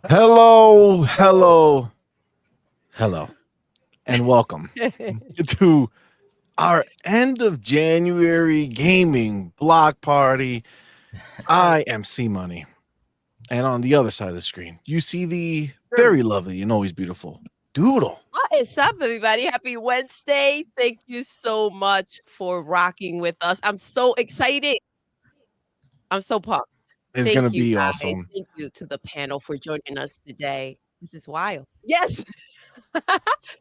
Hello, hello, hello, and welcome to our end of January gaming block party. I am CMoney, and on the other side of the screen, you see the very lovely and always beautiful Doodle. What is up, everybody? Happy Wednesday. Thank you so much for rocking with us. I'm so excited. I'm so pumped. It's Thank gonna you, be guys. awesome. Thank you to the panel for joining us today. This is wild. Yes.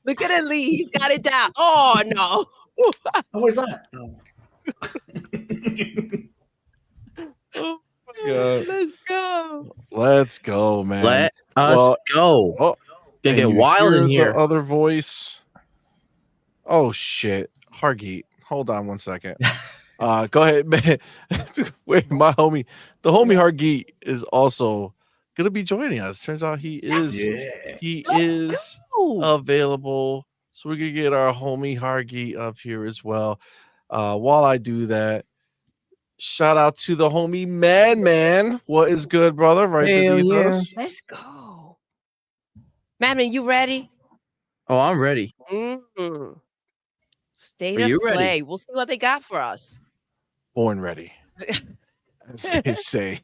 Look at it, Lee. He's got it down. Oh, no. Oh, what is that? Oh my God. Let's go. Let's go, man. Let us go. Oh, Gonna get you wild hear in here. The other voice. Oh shit, Hargeet. Hold on one second. Go ahead, man. Wait, the homie Hargeet is also gonna be joining us. Turns out he is Let's go. available. So we're gonna get our homie Hargeet up here as well. While I do that, shout out to the homie MADMAN. What is good, brother? Right beneath us. Let's go. Madman, you ready? Oh, I'm ready. Mm-hmm. State Are of you play. ready? We'll see what they got for us. Born ready. As they say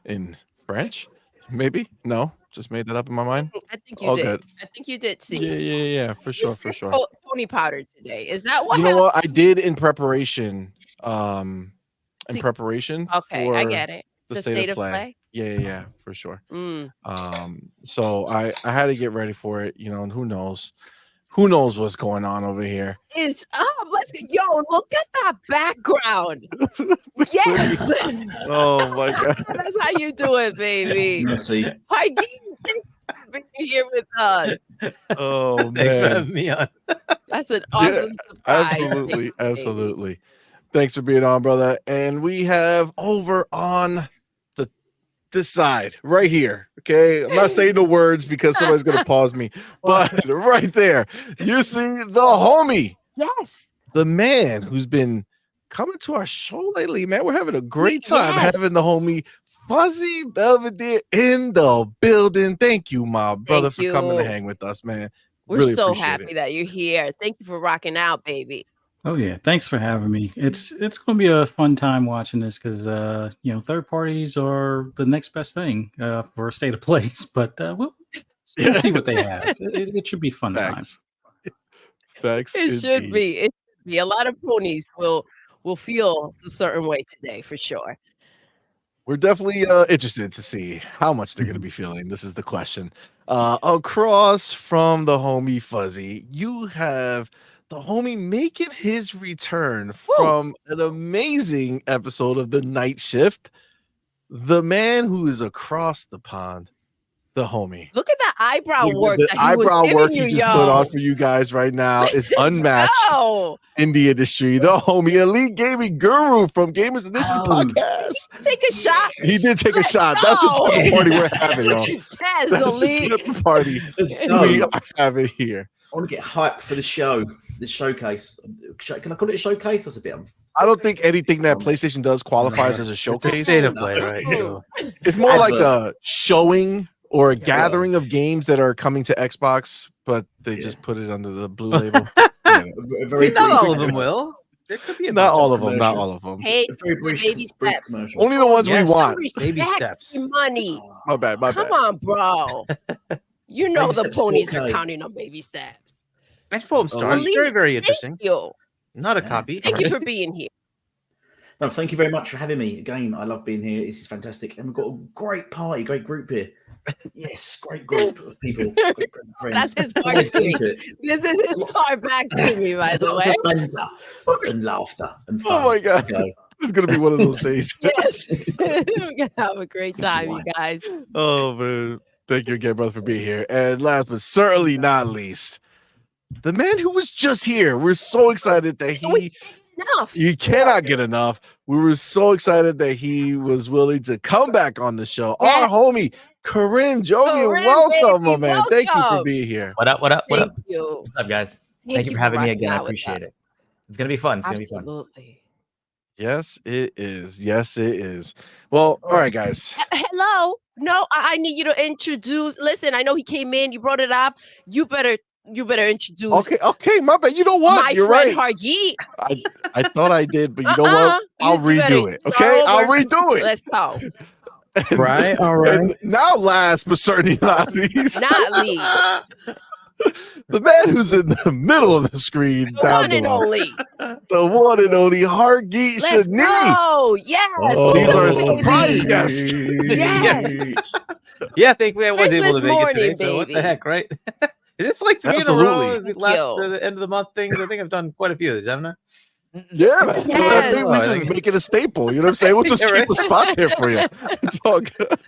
in French. Maybe? No, just made that up in my mind. I think you All did. good. I think you did see. Yeah, for sure, for sure. Pony powder today. Is that what You know happened? what? I did in preparation. See- For I get it. the state of play. Yeah, for sure. Mm. So I had to get ready for it, you know, and who knows what's going on over here. It's up. Yo, look at that background. Yes. Oh my God. That's how you do it, baby. Mercy. Hi, thanks for being here with us. Oh Thanks for man. having me on. That's an awesome surprise. Absolutely. Thanks for being on, brother. And we have over on this side right here. Okay. I'm not saying the words because somebody's gonna pause me, but right there, you see the homie. Yes. The man who's been coming to our show lately, man. We're having a great time Yes. having the homie Fuzzy Belvedere in the building. Thank you, my brother, for coming to hang with us, man. We're Really so appreciate happy that you're here. Thank you for rocking out, baby. Oh yeah, thanks for having me. It's going to be a fun time watching this because third parties are the next best thing for a state of plays. But we'll see what they have. It should be fun time. Facts. It should be. It should be. A lot of ponies will feel a certain way today for sure. We're definitely interested to see how much they're going to be feeling. This is the question. Across from the homie Fuzzy, you have the homie making his return from an amazing episode of The Night Shift. The man who is across the pond, the homie. Look at that eyebrow work. The eyebrow work he just put on for you guys right now is unmatched in the industry. The homie Elite Gaming Guru from Gamers Edition Podcast. Take a shot. He did take a shot. That's the type of party we're having, y'all. That's the type of party we are having here. I want to get hyped for the show, this showcase. Can I call it a showcase? That's a bit. I don't think anything that PlayStation does qualifies as a showcase. It's a state of play, right? So. It's more like a showing or a gathering of games that are coming to Xbox, but they just put it under the blue label. Not all of them will. There could be not all of them. Not all of them. Hey, baby steps. Only the ones we want. Baby steps. Money. My bad. Come on, bro. You know the ponies are counting on baby steps. Nice foam stars. Very, very interesting. Thank you. Not a copy. Thank you for being here. No, thank you very much for having me. Again, I love being here. This is fantastic. And we've got a great party, great group here. Yes, great group of people. Great friends. That's his hard to me. This is his hard back to me, by the way. Banter and laughter and fun. Oh my God. This is going to be one of those days. Yes. We're going to have a great time, you guys. Oh, man. Thank you again, brother, for being here. And last but certainly not least, the man who was just here. We're so excited that he cannot get enough. We were so excited that he was willing to come back on the show. Yes. Our homie, Corinne Jovian, welcome, my man. Welcome. Thank you for being here. What up? Thank you. What's up, guys? Thank you for having me again. I appreciate it. It's going to be fun. It's going to be fun. Absolutely. Yes, it is. Yes, it is. Well, all right, guys. Hello. No, I need you to introduce. Listen, I know he came in. You brought it up. You better introduce Okay, my bad. You know what? my You're friend right. Hargeet. I thought I did, but you know what? I'll You better redo it. start Okay, I'll over. redo it. Let's go. And, Right, all right. And now, last but certainly not least, Not least. the man who's in the middle of the screen The down one and below, only. the one and only Hargeet Let's Shani. go. Yes. These are baby. surprise guests. Yes. Yeah, thankfully I was able Christmas to make it today. morning, So what the baby. heck, right? Is this like 3 Absolutely. in a row? The Thank last you. the end of the month things. I think I've done quite a few of these, haven't I? Yeah, I think Yes. we just make it a staple. You know what I'm saying? We'll just Yeah, keep right. a spot there for you. It's all good.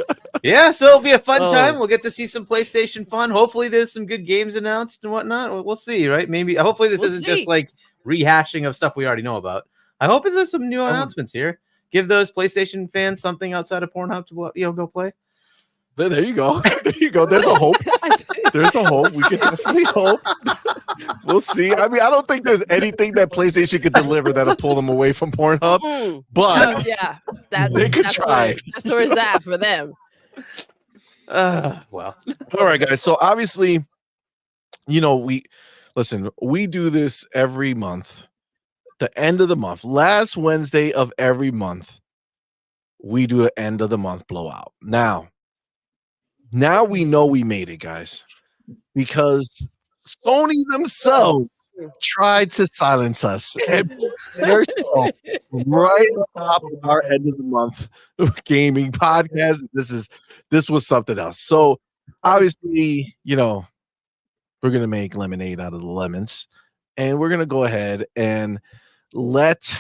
Yeah, so it'll be a fun Oh. time. We'll get to see some PlayStation fun. Hopefully, there's some good games announced and whatnot. We'll see, right? Maybe. Hopefully, this We'll isn't see. just like rehashing of stuff we already know about. I hope there's some new announcements here. Give those PlayStation fans something outside of Pornhub to go play. There you go. There you go. There's a hope. There's a hope. We can definitely hope. We'll see. I mean, I don't think there's anything that PlayStation could deliver that'll pull them away from Pornhub, Mm. but Yeah. they could try. That's where it's at for them. Well, All right, guys. So obviously, we do this every month. The end of the month, last Wednesday of every month, we do an end of the month blowout. Now we know we made it, guys, because Sony themselves tried to silence us and put their show right on top of our end of the month gaming podcast. This was something else. So obviously, we're gonna make lemonade out of the lemons, and we're gonna go ahead and let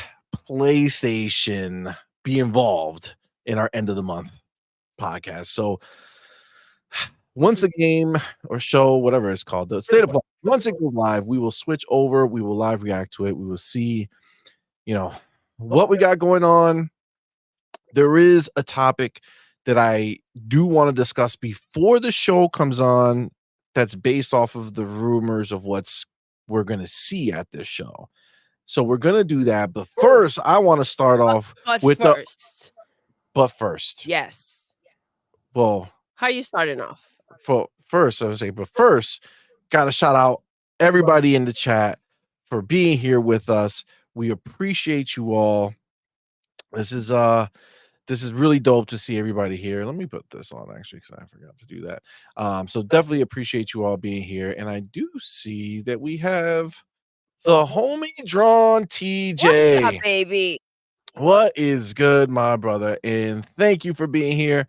PlayStation be involved in our end of the month podcast. So once a game or show, whatever it's called, the state of play, once it goes live, we will switch over. We will live react to it. We will see, what we got going on. There is a topic that I do want to discuss before the show comes on that's based off of the rumors of we're going to see at this show. So we're going to do that. But first, I want to start off with But first. Yes. Well, how are you starting off? First, I would say, but first, gotta shout out everybody in the chat for being here with us. We appreciate you all. This is really dope to see everybody here. Let me put this on actually, because I forgot to do that. So definitely appreciate you all being here. And I do see that we have the homie drawn TJ. What's up, baby? What is good, my brother? And thank you for being here.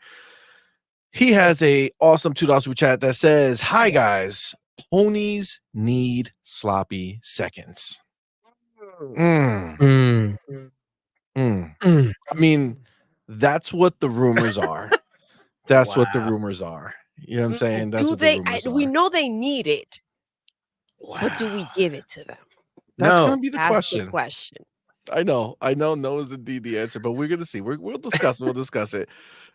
He has a awesome $2 super chat that says, "Hi guys, ponies need sloppy seconds." I mean, that's what the rumors are. That's what the rumors are. You know what I'm saying? That's what the rumors are. We know they need it. But do we give it to them? That's gonna be the That's question. the question. I know. No is indeed the answer, but we're gonna see. We'll discuss. We'll discuss it.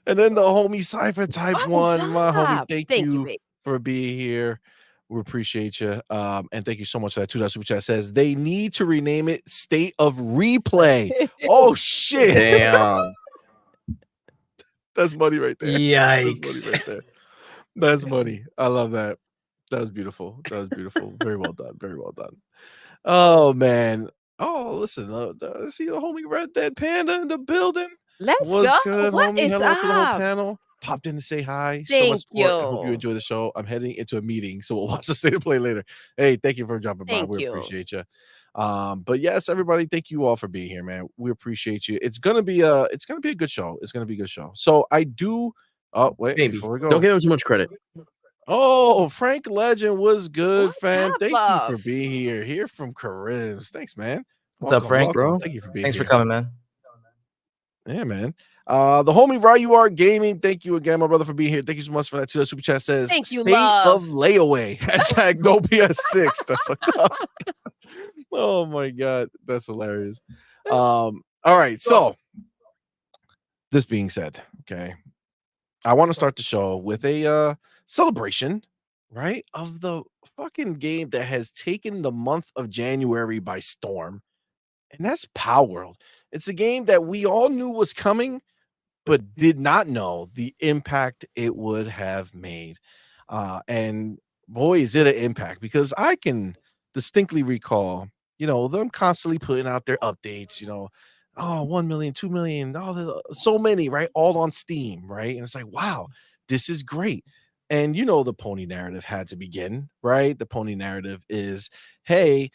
And then the homie Cypher Type 1, my homie, thank you baby. for being here. We appreciate you. And thank you so much for that $2 super chat. Says they need to rename it State of Replay. Oh shit. Damn. That's money right there. Yikes. That's money right there. That's money. I love that. That was beautiful. That was beautiful. Very well done. Very well done. Oh man. Oh, listen. See the homie Red Dead Panda in the building. Let's What's go. good, What homie? is Hello to the whole up? panel. Popped in to say hi. Show Thank us support. I hope you you. enjoy the show. I'm heading into a meeting, so we'll watch the state of play later. Hey, thank you for dropping by. Thank We you. appreciate you. But yes, everybody, thank you all for being here, man. We appreciate you. It's gonna be a good show. It's gonna be a good show. So I do. Oh wait, Baby, before we go, don't give him too much credit. Oh, Frank Legend was good, What's fam. up, Thank you love? for being here. Here from Caribs. Thanks, man. What's up, Frank, bro? Thank you for being Thanks here. for coming, man. Yeah, man. The homie Ryuar Gaming. Thank you again, my brother, for being here. Thank you so much for that. Super chat says, Thank you, State love. of Layaway. Hashtag no BS6. That's like, oh my god, that's hilarious. All right, so this being said, okay, I want to start the show with a celebration, right, of the fucking game that has taken the month of January by storm. and that's Power World. It's a game that we all knew was coming, but did not know the impact it would have made. And boy, is it an impact, because I can distinctly recall, them constantly putting out their updates, oh, 1 million, 2 million, so many, right? All on Steam, right? And it's like, wow, this is great. And the pony narrative had to begin, right? The pony narrative is, hey,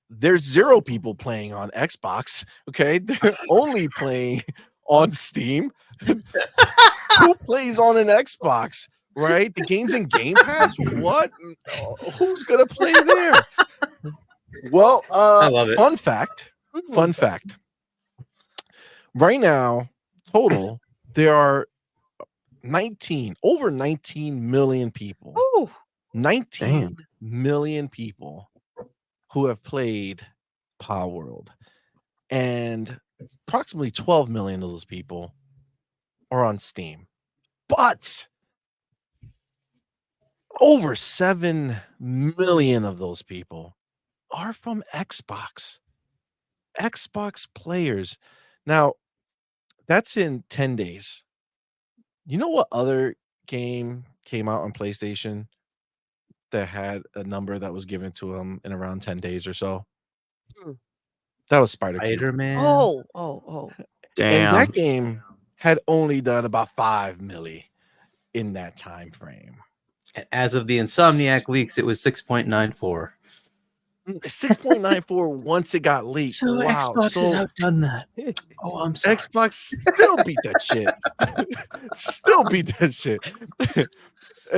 there's 0 people playing on Xbox. Okay. They're only playing on Steam. Who plays on an Xbox, right? The game's in Game Pass. What? Who's gonna play there? Well, I love it. Fun fact. Right now, total, there are over 19 million people. Ooh. 19 million people who have played Power World, and approximately 12 million of those people are on Steam. But over 7 million of those people are from Xbox players. Now, that's in 10 days. You know what other game came out on PlayStation that had a number that was given to them in around 10 days or so? That was Spider-Man. Oh. And that game had only done about 5 milli in that time frame. As of the Insomniac leaks, it was 6.94. 6.94 once it got leaked. So wow. Xbox has outdone that. Oh, I'm sorry. Xbox still beat that shit. Still beat that shit.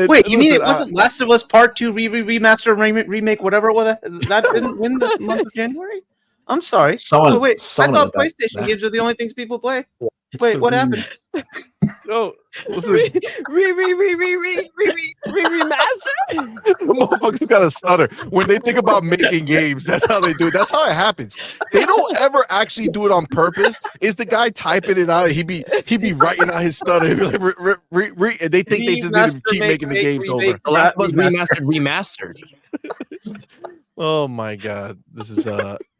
Wait, you mean it wasn't Last of Us Part 2 remaster, remake, whatever it was? That didn't win the month of January? I'm sorry. Wait, I thought PlayStation games are the only things people play. Wait, what happened? No, listen. Remaster? The motherfuckers got a stutter. When they think about making games, that's how they do it. That's how it happens. They don't ever actually do it on purpose. It's the guy typing it out. He be writing out his stutter. And they think they just need to keep making the games over. The Last of Us remastered. Oh my god, this is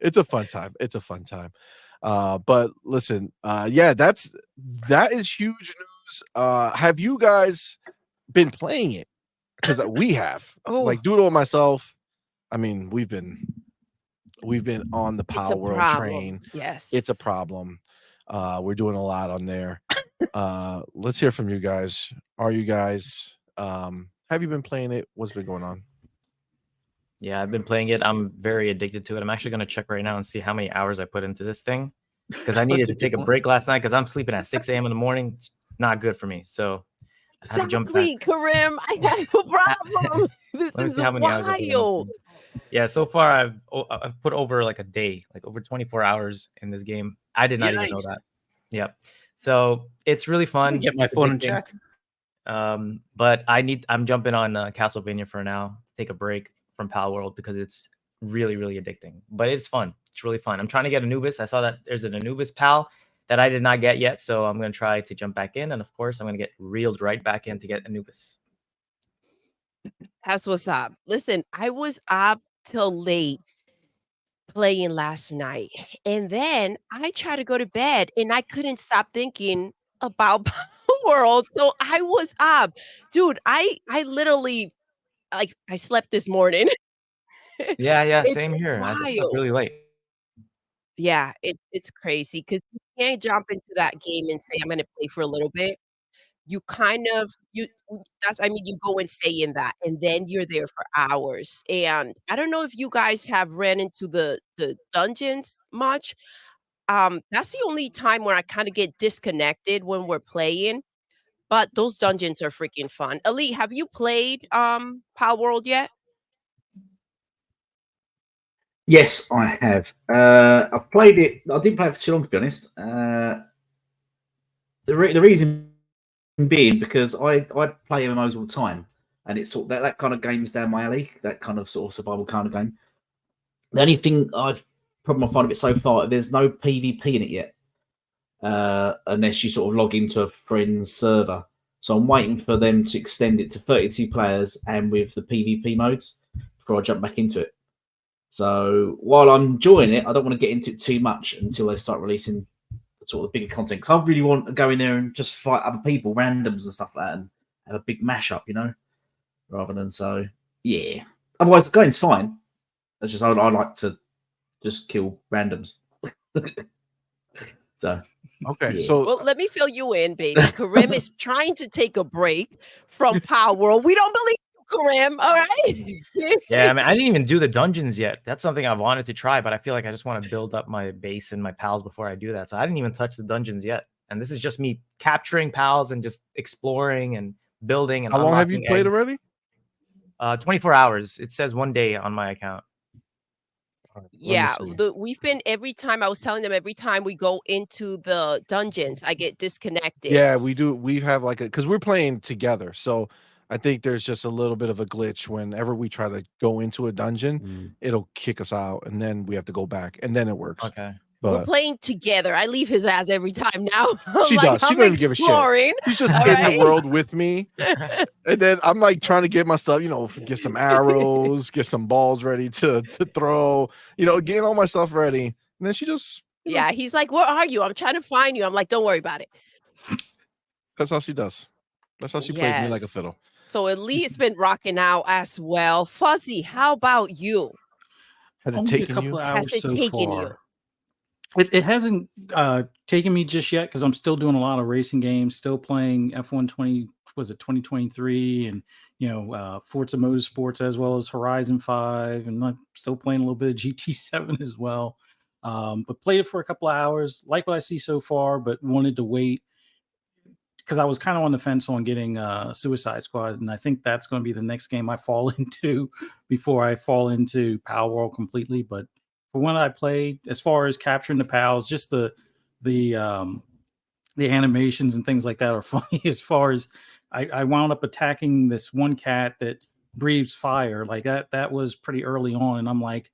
it's a fun time. It's a fun time. But listen, that is huge news. Have you guys been playing it? Because we have. Like Doodle and myself. I mean, we've been on the Power World train. Yes, it's a problem. We're doing a lot on there. Let's hear from you guys. Are you guys? Have you been playing it? What's been going on? Yeah, I've been playing it. I'm very addicted to it. I'm actually going to check right now and see how many hours I put into this thing, because I needed to take a break last night because I'm sleeping at 6 a.m. in the morning. It's not good for me. So I have to jump back. Karim, I have a problem. Let me see how many hours I put in. Yeah, so far I've put over like a day, like over 24 hours in this game. I did not even know that. Yep. So it's really fun. Get my phone and check. But I'm jumping on Castlevania for now. Take a break from Power World because it's really, really addicting. But it's fun. It's really fun. I'm trying to get Anubis. I saw that there's an Anubis pal that I did not get yet, so I'm going to try to jump back in, and of course, I'm going to get reeled right back in to get Anubis. That's what's up. Listen, I was up till late playing last night, and then I tried to go to bed, and I couldn't stop thinking about Power World, so I was up. Dude, I literally, like, I slept this morning. Yeah, same here. I slept really late. Yeah, it's crazy because you can't jump into that game and say, I'm gonna play for a little bit. You kind of you go and stay in that, and then you're there for hours. And I don't know if you guys have ran into the dungeons much. That's the only time where I kind of get disconnected when we're playing. But those dungeons are freaking fun. Elite, have you played Power World yet? Yes, I have. I've played it. I didn't play it for too long, to be honest. The reason being because I play MMOs all the time, and it's sort of that kind of game is down my alley. That kind of sort of survival kind of game. The only thing I find of it so far, there's no PvP in it yet, unless you sort of log into a friend's server. So I'm waiting for them to extend it to 32 players and with the PvP modes before I jump back into it. So while I'm enjoying it, I don't want to get into it too much until they start releasing sort of the bigger content. Because I really want to go in there and just fight other people, randoms and stuff like that, and have a big mashup, you know, rather than so. Yeah. Otherwise, the game's fine. It's just I like to just kill randoms. So. Okay, yeah. so well, let me fill you in, baby. Karim is trying to take a break from Power World. We don't believe you, Karim. All right. Yeah, I mean, I didn't even do the dungeons yet. That's something I've wanted to try, but I feel like I just want to build up my base and my pals before I do that. So I didn't even touch the dungeons yet. And this is just me capturing pals and just exploring and building. And how long have you played eggs. already? 24 hours. It says 1 day on my account. Yeah, we've been every time I was telling them every time we go into the dungeons, I get disconnected. Yeah, we do. We have like a because we're playing together, so I think there's just a little bit of a glitch whenever we try to go into a dungeon, it'll kick us out, and then we have to go back, and then it works. Okay. We're playing together. I leave his ass every time now. She does. She doesn't give a shit. She's just in the world with me. And then I'm like trying to get my stuff, you know, get some arrows, get some balls ready to throw, you know, getting all my stuff ready. And then she just yeah, he's like, where are you? I'm trying to find you. I'm like, don't worry about it. That's how she does. That's how she plays me like a fiddle. So Lee's been rocking out as well. Fuzzy, how about you? Has it taken you? Has it taken you? It hasn't taken me just yet because I'm still doing a lot of racing games, still playing F1 2023 and, you know, Forza Motorsports as well as Horizon 5. And I'm still playing a little bit of GT7 as well. But played it for a couple of hours, like what I see so far, but wanted to wait because I was kind of on the fence on getting Suicide Squad. And I think that's going to be the next game I fall into before I fall into Power World completely. But for when I played, as far as capturing the pals, just the animations and things like that are funny. As far as I wound up attacking this one cat that breathes fire, like that was pretty early on, and I'm like,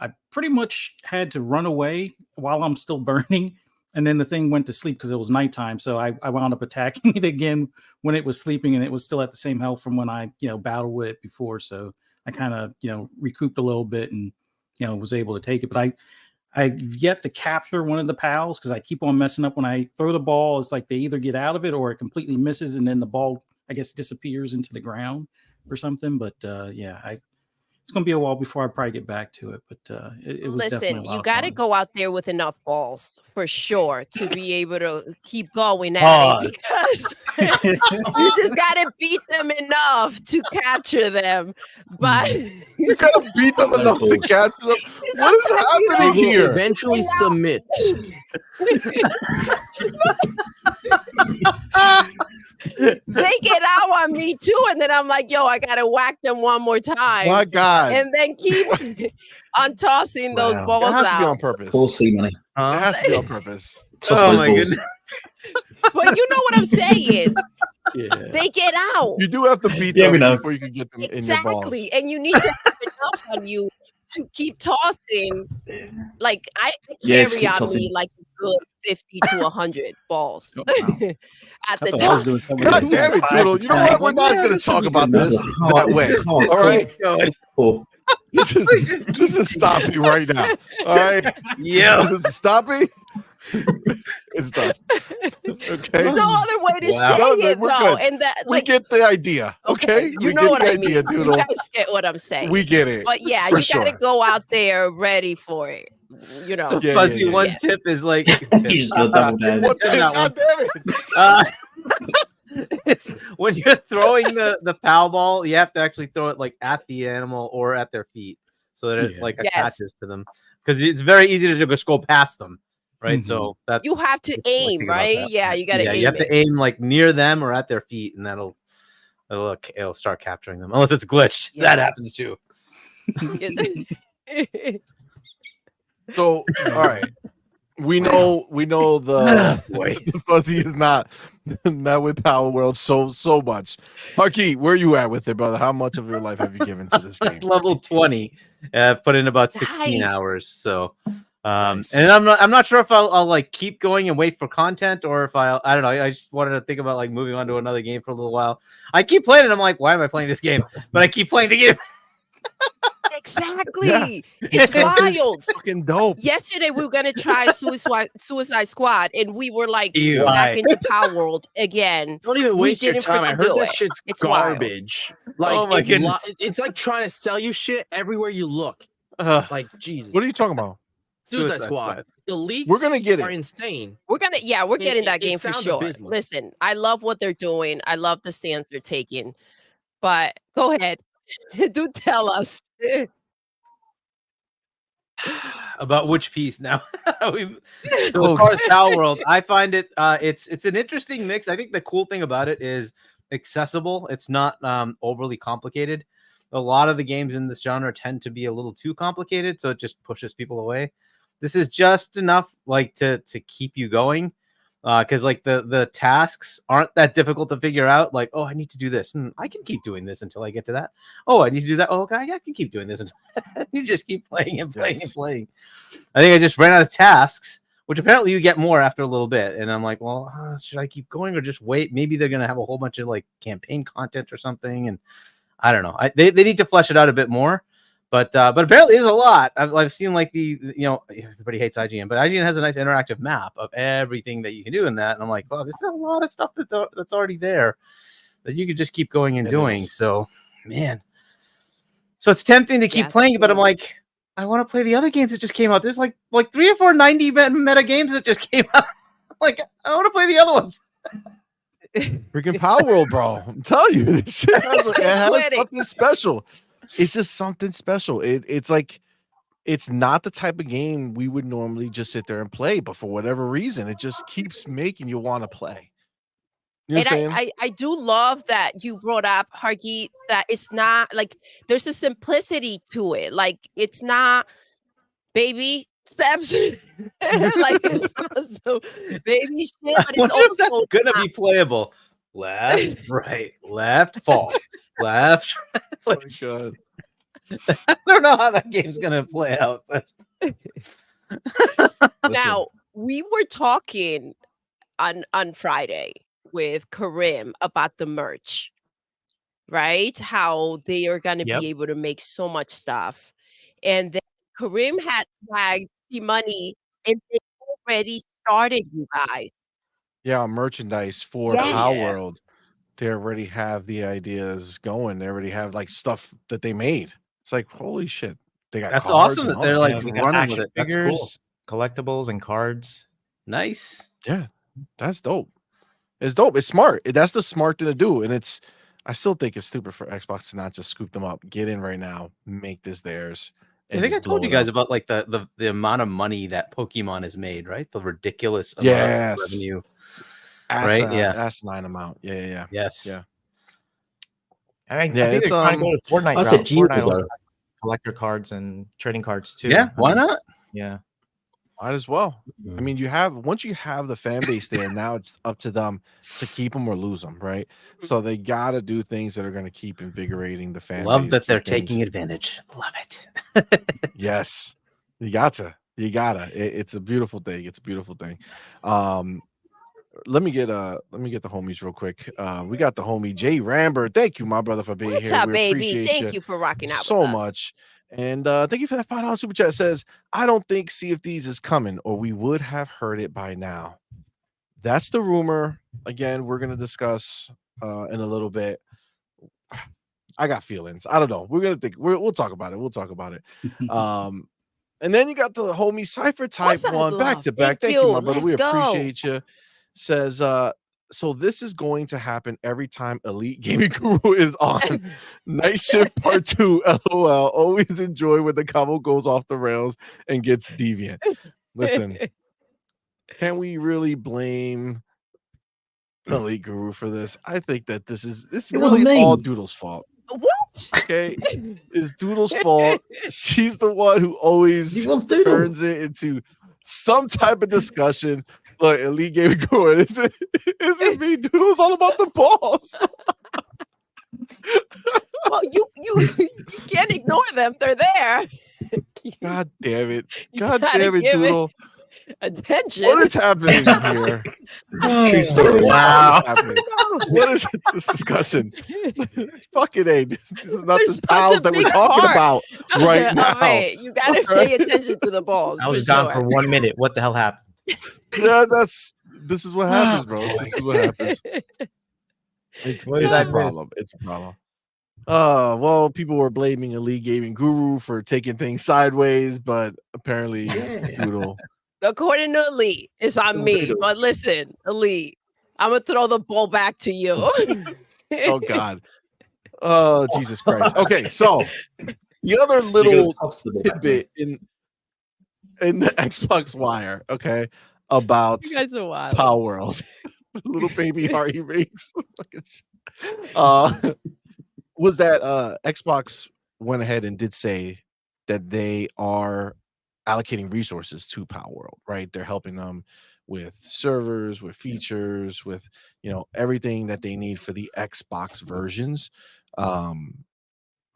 I pretty much had to run away while I'm still burning, and then the thing went to sleep because it was nighttime. So I wound up attacking it again when it was sleeping, and it was still at the same health from when I battled with it before. So I kind of recouped a little bit and was able to take it. But I've yet to capture one of the pals because I keep on messing up when I throw the ball. It's like they either get out of it or it completely misses, and then the ball, I guess, disappears into the ground or something. But it's going to be a while before I probably get back to it. But it was definitely a lot you got to go out there with enough balls for sure to be able to keep going at it, because you just got to beat them enough to capture them. But you got to beat them enough to capture them. What is happening here? Eventually submit. They get out on me too, and then I'm like, yo, I gotta whack them one more time. My God. And then keep on tossing those balls out. It has to be on purpose. Full CMoney. It has to be on purpose. Oh my goodness. But you know what I'm saying? Yeah. They get out. You do have to beat them before you can get them in your balls. Exactly. And you need to have enough on you to keep tossing. Like I carry on me like a good 50 to 100 balls at the time. God damn it, Doodle. You know what? We're not going to talk about this that way. All right. This is stopping right now. All right. Yeah. This is stopping. It's done. Okay. There's no other way to say it, though. And that, we get the idea. Okay. You know what I mean. Doodle. You guys get what I'm saying. We get it. But yeah, you got to go out there ready for it. So Fuzzy, one tip is like, you just go double down. God damn it. It's when you're throwing the pal ball, you have to actually throw it like at the animal or at their feet so that it like attaches to them, because it's very easy to just go past them, right? Mm-hmm. So that's you have to aim, right? Yeah, you got to aim. You have to aim like near them or at their feet, and it'll start capturing them, unless it's glitched. That happens too. So, all right. We know the Fuzzy is not with Power World so much. Marquis, where are you at with it, brother? How much of your life have you given to this game? Level 20. Put in about 16 hours. So and I'm not sure if I'll like keep going and wait for content, or if I don't know. I just wanted to think about like moving on to another game for a little while. I keep playing it. I'm like, why am I playing this game? But I keep playing the game. Exactly. Yeah. It's wild. Fucking dope. Yesterday we were gonna try Suicide Squad, and we were like Ew. back into Power World again. Don't even We waste your didn't time. I freaking heard do that it. shit's It's wild. garbage. Like, Oh my it's goodness. it's like trying to sell you shit everywhere you look. Ugh. Like, Jesus. What are you talking about? Suicide Suicide Squad. Squad. The leaks We're gonna get are it. insane. We're getting that it game for sounds sure. abysmal. Listen, I love what they're doing. I love the stance they're taking. But go ahead. Do tell us. About which piece now? So as far as Power World, I find it it's an interesting mix. I think the cool thing about it is accessible. It's not overly complicated. A lot of the games in this genre tend to be a little too complicated, so it just pushes people away. This is just enough like to keep you going. Because like the tasks aren't that difficult to figure out. Like, oh, I need to do this. I can keep doing this until I get to that. Oh, I need to do that. Oh, okay, I can keep doing this until you just keep playing and playing and playing. I think I just ran out of tasks, which apparently you get more after a little bit. And I'm like, well, should I keep going or just wait? Maybe they're gonna have a whole bunch of like campaign content or something. And I don't know. They need to flesh it out a bit more. But apparently there's a lot. I've seen like everybody hates IGN, but IGN has a nice interactive map of everything that you can do in that. And I'm like, wow, this is a lot of stuff that's already there that you could just keep going and doing. So, man. So it's tempting to keep playing, but I'm like, I want to play the other games that just came out. There's like 3 or 4 90 meta games that just came out. Like, I want to play the other ones. Freaking Power World, bro. I'm telling you, this shit has something special. It's just something special. It's like it's not the type of game we would normally just sit there and play, but for whatever reason, it just keeps making you want to play. You know And I do love that you brought up, Hargeet, that it's not like there's a simplicity to it. Like it's not baby steps. Like it's not so baby shit. But I wonder if that's gonna be playable. Left, right, left, fall, left. It's like, God. I don't know how that game's gonna play out, but now we were talking on Friday with Karim about the merch, right? How they are gonna be able to make so much stuff, and then Karim had tagged CMoney, and they already started, you guys. Yeah, merchandise for Power World. They already have the ideas going. They already have like stuff that they made. It's like, holy shit. They got that's awesome that they're like running with it. Figures, that's cool. Collectibles and cards. Nice. Yeah, that's dope. It's dope. It's smart. That's the smart thing to do. And I still think it's stupid for Xbox to not just scoop them up, get in right now, make this theirs. I think I told you guys about like the amount of money that Pokemon has made, right? The ridiculous amount of revenue. Right? That's nine amount. Yeah. Yes. Yeah. I think they're trying to go to Fortnite. I said Fortnite also collector cards and trading cards too. Yeah, why not? Yeah. Might as well. I mean, once you have the fan base there, now it's up to them to keep them or lose them, right? So they got to do things that are going to keep invigorating the fan base. Love that they're taking advantage. Love it. Yes. You gotta. It's a beautiful thing. It's a beautiful thing. Let me get the homies real quick. We got the homie Jay Rambert. Thank you, my brother, for being What's here. up, We baby? Thank you for rocking out so with us. much. And thank you for that $5 super chat. It says, I don't think Sea of Thieves is coming, or we would have heard it by now. That's the rumor. Again, we're gonna discuss in a little bit. I got feelings. I don't know. We'll talk about it. We'll talk about it. And then you got the homie Cypher Type one back to back. Thank you, my brother. We appreciate you. Says so this is going to happen every time Elite Gaming Guru is on. Night Shift Part 2, LOL. Always enjoy when the combo goes off the rails and gets deviant. Listen, can we really blame Elite Guru for this? I think that this really all Doodle's fault. What? Okay, it's Doodle's fault. She's the one who always turns it into some type of discussion. Look, Elite Gaming Guru, is it me? Doodle's all about the balls. Well, you can't ignore them. They're there. God damn it. God damn it, Doodle. Attention. What is happening here? True story. Wow. What is this discussion? Fucking A. This is not There's the pals that we're talking about right now. Right. You got to pay attention to the balls. I was gone for 1 minute. What the hell happened? Yeah, this is what happens, bro. This is what happens. It's a problem. It's a problem. Well, people were blaming Elite Gaming Guru for taking things sideways, but apparently Doodle. According to Elite, it's on me. But listen, Elite, I'm gonna throw the ball back to you. Oh God. Oh Jesus Christ. Okay, so the other little tidbit in the Xbox Wire, okay, about You guys are wild. Power World. The little baby heart he makes. Was that Xbox went ahead and did say that they are allocating resources to Power World, right? They're helping them with servers, with features, with everything that they need for the Xbox versions.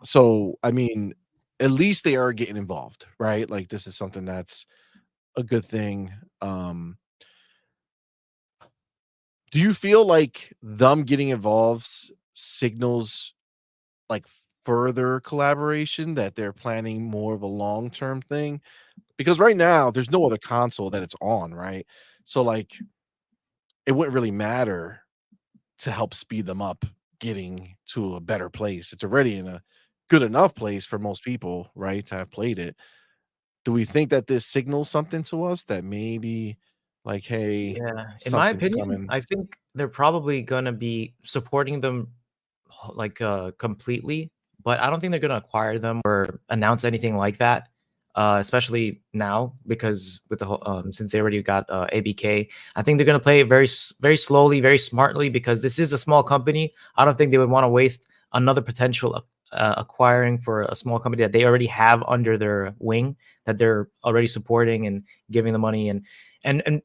So I mean, at least they are getting involved, right? Like this is something that's a good thing. Do you feel like them getting involved signals like further collaboration, that they're planning more of a long-term thing? Because right now there's no other console that it's on, right? So like it wouldn't really matter to help speed them up getting to a better place. It's already in a good enough place for most people, right, to have played it. Do we think that this signals something to us that maybe like, hey, Yeah, in my something's opinion, coming? I think they're probably gonna be supporting them like completely, but I don't think they're gonna acquire them or announce anything like that. Especially now because with the whole since they already got ABK, I think they're gonna play it very slowly, very smartly because this is a small company. I don't think they would want to waste another potential acquiring for a small company that they already have under their wing, that they're already supporting and giving the money and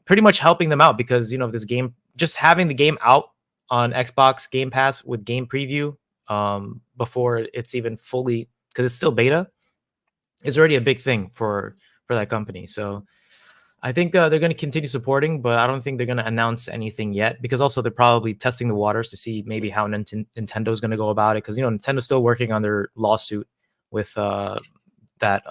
pretty much helping them out because this game, just having the game out on Xbox Game Pass with game preview before it's even fully, because it's still beta, is already a big thing for that company. So I think they're going to continue supporting, but I don't think they're going to announce anything yet because also they're probably testing the waters to see maybe how Nintendo is going to go about it because Nintendo's still working on their lawsuit with that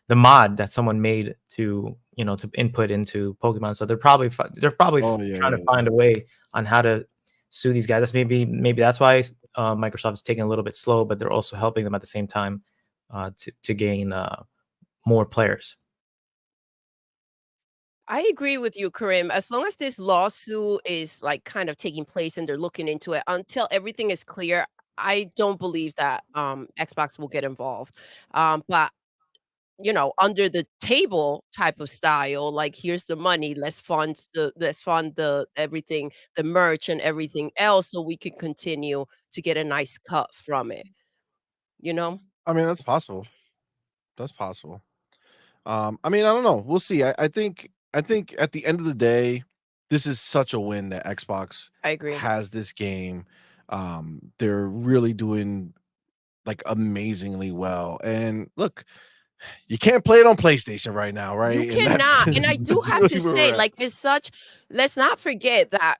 the mod that someone made to to input into Pokemon. So they're probably trying to find a way on how to sue these guys. That's maybe that's why Microsoft is taking a little bit slow, but they're also helping them at the same time to gain more players. I agree with you, Karim. As long as this lawsuit is like kind of taking place and they're looking into it, until everything is clear, I don't believe that Xbox will get involved. But under the table type of style, like here's the money, let's fund the everything, the merch and everything else, so we can continue to get a nice cut from it. I mean, that's possible. That's possible. I mean, I don't know. We'll see. I think at the end of the day, this is such a win that Xbox I agree. has this game. They're really doing like amazingly well. And look, you can't play it on PlayStation right now, right? You cannot. And I do have to say, like, let's not forget that,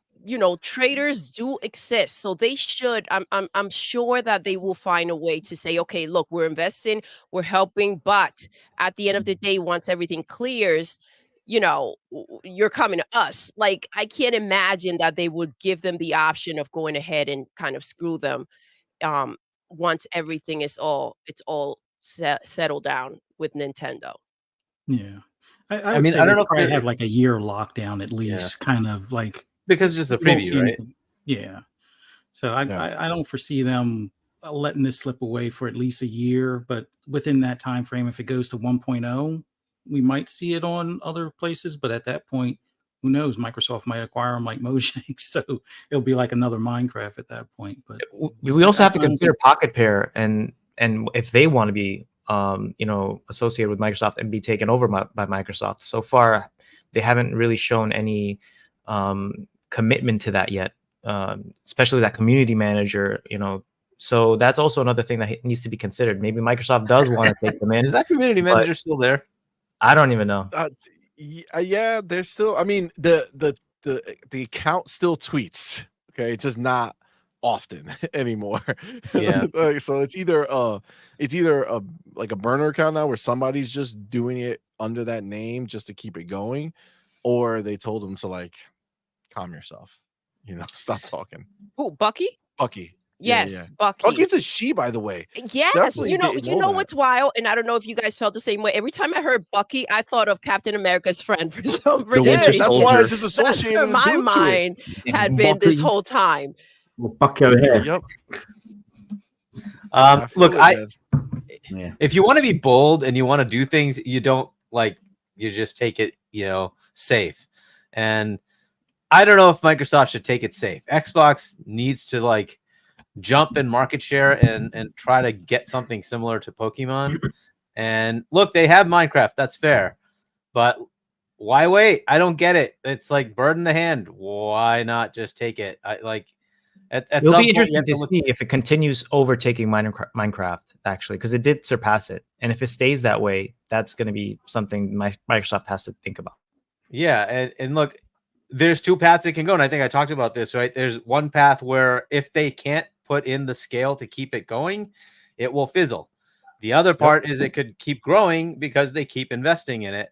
traders do exist. So they should, I'm sure that they will find a way to say, okay, look, we're investing, we're helping, but at the end of the day, once everything clears, you're coming to us. Like, I can't imagine that they would give them the option of going ahead and kind of screw them um, once everything is all settled down with Nintendo. Yeah. I would say I don't know they if probably they're- have like a year lockdown at least, kind of like because it's just a you won't see preview, right? anything. Yeah. So I don't foresee them letting this slip away for at least a year, but within that time frame, if it goes to 1.0, we might see it on other places. But at that point, who knows? Microsoft might acquire them like Mojang, so it'll be like another Minecraft at that point. But we also have to consider Pocket Pair and if they want to be associated with Microsoft and be taken over by Microsoft. So far, they haven't really shown any commitment to that yet, especially that community manager. So that's also another thing that needs to be considered. Maybe Microsoft does want to take them in. Is that community manager still there? I don't even know. Yeah, they're still. I mean, the account still tweets. Okay, it's just not often anymore. Yeah. Like, so it's either a like a burner account now where somebody's just doing it under that name just to keep it going, or they told them to like calm yourself, stop talking. Who, Bucky? Bucky. Yes, Yeah. Bucky. Bucky's a she, by the way. Yes, Definitely you didn't know know that. what's wild, and I don't know if you guys felt the same way. Every time I heard Bucky, I thought of Captain America's friend for some freaking Yeah, reason. that's why I just That's associated where the my dude to it. mind had been this whole time. Bucky over here. Yep. Look, Yeah. if you want to be bold and you want to do things, you don't you just take it, safe. And I don't know if Microsoft should take it safe. Xbox needs to jump in market share and try to get something similar to Pokemon. And look, they have Minecraft. That's fair. But why wait? I don't get it. It's like bird in the hand. Why not just take it? It'll be interesting to see if it continues overtaking Minecraft, actually, because it did surpass it. And if it stays that way, that's going to be something Microsoft has to think about. Yeah, and look, there's two paths it can go, and I think I talked about this, right? There's one path where if they can't put in the scale to keep it going, it will fizzle. The other part is it could keep growing because they keep investing in it.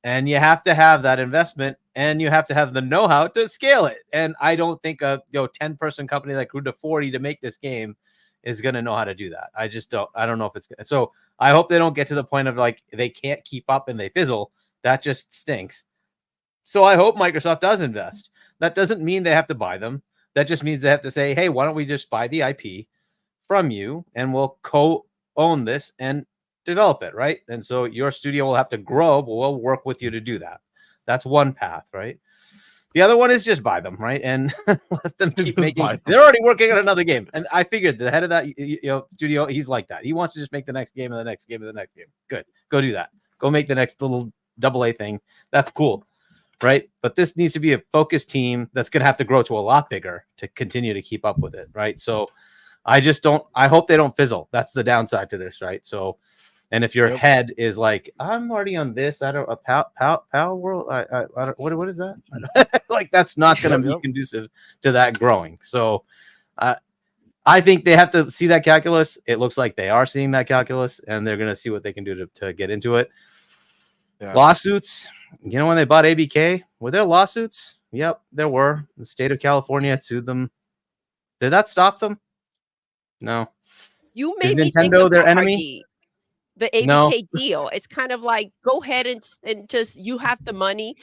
And you have to have that investment, and you have to have the know-how to scale it. And I don't think a 10-person company that grew to 40 to make this game is going to know how to do that. I just don't. I don't know if it's good. So I hope they don't get to the point of they can't keep up and they fizzle. That just stinks. So I hope Microsoft does invest. That doesn't mean they have to buy them. That just means they have to say, hey, why don't we just buy the IP from you and we'll co-own this and develop it, right? And so your studio will have to grow, but we'll work with you to do that. That's one path, right? The other one is just buy them, right? And let them keep making. They're already working on another game. And I figured the head of that studio, he's like that. He wants to just make the next game and the next game and the next game. Good. Go do that. Go make the next little AA thing. That's cool. Right. But this needs to be a focused team that's going to have to grow to a lot bigger to continue to keep up with it. Right. So I hope they don't fizzle. That's the downside to this. Right. So, and if your head is like, I'm already on this, I don't, Power World, I don't, what is that? That's not going to be conducive to that growing. So I think they have to see that calculus. It looks like they are seeing that calculus, and they're going to see what they can do to get into it. Yeah. Lawsuits. When they bought ABK, were there lawsuits? Yep, there were. The state of California sued them. Did that stop them? No. You made me Nintendo think of their enemy. The ABK deal. It's kind of like, go ahead and just, you have the money.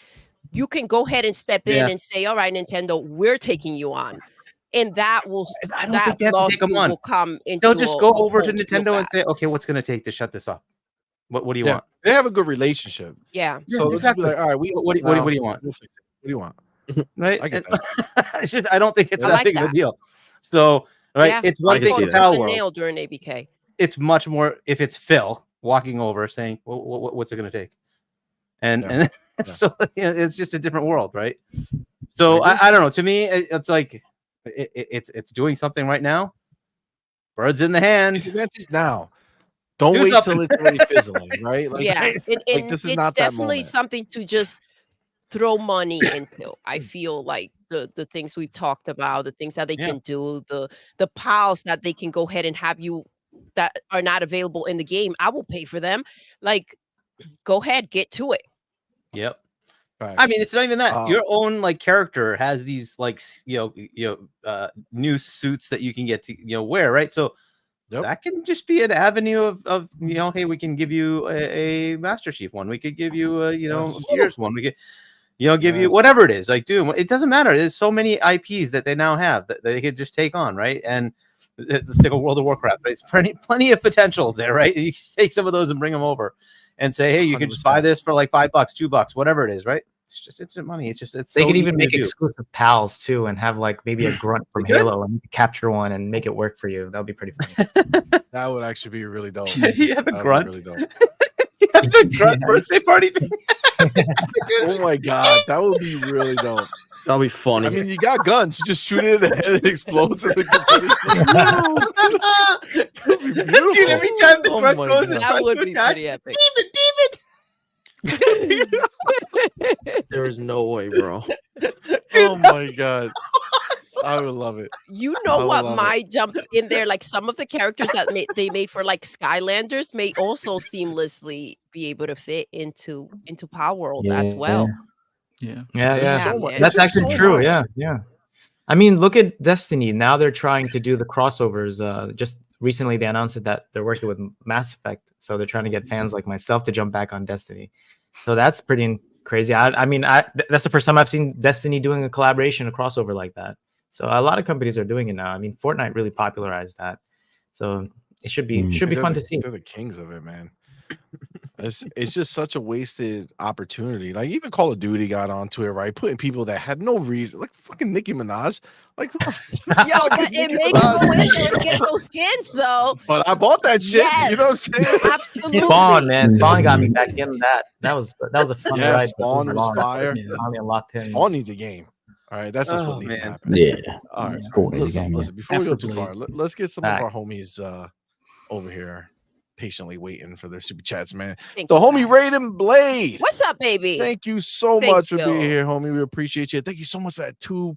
You can go ahead and step in and say, all right, Nintendo, we're taking you on. And that will, I don't think they have to take them on. Will come into They'll just go over to Nintendo and say, okay, what's going to take to shut this off? What do you want? They have a good relationship. Yeah. So exactly. Let's be like, all right, what do you want? What do you want? Right? I get that. I don't think it's that big of a deal. So, right, it's one thing in Power World. Nail during ABK. It's much more if it's Phil walking over saying, what's it going to take? And so it's just a different world, right? So I don't know. To me, it's like it's doing something right now. Birds in the hand. Advantage now. Don't wait till it's really fizzling, right? And this is it's not definitely something to just throw money into. I feel like the things we've talked about, the things that they can do, the piles that they can go ahead and have you that are not available in the game. I will pay for them. Go ahead, get to it. Yep. Right. I mean, it's not even that. Your own character has these new suits that you can get to wear, right? So that can just be an avenue of hey, we can give you a Master Chief one. We could give you a Gears one. We could give you whatever it is. Doom. It doesn't matter. There's so many IPs that they now have that they could just take on, right? And let's take a World of Warcraft. Right? It's plenty of potentials there, right? You can take some of those and bring them over, and say, hey, you can just buy this for $5, $2, whatever it is, right? It's just instant money. It's they could even make exclusive pals too, and have maybe a grunt from Halo and capture one and make it work for you. That would be pretty funny. That would actually be really dope. You have a grunt. Really dope. You have the grunt birthday party thing. Oh my god, that would be really dope. That'll be funny. I mean, you got guns. You just shoot it in the head, it explodes. And Dude, every time the grunt goes in, that would be pretty epic. Demon. There is no way, bro. Oh my god. I would love it. You I know would what love it. might jump in there? Like some of the characters that they made for like Skylanders may also seamlessly be able to fit into Power World as well. Yeah. Yeah, There's yeah. so much. man. It's That's just actually so true. much. Yeah, yeah. I mean, look at Destiny. Now they're trying to do the crossovers. Just recently they announced that they're working with Mass Effect, so they're trying to get fans like myself to jump back on Destiny. So that's pretty crazy. I mean, that's the first time I've seen Destiny doing a collaboration, a crossover like that. So a lot of companies are doing it now. I mean, Fortnite really popularized that. So it should be fun to see. They're the kings of it, man. It's just such a wasted opportunity. Like even Call of Duty got onto it, right? Putting people that had no reason, like fucking Nicki Minaj. Like who the Yeah, fuck but is it Nicki made you Minaj? go in there to get those skins, though. But I bought that shit. You know what I'm Yes, saying? absolutely. Spawn, man. Spawn got me back in that. That was a fun Yeah, ride. Spawn was fire. Finally unlocked him. Spawn needs a game. All right, that's just Oh, what needs to man. happen. Yeah. All right, Spawn needs a game, yeah. listen. Before we go too Preferably. far, let's get some of our Facts. homies over here patiently waiting for their super chats, man. Thank The you, homie guys. Raiden Blade. What's up, baby? Thank you so Thank much for being you. here, homie. We appreciate you. Thank you so much for that £2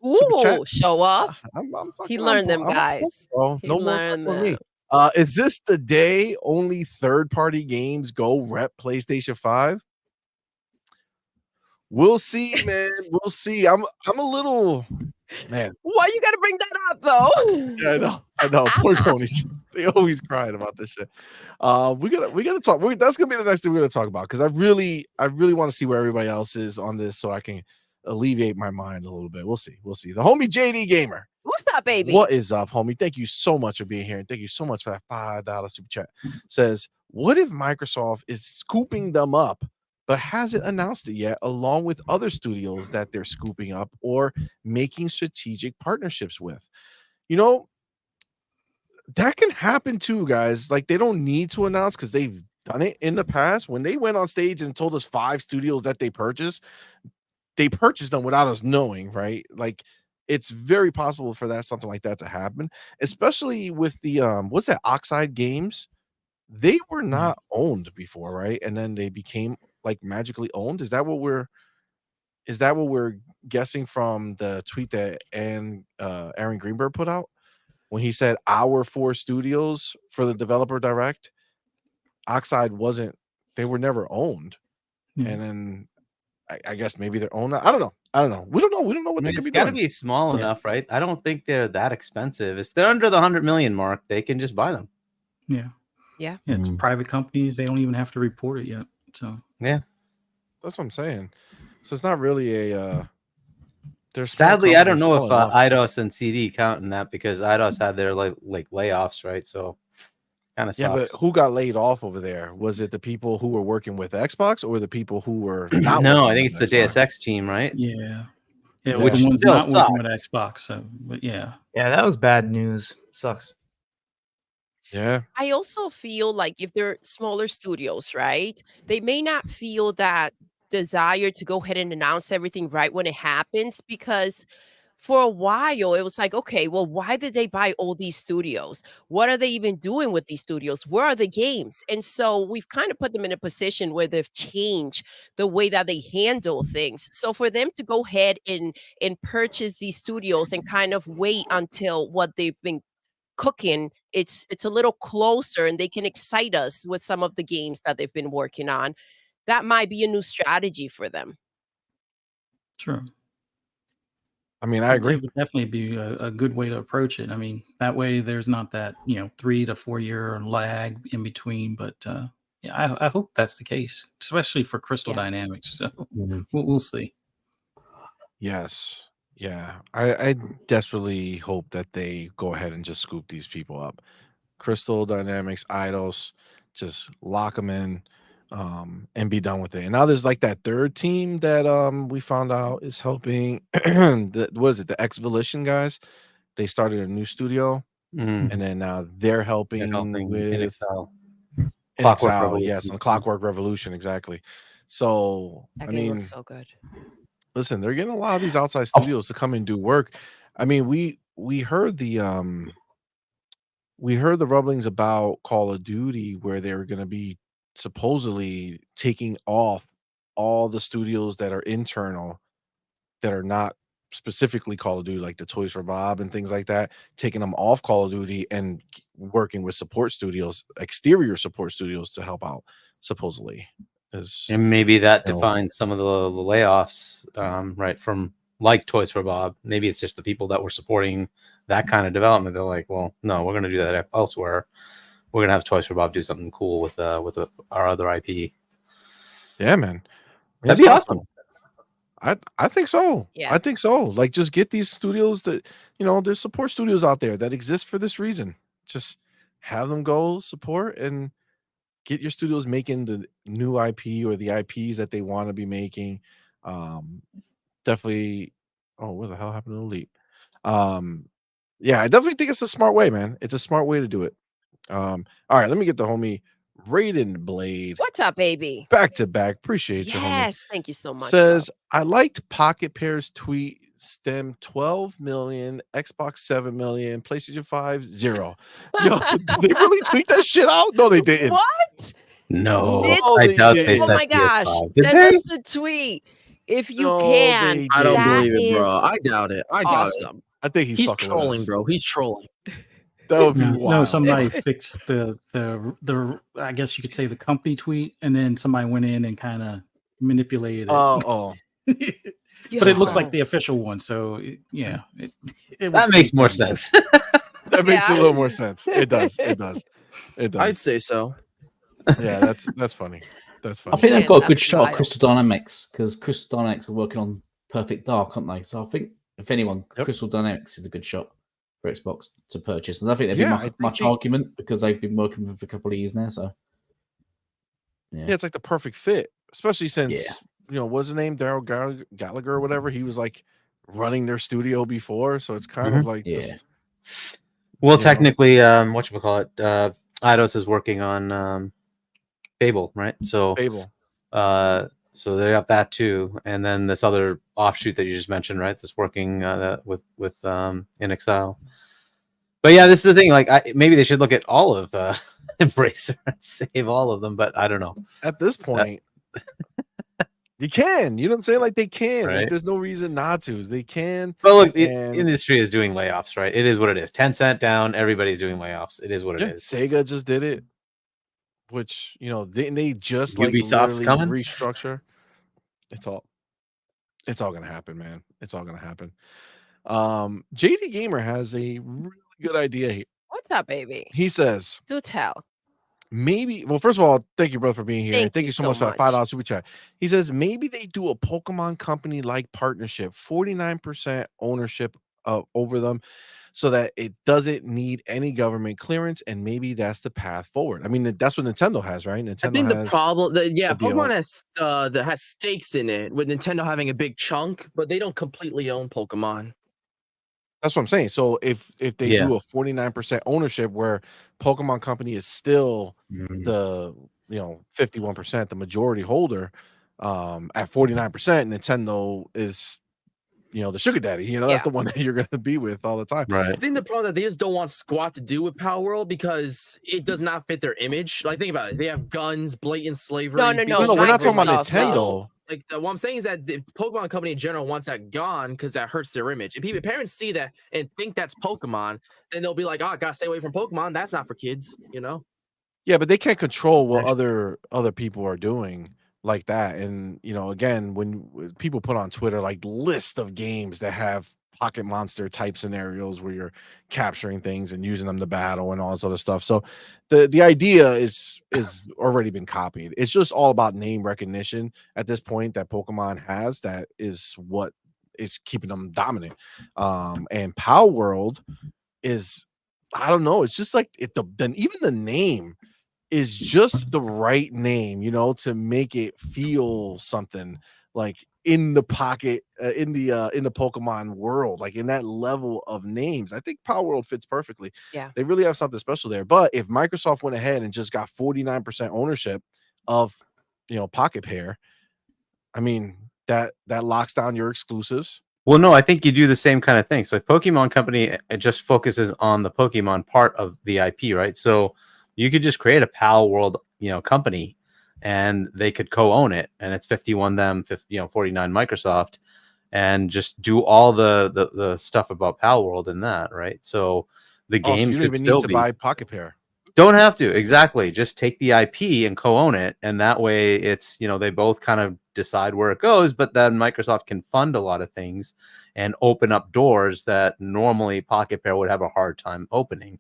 super chat. Ooh, show off. I'm He fucking learned them, I'm on guys. point, bro. He No more learned for me. them. Is this the day only third-party games go rep PlayStation 5? We'll see, man. We'll see. I'm a little man. Why you gotta bring that up, though? Yeah, I know. Poor cronies. They always crying about this shit. We gotta talk. That's gonna be the next thing we're gonna talk about because I really want to see where everybody else is on this so I can alleviate my mind a little bit. We'll see. The homie JD Gamer. What's up, baby? What is up, homie? Thank you so much for being here, and thank you so much for that $5 super chat. Says, what if Microsoft is scooping them up, but hasn't announced it yet, along with other studios that they're scooping up or making strategic partnerships with? You know, that can happen too, guys. Like they don't need to announce because they've done it in the past. When they went on stage and told us 5 studios that they purchased them without us knowing, right? Like it's very possible for something like that to happen, especially with the what's that, Oxide Games? They were not owned before, right? And then they became like magically owned. Is that what we're guessing from the tweet that Aaron Greenberg put out when he said our 4 studios for the developer direct? Oxide they were never owned. And then I guess maybe they're owned. I don't know. We don't know what they could be doing. It's got to be small enough, right? I don't think they're that expensive. If they're under the 100 million mark, they can just buy them. Yeah. It's private companies. They don't even have to report it yet. So yeah, that's what I'm saying. So it's not really a. Sadly, I don't know if IDOS and CD count in that because IDOS had their like layoffs, right? So kind of sucks. Yeah, but who got laid off over there? Was it the people who were working with Xbox or the people who were not? No, I think it's the JSX team, right? Yeah. Yeah, which the ones still not sucks. working with Xbox. So, but yeah. Yeah, that was bad news. Sucks. Yeah. I also feel like if they're smaller studios, right? They may not feel that desire to go ahead and announce everything right when it happens because for a while it was like, okay, well, why did they buy all these studios? What are they even doing with these studios? Where are the games? And so we've kind of put them in a position where they've changed the way that they handle things. So for them to go ahead and purchase these studios and kind of wait until what they've been cooking, it's a little closer and they can excite us with some of the games that they've been working on. That might be a new strategy for them. True. I mean, I agree. It would definitely be a good way to approach it. I mean, that way there's not that 3 to 4 year lag in between. But yeah, I hope that's the case, especially for Crystal Dynamics. So we'll see. Yes. Yeah. I desperately hope that they go ahead and just scoop these people up. Crystal Dynamics, Eidos, just lock them in and be done with it. And now there's like that third team that we found out is helping the X-Volition guys. They started a new studio and then now they're helping with NXL. Yes, on Clockwork Revolution, exactly. So That I game mean, looks so good. listen, they're getting a lot of these outside studios to come and do work. I mean, we heard the rumblings about Call of Duty where they were going to be supposedly taking off all the studios that are internal that are not specifically Call of Duty, like the Toys for Bob and things like that, taking them off Call of Duty and working with support studios, exterior support studios to help out, supposedly. And maybe that defines some of the layoffs, right, from like Toys for Bob. Maybe it's just the people that were supporting that kind of development. They're like, well, no, we're going to do that elsewhere. We're going to have Toys for Bob do something cool with our other IP. Yeah, man. That'd be awesome. I think so. Yeah. I think so. Like, just get these studios that, there's support studios out there that exist for this reason. Just have them go support and get your studios making the new IP or the IPs that they want to be making. Definitely. Oh, what the hell happened to the leap? Yeah, I definitely think it's a smart way, man. It's a smart way to do it. All right, let me get the homie Raiden Blade. What's up, baby? Back to back. Appreciate you, homie. Yes, thank you so much. Says, I liked Pocket Pair's tweet. STEM 12 million, Xbox 7 million, PlayStation 5 0. Yo, did they really tweet that shit out? No, they didn't. What? No, I doubt they Oh said my gosh! PS5. Send us the tweet if you can. I don't That believe it, bro. is I doubt it. I doubt awesome. I think he's fucking with trolling, us. bro. He's trolling. That would be No, wild. somebody fixed the I guess you could say the company tweet, and then somebody went in and kind of manipulated it. Oh. But it looks like the official one, so yeah, that makes more sense. That makes a little more sense. It does. It does. It does. I'd say so. Yeah, that's funny. That's funny. I think they've got a good That's shot at wild. Crystal Dynamics because Crystal Dynamics are working on Perfect Dark, aren't they? So I think if anyone, Yep. Crystal Dynamics is a good shot for Xbox to purchase. And I think there'd Yeah, I be think much they- argument because they've been working with it for a couple of years now. So Yeah, it's like the perfect fit, especially since Yeah. What's his name, Daryl Gallagher or whatever. He was like running their studio before, so it's kind of like Yeah. just Well, know. technically, whatchamacallit, Eidos is working on Fable, right? So Fable. so they got that too, and then this other offshoot that you just mentioned, right? That's working with In Exile. But yeah, this is the thing. Like, maybe they should look at all of Embracer and save all of them. But I don't know. At this point, you can. You know what I'm saying? Like they can. Right. Like there's no reason not to. They can. But look, the And- industry is doing layoffs, right? It is what it is. 10 cent down. Everybody's doing layoffs. It is what it is. Sega just did it, which they just Ubisoft's literally coming? restructure. It's all gonna happen, man. It's all gonna happen. JD Gamer has a really good idea here. What's up, baby? He says Do tell. maybe. Well, first of all, thank you, brother, for being here. Thank and thank you you so so much for that much. $5 super chat. He says maybe they do a Pokemon company like partnership, 49% ownership over them, so that it doesn't need any government clearance, and maybe that's the path forward. I mean, that's what Nintendo has, right? Nintendo I think the has problem, a deal. Pokemon has that has stakes in it, with Nintendo having a big chunk, but they don't completely own Pokemon. That's what I'm saying. So if they Yeah. do a 49% ownership where Pokemon Company is still Mhm. the 51%, the majority holder, at 49%, Nintendo is the sugar daddy. That's Yeah. the one that you're gonna be with all the time. I Right. think the problem that they just don't want squat to do with Power World because it does not fit their image. Like, think about it. They have guns, blatant slavery. No, big No, we're not talking about Microsoft, They no. Nintendo. Like, what I'm saying is that the Pokemon Company in general wants that gone because that hurts their image. If parents see that and think that's Pokemon, then they'll be like, "Oh, I gotta stay away from Pokemon. That's not for kids," Yeah, but they can't control what Actually- other people are doing like that. And again, when people put on Twitter like list of games that have pocket monster type scenarios where you're capturing things and using them to battle and all this other stuff. So the idea is already been copied. It's just all about name recognition at this point that Pokemon has. That is what is keeping them dominant. And Power World is, I don't know, it's just like even the name is just the right name, to make it feel something like in the pocket, in the Pokemon world, like in that level of names. I think Power World fits perfectly. Yeah. They really have something special there. But if Microsoft went ahead and just got 49% ownership of Pocket Pair, I mean, that locks down your exclusives. Well, no, I think you do the same kind of thing. So Pokemon Company, it just focuses on the Pokemon part of the IP, right? So you could just create a Pal World, company, and they could co-own it, and it's 51 them, 49 Microsoft, and just do all the stuff about Pal World and that, right? So the Oh, so game you don't could even still need to be. buy Pocket Pair. Don't have to, exactly. Just take the IP and co-own it, and that way it's, you know, they both kind of decide where it goes, but then Microsoft can fund a lot of things and open up doors that normally Pocket Pair would have a hard time opening,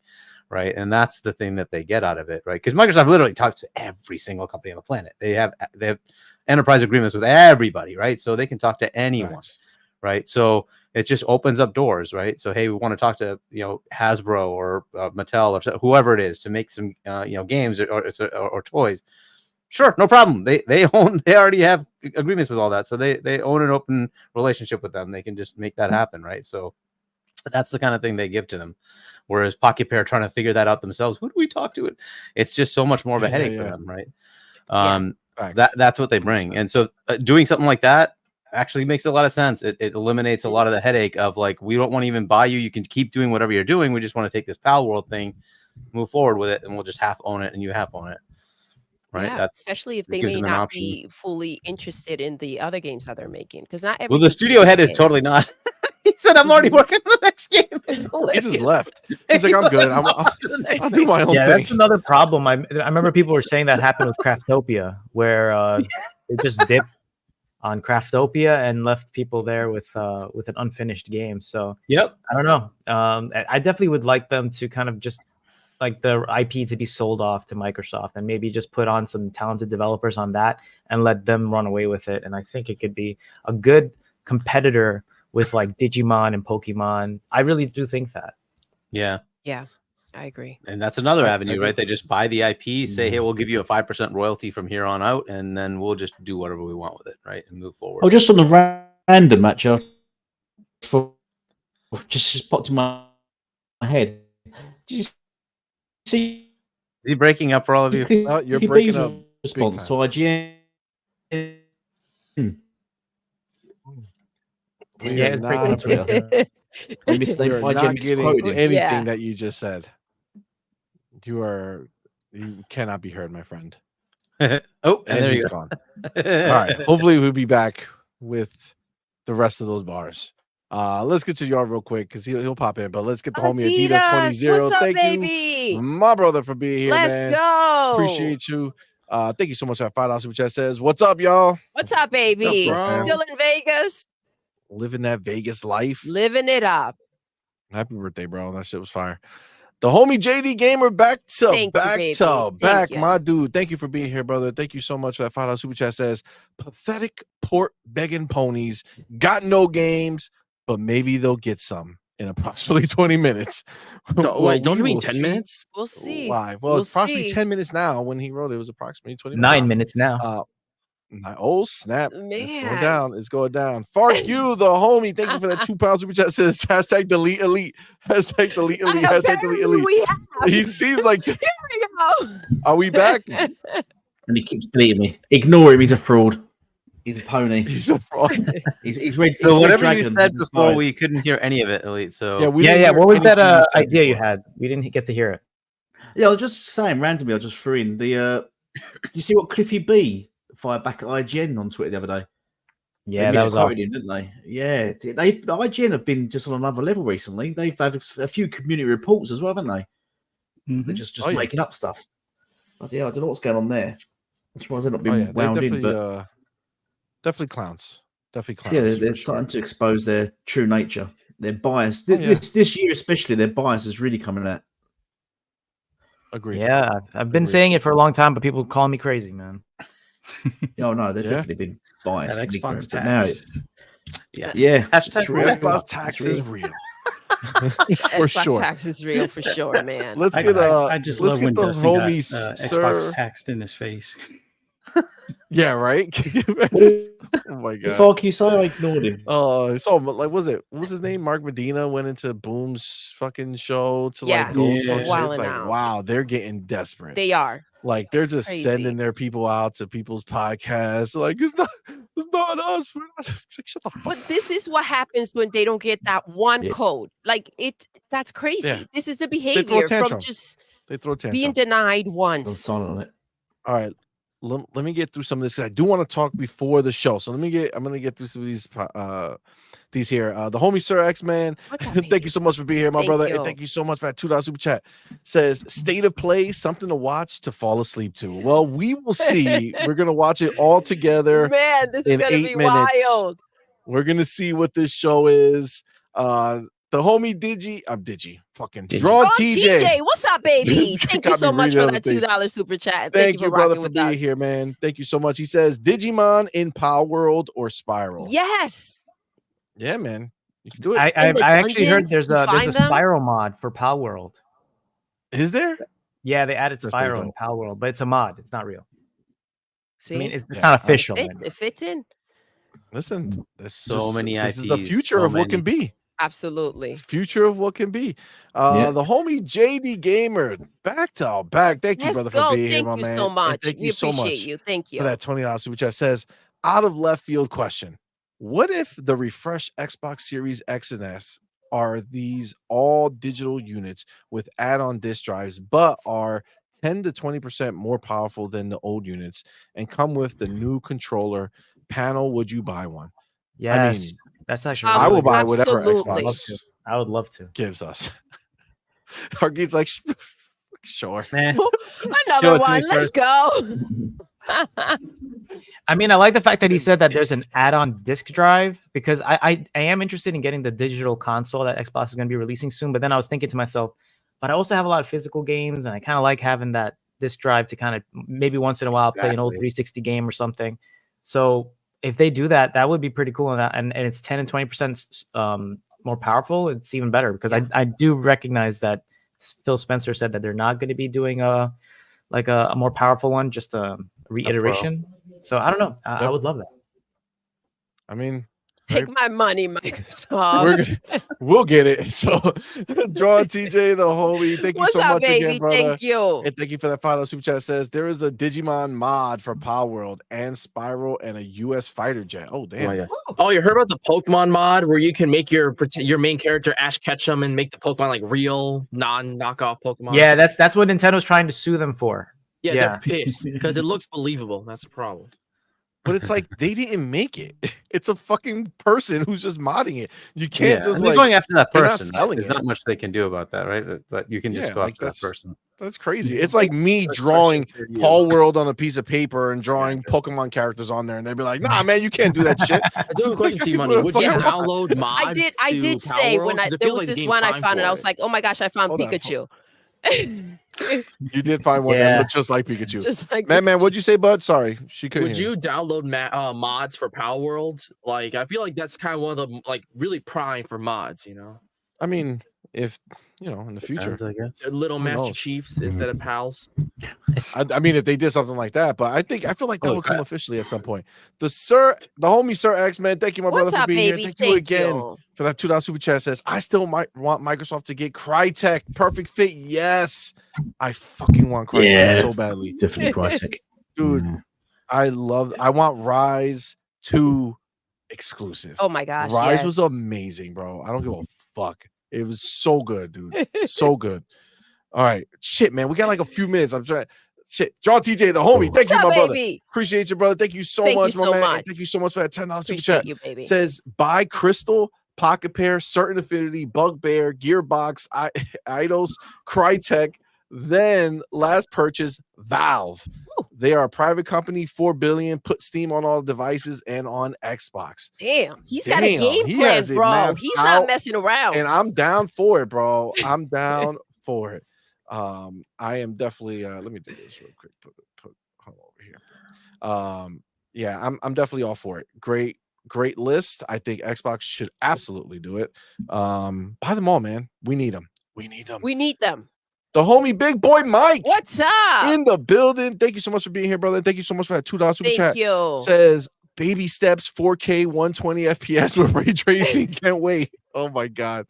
right? And that's the thing that they get out of it, right? Because Microsoft literally talks to every single company on the planet. They have enterprise agreements with everybody, right? So they can talk to anyone. Nice. Right. So it just opens up doors, right? So, hey, we want to talk to, you know, Hasbro or Mattel or whoever it is to make some, you know, games or toys. Sure. No problem. They already have agreements with all that. So they own an open relationship with them. They can just make that happen. Right. So that's the kind of thing they give to them. Whereas Pocket Pair trying to figure that out themselves, who do we talk to? It's just so much more of a headache for them. Right. That's what they bring. And so doing something like that actually makes a lot of sense. It eliminates a lot of the headache of like, we don't want to even buy you. You can keep doing whatever you're doing. We just want to take this Pal World thing, move forward with it, and we'll just half own it and you half own it. Right. Yeah, especially if they may not be fully interested in the other games that they're making. Because not every the studio head is totally not. He said, I'm already working on the next game. He just left. He's like, I'm good. I'll do my own thing. That's another problem. I remember people were saying that happened with Craftopia, where they just dipped on Craftopia and left people there with an unfinished game. So yep, I don't know. I definitely would like them to kind of just like the IP to be sold off to Microsoft and maybe just put on some talented developers on that and let them run away with it. And I think it could be a good competitor with like Digimon and Pokemon. I really do think that. Yeah. Yeah. I agree. And that's another avenue, right? They just buy the IP, say, hey, we'll give you a 5% royalty from here on out, and then we'll just do whatever we want with it, right? And move forward. Oh, just on the random match, just popped in my head. Did you see? Is he breaking up for all of you? Oh, you're breaking up. Response to IGN. Yeah, it's breaking up. You're not getting anything that you just said. You cannot be heard, my friend. And there he's you gone. All right. Hopefully we'll be back with the rest of those bars. Let's get to y'all real quick because he'll pop in. But let's get the homie Adidas 20. What's up, thank baby? you, my brother, for being here. Let's go. Appreciate you. Thank you so much for that $5 super chat. Says, what's up, y'all? What's up, baby? Still in Vegas? Living that Vegas life. Living it up. Happy birthday, bro. That shit was fire. The homie JD Gamer back, my dude. Thank you for being here, brother. Thank you so much for that $5 super chat. Says, pathetic port begging ponies, got no games, but maybe they'll get some in approximately 20 minutes. Wait, don't you mean 10 minutes? We'll see. Live. Well, it's approximately 10 minutes now. When he wrote it, was approximately 20 minutes. 9 minutes now. Oh snap! Man. It's going down. It's going down. Fuck you, the homie. Thank you for that £2 super chat. Says hashtag delete elite. Hashtag delete elite. Hashtag delete elite. He seems like. Here we go. Are we back? And he keeps deleting me. Ignore him. He's a fraud. He's a pony. He's a fraud. he's read. So whatever you said before, we couldn't hear any of it, Elite. So yeah. What was that idea you had? We didn't get to hear it. Yeah, I was just saying randomly. I just threw in the. You see what Cliffy B fired back at IGN on Twitter the other day? Yeah, they that was awesome. him, didn't they? Yeah, the IGN have been just on another level recently. They've had a few community reports as well, haven't they? Mm-hmm. They're just making up stuff. Yeah, I don't know what's going on there. That's why they're not being wound in, but definitely clowns. Definitely clowns. Yeah, they're starting to expose their true nature. Their bias. This year especially, their bias is really coming out. Agreed. Yeah, I've been saying it for a long time, but people call me crazy, man. Oh no, they've definitely been biased. And Xbox tax. Yeah. Xbox tax is real. For sure. Tax is real for sure, man. Let's get I just love when Dusty got homie Xbox taxed in his face. Yeah, right. Oh my god. Fuck you, so I ignored him. Oh, so like, what was his name? Mark Medina went into Boom's fucking show to like go talk shit. It's like, wow, they're getting desperate. They are. Like they're just sending their people out to people's podcasts. Like it's not us. Shut the fuck. But this is what happens when they don't get that one code. Like that's crazy. Yeah. This is the behavior from just they throw being denied once. Silent on it. All right. let me get through some of this. I do want to talk before the show, so I'm gonna get through some of these here. The homie Sir X-Man, thank you so much for being here, my brother, and thank you so much for that $2 super chat. Says state of play, something to watch to fall asleep to. Well, we will see. We're gonna watch it all together. Man, this is in gonna 8 be minutes. wild. We're gonna see what this show is. The homie fucking Draw TJ. What's up, baby? Thank you so much for that $2 super chat. Thank you, brother, for being us. here, man. Thank you so much. He says Digimon in Power World or Spiral. Yes. Yeah, man. You can do it. I actually heard there's a Spiral mod for Power World. Is there? Yeah, they added Spiral in Power World, but it's a mod. It's not real. See? I mean, it's not official. It fits in. Listen, there's so many IPs. This is the future of what can be. Absolutely. It's future of what can be. The homie JD Gamer, back to back. Thank you, brother, for being here, my man. Thank you so much. Thank we you so appreciate much you. Thank you for that $20 super chat. Says out of left field question. What if the refreshed Xbox Series X and S are these all digital units with add-on disk drives, but are 10 to 20% more powerful than the old units and come with the new controller panel? Would you buy one? Yes, I mean, that's actually I will buy whatever absolutely. Xbox I would love to gives us. Hargeet's like, sure. Another one. Let's go. I mean, I like the fact that he said that there's an add-on disk drive, because I am interested in getting the digital console that Xbox is going to be releasing soon. But then I was thinking to myself, but I also have a lot of physical games, and I kind of like having that disk drive to kind of maybe once in a while play an old 360 game or something. So if they do that, that would be pretty cool. And it's 10 and 20% more powerful. It's even better, because I do recognize that Phil Spencer said that they're not going to be doing a more powerful one, just a reiteration. So I don't know. I would love that. I mean, take my money, Microsoft. We'll get it. So, Draw TJ, the homie, thank you so much again, brother. Thank you. And thank you for that final super chat. Says there is a Digimon mod for Power World and Spiral and a US fighter jet. Oh, damn. Oh, you heard about the Pokemon mod where you can make your main character Ash Ketchum and make the Pokemon like real non-knockoff Pokemon? Yeah, that's what Nintendo's trying to sue them for. Yeah, they're pissed because it looks believable. That's the problem. But it's like they didn't make it. It's a fucking person who's just modding it. You can't just like going after that person. There's not much they can do about that, right? But you can just go after that person. That's crazy. It's like me drawing Paul World on a piece of paper and drawing Pokemon characters on there, and they'd be like, "Nah, man, you can't do that shit." I do have a question, CMoney. Would you download mods? I did say when there was this one I found it. I was like, "Oh my gosh, I found Pikachu." You did find one that looked just like Pikachu. Just like man, what'd you say, bud? Sorry, she couldn't. Would you download mods for Power World? Like, I feel like that's kind of one of the really prime for mods. You know. I mean, if in the future, I guess. Little Master Chiefs instead of pals. I mean, if they did something like that, but I feel like that would come officially at some point. The homie Sir X-Man, thank you, my brother, for being here. Thank you again for that $2 super chat. Says I still want Microsoft to get Crytek perfect fit. Yes, I fucking want Crytek so badly. Definitely Crytek, dude. I want Rise 2 exclusive. Oh my gosh, Rise was amazing, bro. I don't give a fuck. It was so good, dude. So good. All right. Shit, man. We got like a few minutes. I'm trying. Shit. Draw TJ, the homie. Thank you, my brother. Appreciate you, brother. Thank you so much, my man. And thank you so much for that $10 super chat. You, baby. Says buy Crystal, Pocket Pair, Certain Affinity, Bugbear, Gearbox, Eidos, Crytek. Then last purchase, Valve. They are a private company, $4 billion. Put Steam on all devices and on Xbox. Damn, he's got a game plan, bro. He's not messing around. And I'm down for it, bro. I'm down for it. I am definitely. Let me do this real quick. Put over here. Yeah, I'm definitely all for it. Great list. I think Xbox should absolutely do it. Buy them all, man. We need them. We need them. The homie Big Boy Mike. What's up? In the building. Thank you so much for being here, brother. Thank you so much for that $2 super chat. Thank you. Says baby steps 4K 120 FPS with ray tracing. Can't wait. Oh my God.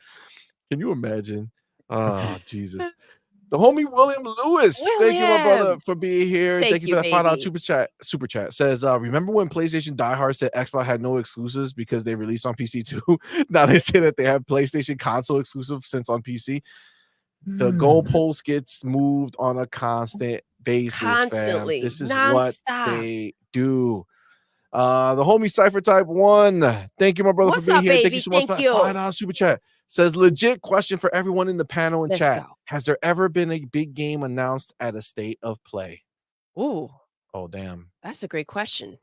Can you imagine? Oh, Jesus. The homie William Lewis. Thank you, my brother, for being here. Thank you for that $5 super chat. Says, remember when PlayStation Die Hard said Xbox had no exclusives because they released on PC too? Now they say that they have PlayStation console exclusive since on PC. The goalpost gets moved on a constant basis, fam. Constantly, This is what nonstop. they do. The homie Cypher Type 1. Thank you, my brother, What's for being up, here. Thank baby? you so much Thank for you. that $5 super chat. Says legit question for everyone in the panel and Let's chat. go. Has there ever been a big game announced at a state of play? Ooh, Oh, damn. that's a great question.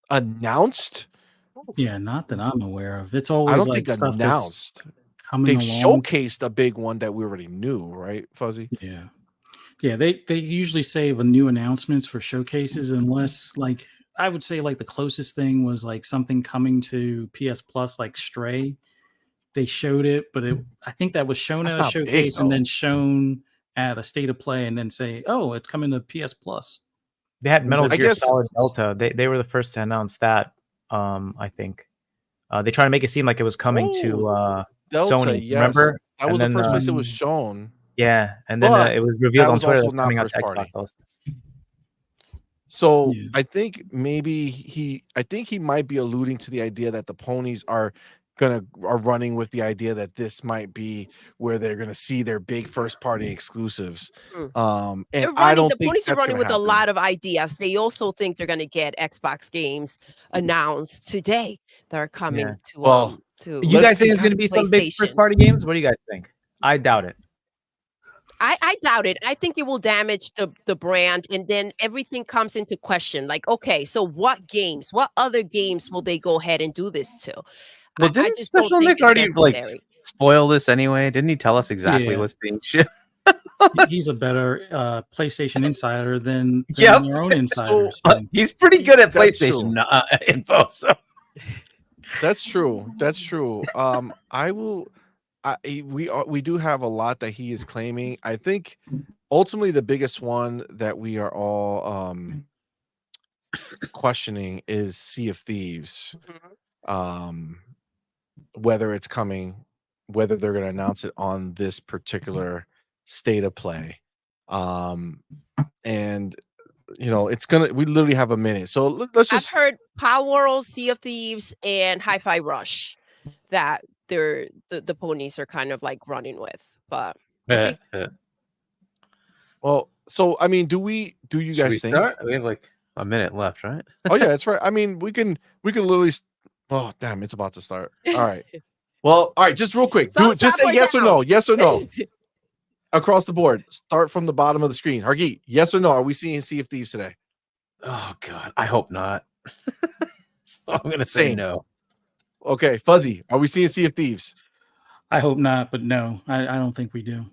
Announced? Yeah, not that I'm aware of. It's I always don't like think stuff announced. that's coming They've along. showcased a big one that we already knew, right, Fuzzy? Yeah. Yeah, they usually save new announcements for showcases unless like I would say like the closest thing was like something coming to PS Plus like Stray. They showed it, but I think that was shown That's at a not big, showcase and though. then shown at a state of play and then say, "Oh, it's coming to PS Plus." They had Metal I Gear guess- Solid Delta. They were the first to announce that. I think they tried to make it seem like it was coming to Delta, Sony. yes. Remember? That was And the then, first place it was shown. Yeah, and then But it was revealed that on was Twitter also that's not coming out first to party. Xbox also. So Yeah. I think maybe he might be alluding to the idea that the ponies are running with the idea that this might be where they're gonna see their big first party exclusives. And I don't The think ponies are that's running gonna with a happen. lot of ideas. They also think they're going to get Xbox games announced today that are coming Yeah. to Well, to. You guys think to it's going to be some big PlayStation. first party games? What do you guys think? I doubt it. I doubt it. I think it will damage the brand, and then everything comes into question. Like, okay, so what other games will they go ahead and do this to? Well, I didn't just don't Special think Nick it's already like necessary. spoil this anyway? Didn't he tell us exactly Yeah. what's being shipped? He's a better PlayStation insider than Yep. their own insiders. So. He's pretty good at That's PlayStation info. So That's true. That's true. We do have a lot that he is claiming. I think ultimately the biggest one that we are all questioning is Sea of Thieves. Whether it's coming, whether they're going to announce it on this particular state of play. And we literally have a minute. So let's I've just heard Power World, Sea of Thieves, and Hi-Fi Rush that the ponies are kind of like running with, but we'll see. Well, so I mean, do you Should guys we think? start? We have like a minute left, right? Oh yeah, that's right. I mean, we can literally. Oh damn, it's about to start. All right. Well, all right. Just real quick, Thumbs just up say or yes or down? no. Yes or no. Across the board. Start from the bottom of the screen. Hargeet, yes or no? Are we seeing Sea of Thieves today? Oh God, I hope not. So I'm gonna say Same. no. Okay, Fuzzy, are we seeing Sea of Thieves? I hope not, but no, I don't think we do.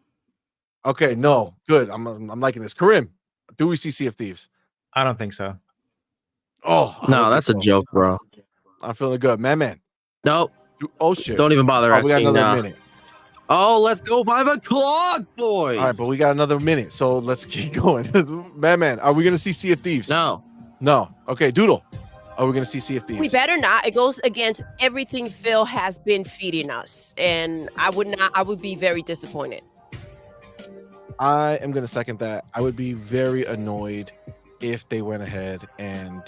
Okay, no. Good. I'm liking this. Karim, do we see Sea of Thieves? I don't think so. Oh I No, don't that's a think so. joke, bro. I'm feeling good, man. Nope. Oh shit. Don't even bother Oh, we got asking. another minute. Oh, let's go 5 o'clock, boys. All right, but we got another minute, so let's keep going. Man, are we gonna see Sea of Thieves? No. Okay, Doodle. Are we gonna see Sea of Thieves? We better not. It goes against everything Phil has been feeding us, and I would be very disappointed. I am gonna second that. I would be very annoyed if they went ahead and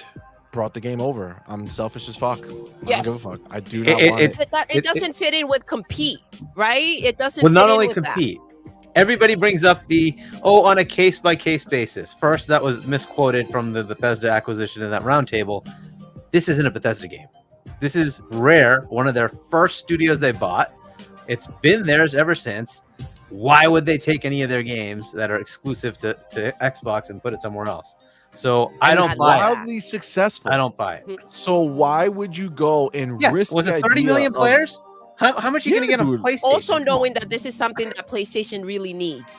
brought the game over. I'm selfish as fuck. I don't give a fuck. I do not want it. It doesn't fit in with compete, right? It doesn't. Well, not fit in only with compete. Everybody brings up on a case by case basis. First, that was misquoted from the Bethesda acquisition in that roundtable. This isn't a Bethesda game. This is Rare, one of their first studios they bought. It's been theirs ever since. Why would they take any of their games that are exclusive to Xbox and put it somewhere else? So I don't buy it. Wildly successful. I don't buy it. So why would you go and risk? Was the it 30 idea million of- players? How much are you going to get on PlayStation? Also knowing that this is something that PlayStation really needs,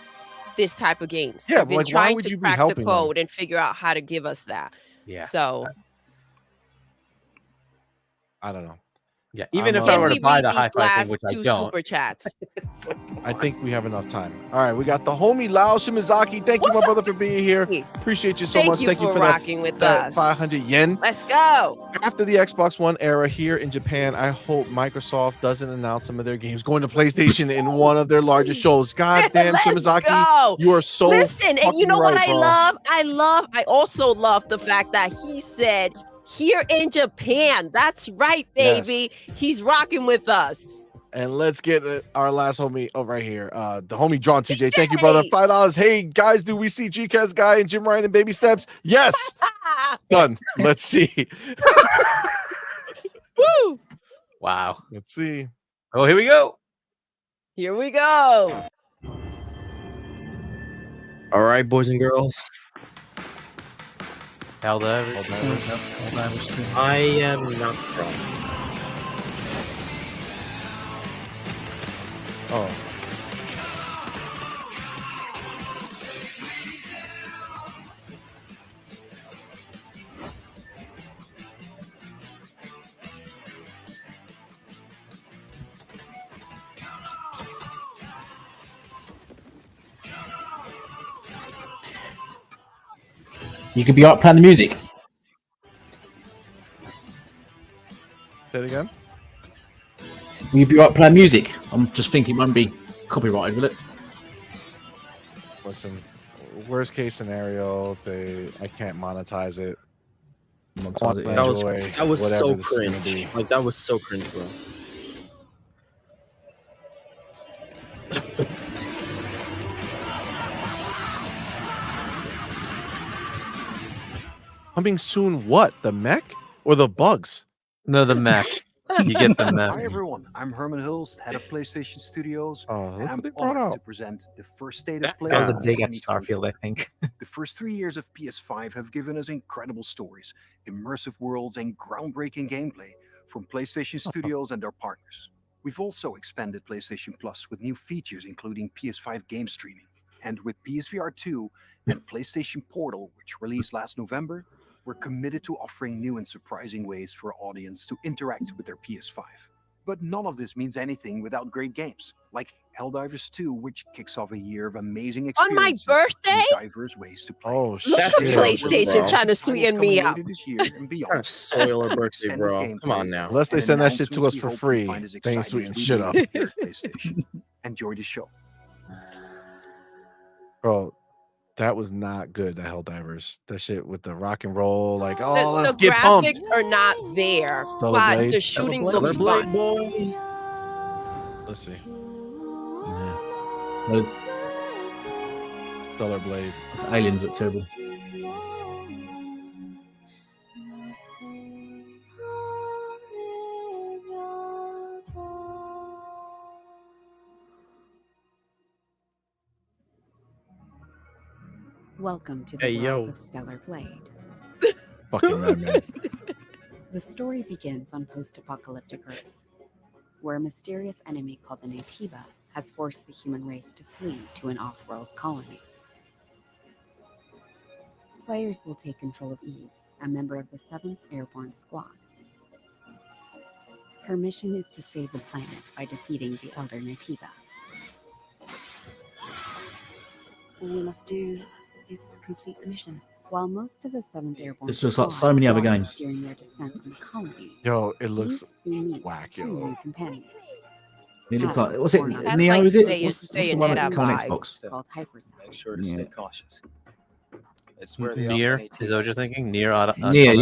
this type of games. Yeah, They've been like, why trying would to you be crack the helping them? code and figure out how to give us that. Yeah. So I don't know. Yeah, even if I'm, I were Can to we buy read the these Hi-Fi thing, last which I two don't. super chats? I think we have enough time. All right, we got the homie Lao Shimazaki. Thank you, my brother, for being here. Appreciate you so Thank much. you Thank you for for rocking with that us. 500 yen. Let's go. After the Xbox One era here in Japan, I hope Microsoft doesn't announce some of their games going to PlayStation in one of their largest shows. God damn, Let's Shimazaki, go. you are so Listen, and you know fucking what right, I bro. love? I also love the fact that he said here in Japan. That's right, baby. He's rocking with us. And let's get our last homie right here. The homie John TJ. Thank you, brother. $5. Hey guys, do we see GCast guy and Jim Ryan in baby steps? Yes. Done. Let's see. Woo! Wow. Let's see. Oh, here we go. Here we go. All right, boys and girls. Helldivers. I am not strong. Oh. You could be out playing the music. Say it again. You'd be out playing music. I'm just thinking it won't be copyrighted, will it? Listen, worst case scenario, I can't monetize it. Monetize it, yeah. That was so cringe. Like that was so cringe, bro. Coming soon, what? The mech or the bugs? No, the mech. You get the mech. Hi everyone, I'm Herman Hulst, head of PlayStation Studios, Oh, and I'm they brought honored out. to present the first State of Play. That was a of dig at 2024. Starfield, I think. The first 3 years of PS5 have given us incredible stories, immersive worlds, and groundbreaking gameplay from PlayStation Studios and their partners. We've also expanded PlayStation Plus with new features including PS5 game streaming. And with PSVR 2 and PlayStation Portal, which released last November, we're committed to offering new and surprising ways for our audience to interact with their PS5. But none of this means anything without great games, like Helldivers 2, which kicks off a year of amazing On my experiences birthday? and diverse ways to play. Oh, Look shit. at That's PlayStation bro. trying to sweeten me up. This year and beyond. Kind of soil our birthday, Extended bro. gameplay Come on now. Unless they and send that shit to announcements us we for hope you free, find as they ain't exciting sweetening as we shit do up. here at PlayStation. Enjoy the show. Bro, that was not good, the Helldivers. That shit with the rock and roll, like, The, oh, let's the get pumped. graphics are not there, Stellar but Blades. the shooting Stellar looks Blade fun. boys. Let's see. Those Stellar Blade. aliens look terrible. Welcome to the Hey, world yo. of Stellar Blade. Fucking madman. The story begins on post-apocalyptic Earth, where a mysterious enemy called the Natiba has forced the human race to flee to an off-world colony. Players will take control of Eve, a member of the 7th Airborne Squad. Her mission is to save the planet by defeating the Elder Natiba. All we must do is complete the mission. While most of the 7th Airborne This looks like Squad so many other is lost games. during their descent from the colony, Yo, it Eve looks soon meets whack, two yo. new companions. It looks like what's it? That's Neo? like Is it? Bayonetta What's the one that vibes. come on Xbox? Called Hypercell. Make sure to Yeah. stay cautious. It's where the Near Alpha is that what you're thinking? Near Yeah,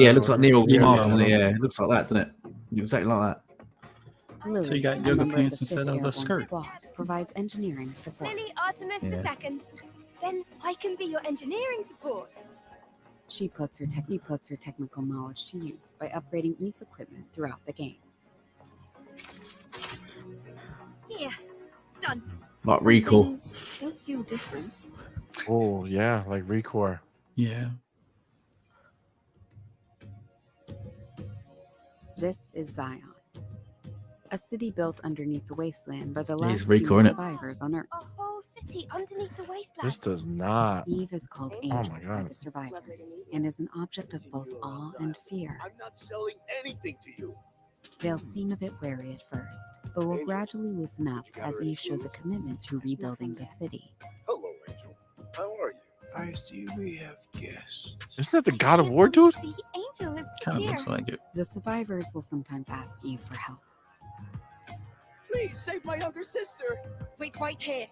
it looks like Neo Remastered, doesn't it? Yeah, it looks like that, doesn't it? Exactly like that. Lily, So you got a yoga member pants the instead 5th of a Airborne skirt. Squad, provides engineering support. Lily Artemis Yeah. II. Then I can be your engineering support. She puts her technical knowledge to use by upgrading Eve's equipment throughout the game. Here, done. Like Recall. Something does feel different. Oh, yeah, like Recore. Yeah. This is Zion, a city built underneath the wasteland by the Yeah, it's last Rico, human innit? survivors on Earth. A whole city underneath the wasteland. This does not. Eve is called Oh Angel my by God. the survivors and is an object of both awe and fear. I'm not selling anything to you. They'll seem a bit wary at first, but will gradually loosen up as Eve shows a commitment to rebuilding the city. Hello, Angel. How are you? I see we have guests. Isn't that the God of War, dude? The angel is Kind of here. looks like it. The survivors will sometimes ask Eve for help. Please save my younger sister. Wait right here.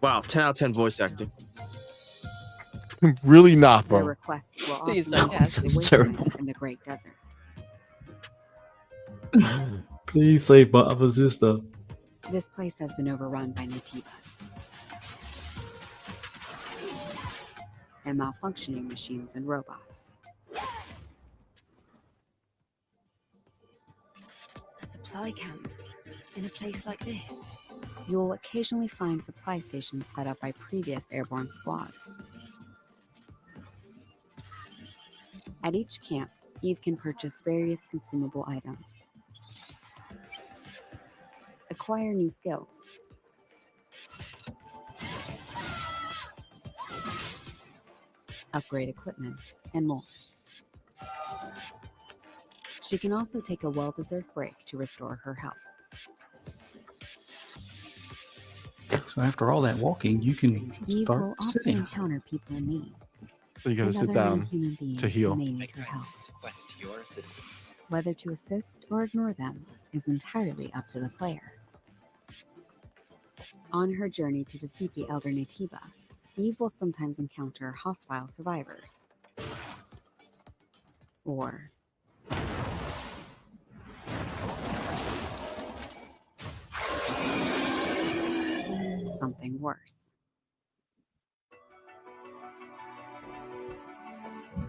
Wow, 10 out of 10 voice acting. Really not, Their bro. requests will These often are lead to the Sounds wasteland terrible. and the Great Desert. Please save my other sister. This place has been overrun by Natibas and malfunctioning machines and robots. A supply camp in a place like this. You'll occasionally find supply stations set up by previous airborne squads. At each camp, Eve can purchase various consumable items, acquire new skills, upgrade equipment, and more. She can also take a well-deserved break to restore her health. So after all that walking, you can Eve start will often sitting. encounter people in need. So you gotta and sit other down non-human beings to heal. who may need her help. Request your assistance. Whether to assist or ignore them is entirely up to the player. On her journey to defeat the Elder Natiba, Eve will sometimes encounter hostile survivors. Or something worse.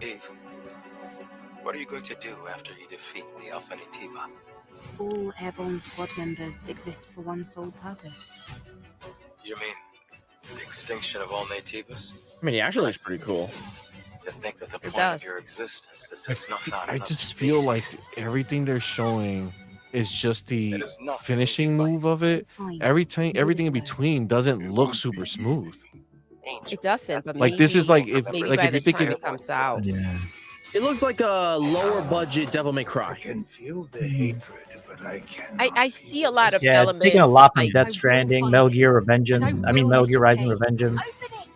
Eve, what are you going to do after you defeat the Alpha Natiba? All airborne squad members exist for one sole purpose. You mean the extinction of all Natibas? I mean, he actually looks pretty cool. To think that the It point does. of your existence is to snuff out I another just feel like species. everything they're showing is just the It is not an finishing easy fight. move of it. It's fine. Everything Do in this between doesn't look super smooth. It doesn't, but Like, this is like if maybe like by if the you're thinking time it comes out. Yeah. It looks like a lower budget Devil May Cry. I can feel the hatred, but I can't. I see a lot of Yeah, it's elements. taking a lot from like, Death Stranding, Metal Gear Revengeance. I mean, Metal Gear Rising Revengeance.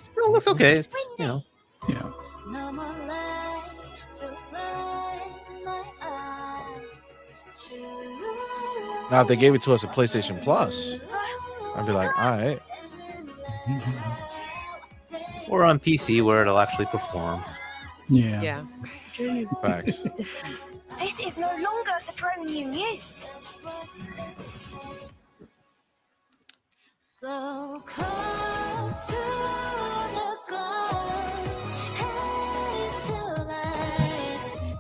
Still looks okay. It's, you know. Yeah. No more lies to blind my eyes. now if they gave it to us at PlayStation Plus, I'd be like, all right. Or on PC where it'll actually perform. Yeah. Yeah. Facts. This is no longer the drone you knew. So close to the ground, head to light,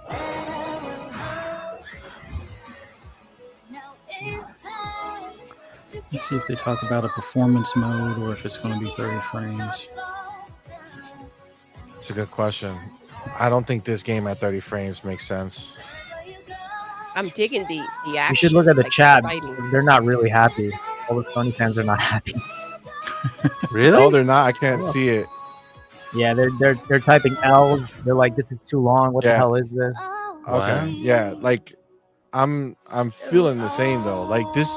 that I will hold. Now it's time to Let's see if they talk about a performance mode or if it's going to be 30 frames. It's a good question. I don't think this game at 30 frames makes sense. I'm digging the action. You should look at the like, chat. fighting. They're not really happy. All the Sony fans are not happy. Really? Oh, they're not. I can't see it. Yeah, they're typing L's. They're like, this is too long. What the Yeah. hell is this? Okay. Wow. Yeah, like I'm feeling the same though. Like this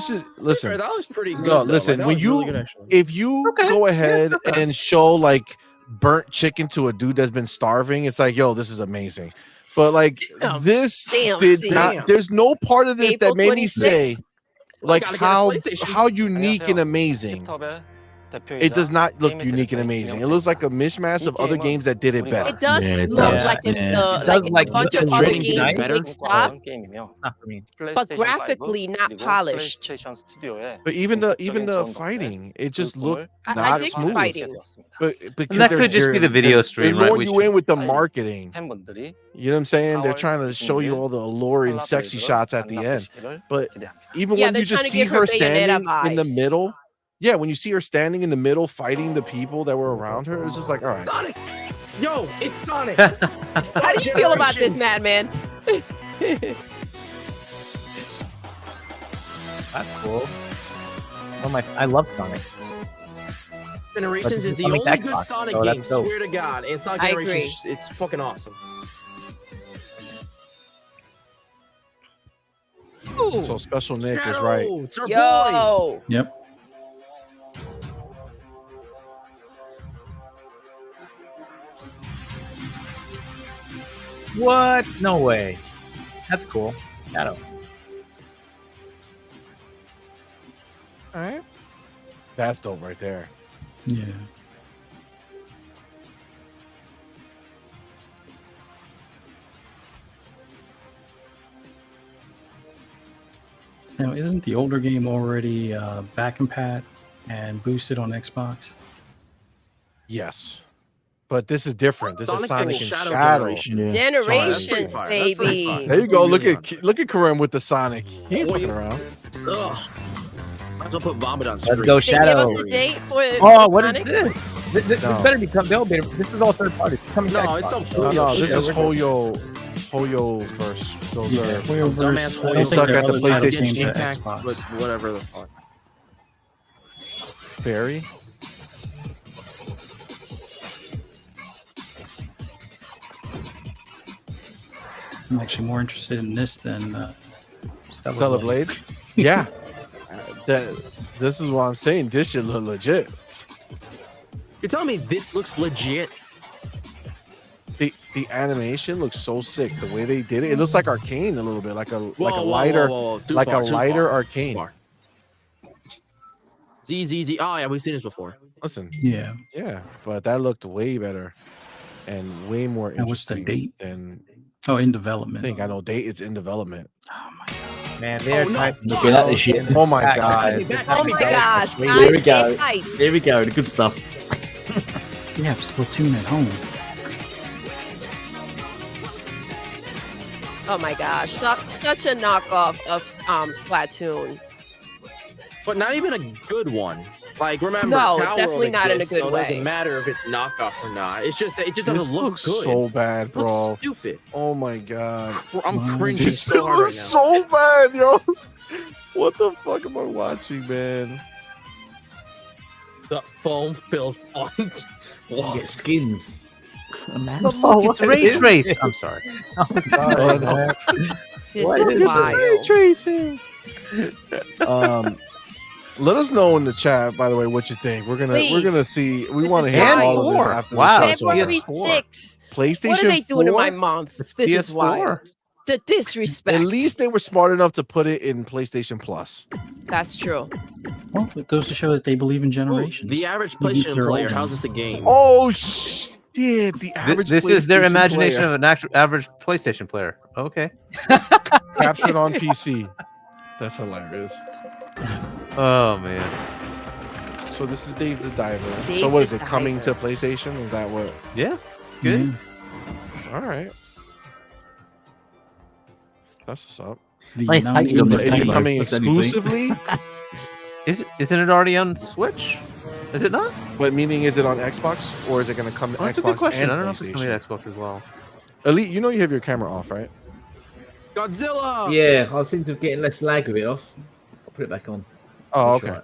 is listen. That was pretty good. No, though. listen, Like, that when was you really good, actually. if you go ahead and show like burnt chicken to a dude that's been starving, it's like, yo, this is amazing. But like Damn. this Damn, did see. not there's no part of this April that made me 26th. say like gotta get a how PlayStation. unique and amazing. It does not look unique and amazing. It looks like a mishmash of other games that did it better. It does Yeah, it look does. like Yeah. It like does, a like, bunch look of other really games nice. mixed up, Not for me. but graphically not polished. But even the fighting, it just looked I not dig smooth. fighting. But because And that could just be the video stream, they're right? luring We you should- in with the marketing. You know what I'm saying? They're trying to show you all the alluring, sexy shots at the end. But even Yeah, when they're you just trying to see give her her Bayonetta standing in the vibes. middle, yeah, when you see her standing in the middle fighting the people that were around her, it's just like, all right. Sonic! Yo, it's Sonic! How do you feel about this, Generations. Madman? That's cool. Oh I love Sonic. Generations is the Sonic only Xbox, good Sonic so game, that's dope. swear to God. And Sonic I Generations, it's fucking awesome. Ooh, So Special Nick is Shadow, right. it's our boy. Yo, Yep. What? No way. That's cool. Shadow. All right. That's dope right there. Yeah. Now, isn't the older game already back and pat and boosted on Xbox? Yes. But this is different. This is Sonic Sonic and and Shadow Shadow. Generations. Generations, That's pretty baby. fire. There you That's go. really Look at Kareem with the Sonic. He ain't Oh, fucking you- around. Ugh. Might as well put Vomit on Let's screen. go They give Shadow. us a date for Oh, what is Sonic? this? This No. better be they'll be. This is all third party. It's coming to No, it's Xbox. some No, no, shit. this is Hoyo verse. Those Yeah, are Hoyoverse. Dumbass I They don't suck think their at the other title PlayStation came to Intact, Xbox. but whatever the fuck. Fairy. I'm actually more interested in this than Stellar Blade. Yeah. This is what I'm saying. This shit look legit. You're telling me this looks legit? The animation looks so sick. The way they did it, it looks like Arcane a little bit, like a Whoa, lighter, whoa. Too like far, a too lighter far. Arcane. Too far. Z. Oh yeah, we've seen this before. Listen, Yeah. yeah, but that looked way better and way more And what's the interesting date? than Oh, in I development. think. I know date. It's in development. Man, they're Oh, no. typing Look at that this shit. Oh my Back. god. Oh my gosh, Here guys, we go. get hyped. Here we go. The good stuff. We have Splatoon at home. Oh my gosh, such a knockoff of Splatoon. But not even a good one. Like remember, No, Power definitely World not in a exists, good so it way. doesn't matter if it's knockoff or not. It just This doesn't look looks good. so bad, It bro. looks stupid. Oh my god. I'm Wow. cringing This so hard right looks now. so bad, yo. What the fuck am I watching, man? The foam-filled font. You get skins. Man, But look, it's ray traced. I'm sorry. This What is is the ray wild. tracing? Let us know in the chat, by the way, what you think. We're gonna Please. see. We This want to is hear wild. all of this after Wow. the show's over. February PS4. 6th. PlayStation What are they doing to 4? my month? It's This is PS4. wild. The disrespect. At least they were smart enough to put it in PlayStation Plus. That's true. Well, it goes to show that they believe in Ooh, generations. the average Even if PlayStation they're player, old how's ones. this a game? Oh shit! The average. This is their PlayStation imagination player of an actual average PlayStation player. Okay. captured on PC. That's hilarious. Oh man. So this is Dave the Diver. Dave So what is the it coming to Diver. PlayStation? Is that what? Yeah. It's good. Yeah. All right. That's what's up. The I hate non-English them Is it Demo, coming that's anything. exclusively? Isn't it already on Switch? Is it not? But meaning, is it on Xbox or is it going to come to Oh, that's a Xbox good question. and I don't know if it's coming PlayStation? to Xbox as well. Elite, you know you have your camera off, right? Godzilla! Yeah, I seem to be getting less lag with it off. I'll put it back on. Oh, That's okay. right.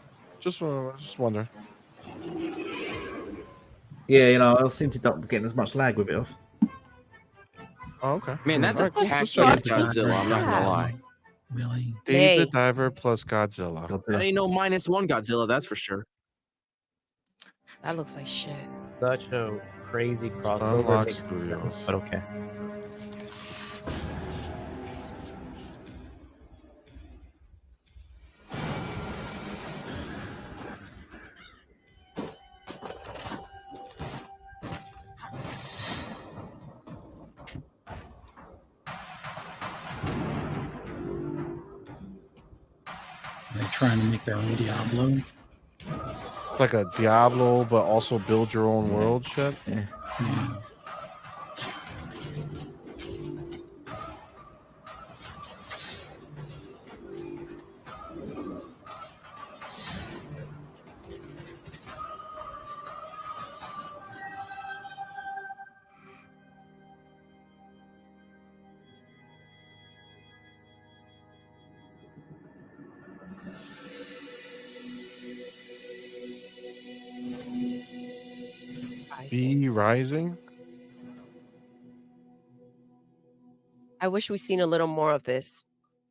Just wonder. Yeah, you know, I seem to not be getting as much lag with it off. Oh, okay. Man, that's a Alright, cool. tax Let's against check it out. Godzilla, I'm not gonna lie. Really? Dave the Hey. Diver plus Godzilla. That ain't no -1 Godzilla, that's for sure. That looks like shit. Such a crazy crossover. Unlock Makes no Studios. sense, but okay. They're trying to make their own Diablo. It's like a Diablo, but also build your own world shit. Yeah. Be Rising. I wish we'd seen a little more of this.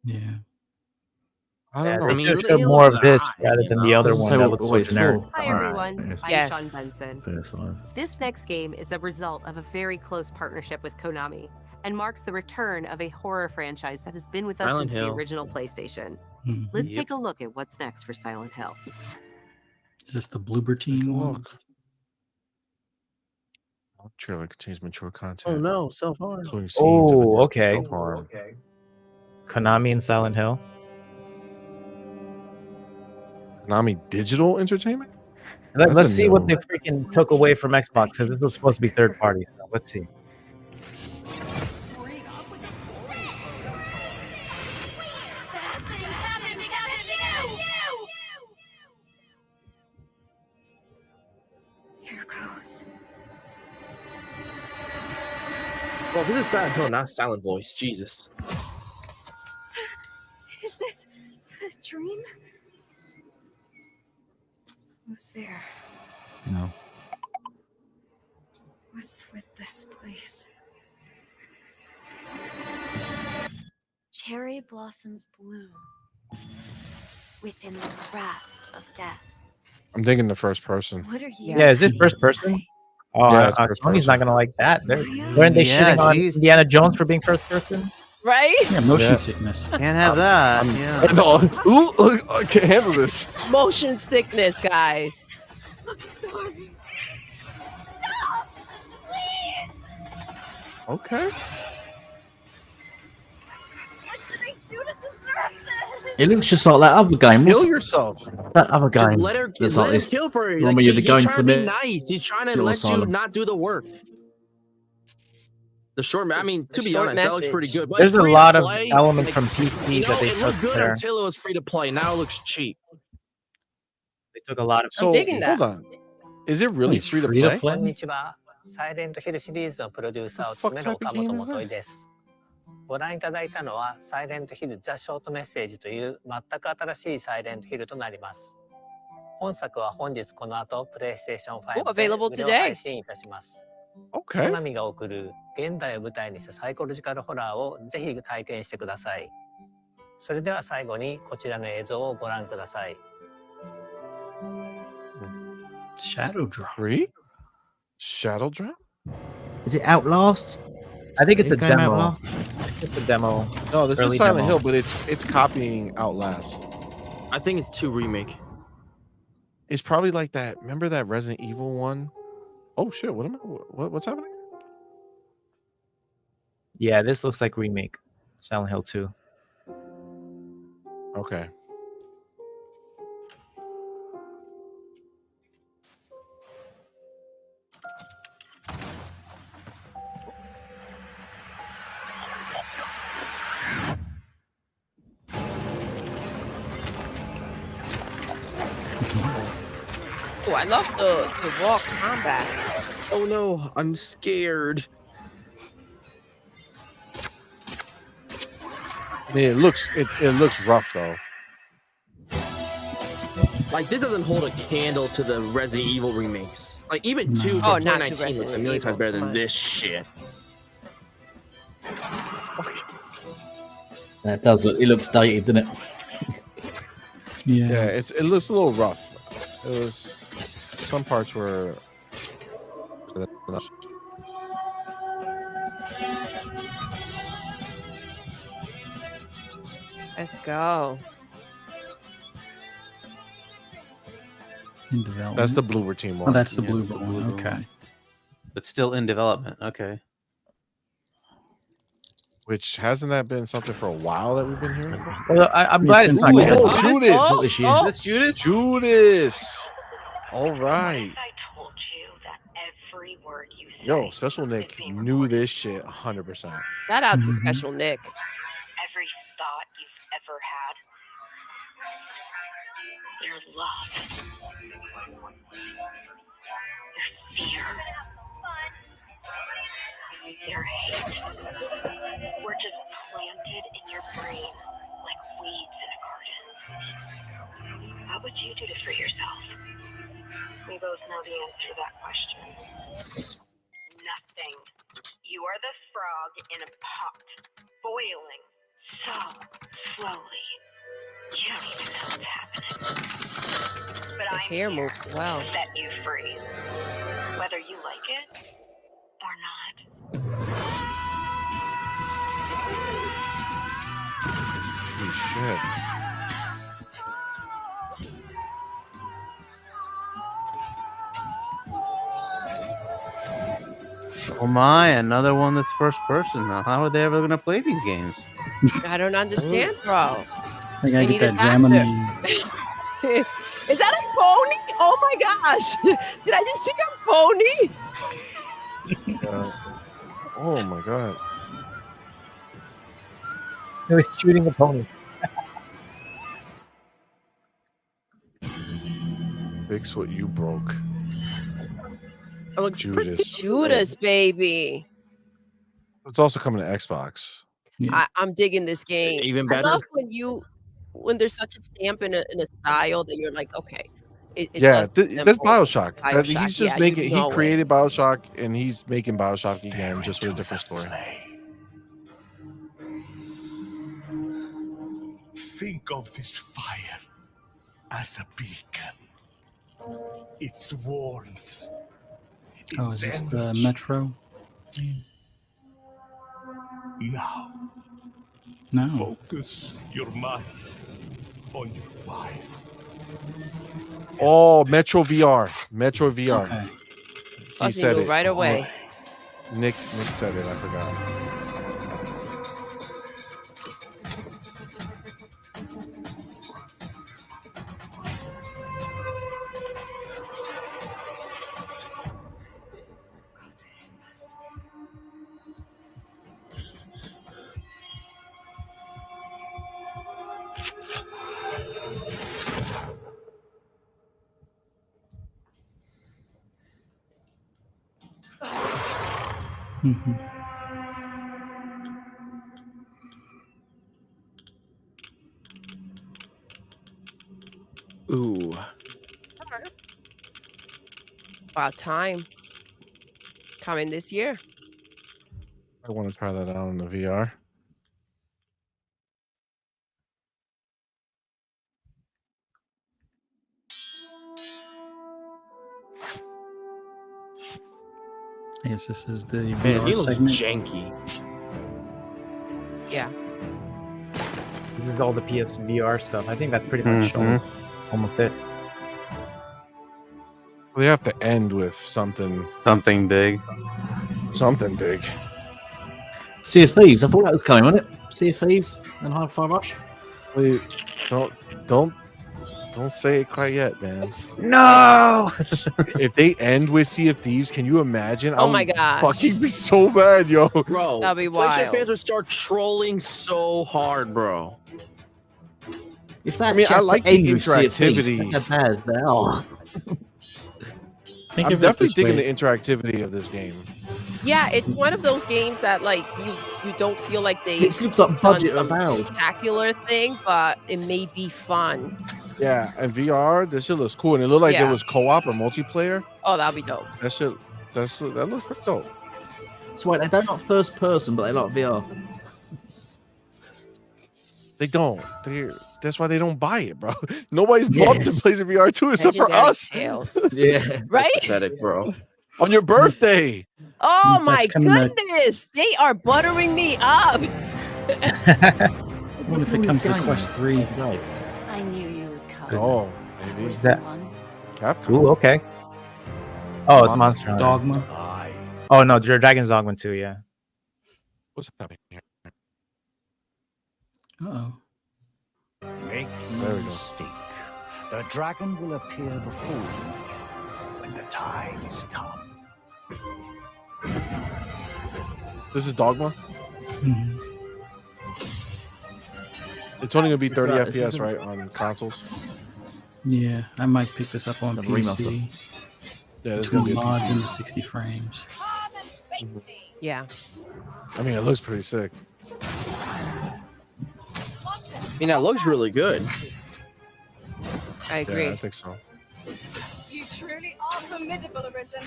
Yeah. I don't know. I mean, They it should show looks more of this alright, rather you than know? the other Doesn't one say that what looks so always generic. for. Hi everyone, I'm Yes. Sean Benson. PS5. This next game is a result of a very close partnership with Konami and marks the return of a horror franchise that has been with us Silent since the Hill. original PlayStation. Mhm. Let's Yep. take a look at what's next for Silent Hill. Is this the Bloober Team one? Look. Trailer contains mature content. Oh no, self-harm. Including scenes of Oh, attempted okay. self-harm. Konami and Silent Hill. Konami Digital Entertainment? Let's see what they freaking took away from Xbox, because this was supposed to be third party. So let's see. Here goes. Well, this is Silent Hill, not Silent Voice. Jesus. Is this a dream? Who's there? No. What's with this place? Cherry blossoms bloom within the grasp of death. I'm thinking the first person. What are you? Yeah, is this first person? Oh, Yeah, it's first Sony's person. not gonna like that. Weren't they shitting on Indiana Jones for being first person? Right? Yeah, motion sickness. Can't have that. Yeah. No, ooh, I can't handle this. Motion sickness, guys. I'm sorry. Okay. What did I do to deserve this? It looks just like that other game. Kill What's yourself. that other Just game? let her That's like this kill for you. one Like, where you're he's going trying to to be the nice. He's trying to mental let you asylum. not do the work. The short, I mean, to be short honest, that looks pretty message. good. But There's it's a free lot to of play. elements Like, from PC you know, that they it took looked good there. until it was free to play. Now it looks cheap. They took a lot of. So digging that. hold on. Is it really It's free to free to play? play? こんにちは。サイレントヒルシリーズのプロデューサーを What 務 the め fuck る type 岡 of game 本 is 元 that? 井です。ご覧いただいたのはサイレントヒルザ・ショートメッセージという全く新しいサイレントヒルとなります。本作は本日この後プレイステーション5 Oh, で available 無料 today. 配信いたします。コ Okay. ナミが送る現代を舞台にしたサイコロジカルホラーをぜひ体験してください。それでは最後にこちらの映像をご覧ください。 Shadow drop. Free? Shadow Drop? Is it Outlast? I think it's a Game demo. Outlast? It's a demo. No, this Early is Silent demo. Hill, but it's copying Outlast. I think it's 2 remake. It's probably like that. Remember that Resident Evil one? Oh shit! What's happening? Yeah, this looks like remake. Silent Hill 2. Okay. Oh, I love the raw combat. Oh no, I'm scared. I mean, it looks rough though. Like, this doesn't hold a candle to the Resident Evil remakes. Like, even 2 Oh, from not to 2019 looks a Resident million times Evil, better come than on. this shit. That does look. It looks dated, doesn't it? Yeah, it looks a little rough. It was some parts were. Let's go. In development. That's the Bloober team one. Oh, that's the Yeah, blue it's the one. Bloober Okay. one. But still in development. Okay. Which hasn't that been something for a while that we've been hearing? Well, I'm glad it's not. Since- Oh, Judas! This year. Oh. That's Judas? Judas! All right. I told you that every word you say. Yo, Special Nick knew this shit 100%. Shout out to Mhm. Special Nick. Every thought you've ever had. Your love. Your fear. Your hate. Were just planted in your brain like weeds in a garden. What would you do to free yourself? We both know the answer to that question. Nothing. You are the frog in a pot, boiling so slowly. You don't even know what's happening. But The I'm hair here moves well. to set you free. Whether you like it or not. Holy shit. Oh my, another one that's first person now. How are they ever going to play these games? I don't understand, bro. I gotta They get need that an Jammy. Is that a pony? Oh my gosh! Did I just see a pony? Oh my god! He was shooting a pony. Fix what you broke. It looks pretty Judas. Judas, baby. It's also coming to Xbox. I'm digging this game. Even I better. love when there's such a stamp in a style that you're like, okay. It Yeah, does that's Bioshock. Bioshock. He's just making. He created Bioshock, and he's making Bioshock again, just with a different story. Think of this fire as a beacon. Its warmth. Oh, is this the Metro? Now, No. focus your mind on your wife. Oh, Metro VR. Metro VR. Okay. He said it right away. Nick said it. I forgot. Mhm. Ooh. About time. Coming this year. I want to try that out in the VR. I guess this is the Man, VR he looks segment. janky. Yeah. This is all the PSVR stuff. I think that's pretty much almost it. They have to end with something. Something big. Something big. Sea of Thieves. I thought that was coming, wasn't it? Sea of Thieves and Hi-Fi Rush. Wait, don't say it quite yet, man. No. If they end with Sea of Thieves, can you imagine? Oh my gosh. Fucking be so bad, yo. Bro, That'd be PlayStation wild. fans would start trolling so hard, bro. If that I mean, I chapter like the ends with Sea of Thieves, interactivity. that's how bad they are. Think I'm of it definitely this digging way. the interactivity of this game. Yeah, it's one of those games that like you don't feel like they It looks like done budget some avowed. spectacular thing, but it may be fun. Yeah, and VR, this shit looks cool, and it looked like Yeah. there was co-op or multiplayer. Oh, that'd be dope. That looks pretty dope. So wait, they're not first person, but they like VR. They don't. That's why they don't buy it, bro. Nobody's bought the PlayStation VR 2 except for Legendary us. Tales. Yeah. Right? Pathetic, bro. On your birthday. Oh That's my coming to- goodness. They are buttering me up. What if it comes to Quest 3? I knew you would come. Oh, maybe. Is that? Capcom. Ooh, okay. Oh, it's Monster Hunter. Dogma. Oh no, Dragon's Dogma 2, yeah. What's happening here? Uh-oh. Make There no we go. mistake. The dragon will appear before you when the time is come. This is Dogma. Mhm. It's only gonna be 30 this FPS, isn't- right, on consoles. Yeah, I might pick this up on The PC. Yeah, there's gonna be Between a mods PC. and the 60 frames. Yeah. I mean, it looks pretty sick. I mean, that looks really good. I agree. Yeah, I think so. You truly are formidable, Arisen.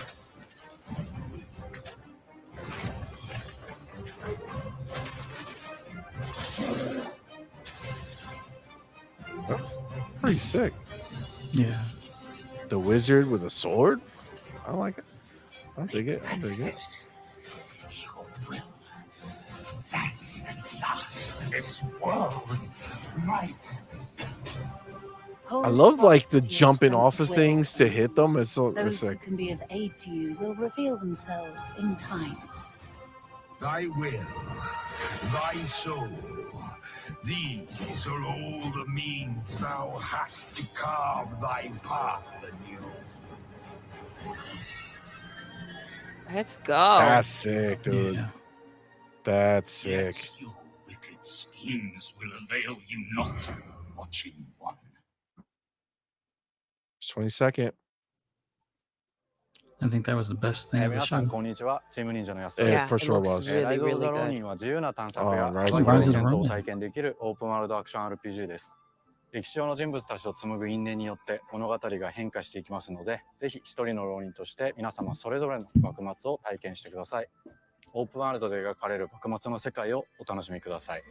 That's pretty sick. Yeah. The wizard with a sword. I like it. I'll dig it. I'll dig it. That's at last this world right. I love like the jumping off of things to hit them. It's so Those it's who like can be of aid to you will reveal themselves in time. Thy will, thy soul, These are all the means thou hast to carve thy path anew. Let's go. That's sick, dude. Yeah. That's sick. Yet your wicked schemes will avail you not, watching one. 22nd. I think that was the best thing of the 皆さん show. こんにちは。チーム忍者の安 It 田です。 for sure was. really, ライド・オブ・ really ザ・ロー good. ニンは自由な探索や Rise 幅 of 広い the 戦闘 Ronin を体験できるオープンワールドアクション RPG です。歴史上の人物たちと紡ぐ因縁によって物語が変化していきますので、ぜひ一人の浪人として皆様それぞれの幕末を体験してください。オープンワールドで描かれる幕末の世界をお楽しみください。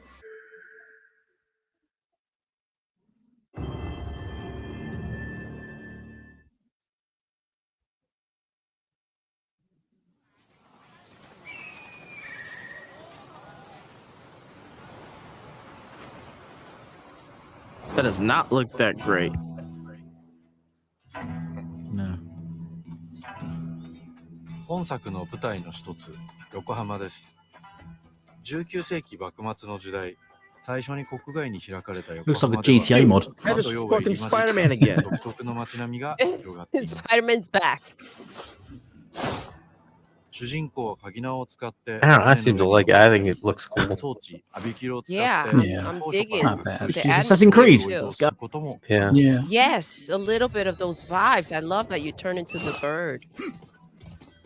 That does not look that great. No. 本作の舞台の一つ、横浜です。19世紀幕末の時代、最初に国外に開かれた横 Looks 浜 like a では GTA mod. That is fucking Spider-Man again. 独特の街並みが広がっています。 Spider-Man's back. 主人公は鍵縄を使って、 I don't know. I seem to like it. I think it looks cool. 装置、アビキルを使って、 Yeah, Yeah. I'm 当初 digging から Not bad. the This is Assassin's Creed. atmosphere, too. することも Yeah. Yeah. Yes, a little bit of those vibes. I love that you turn into the bird.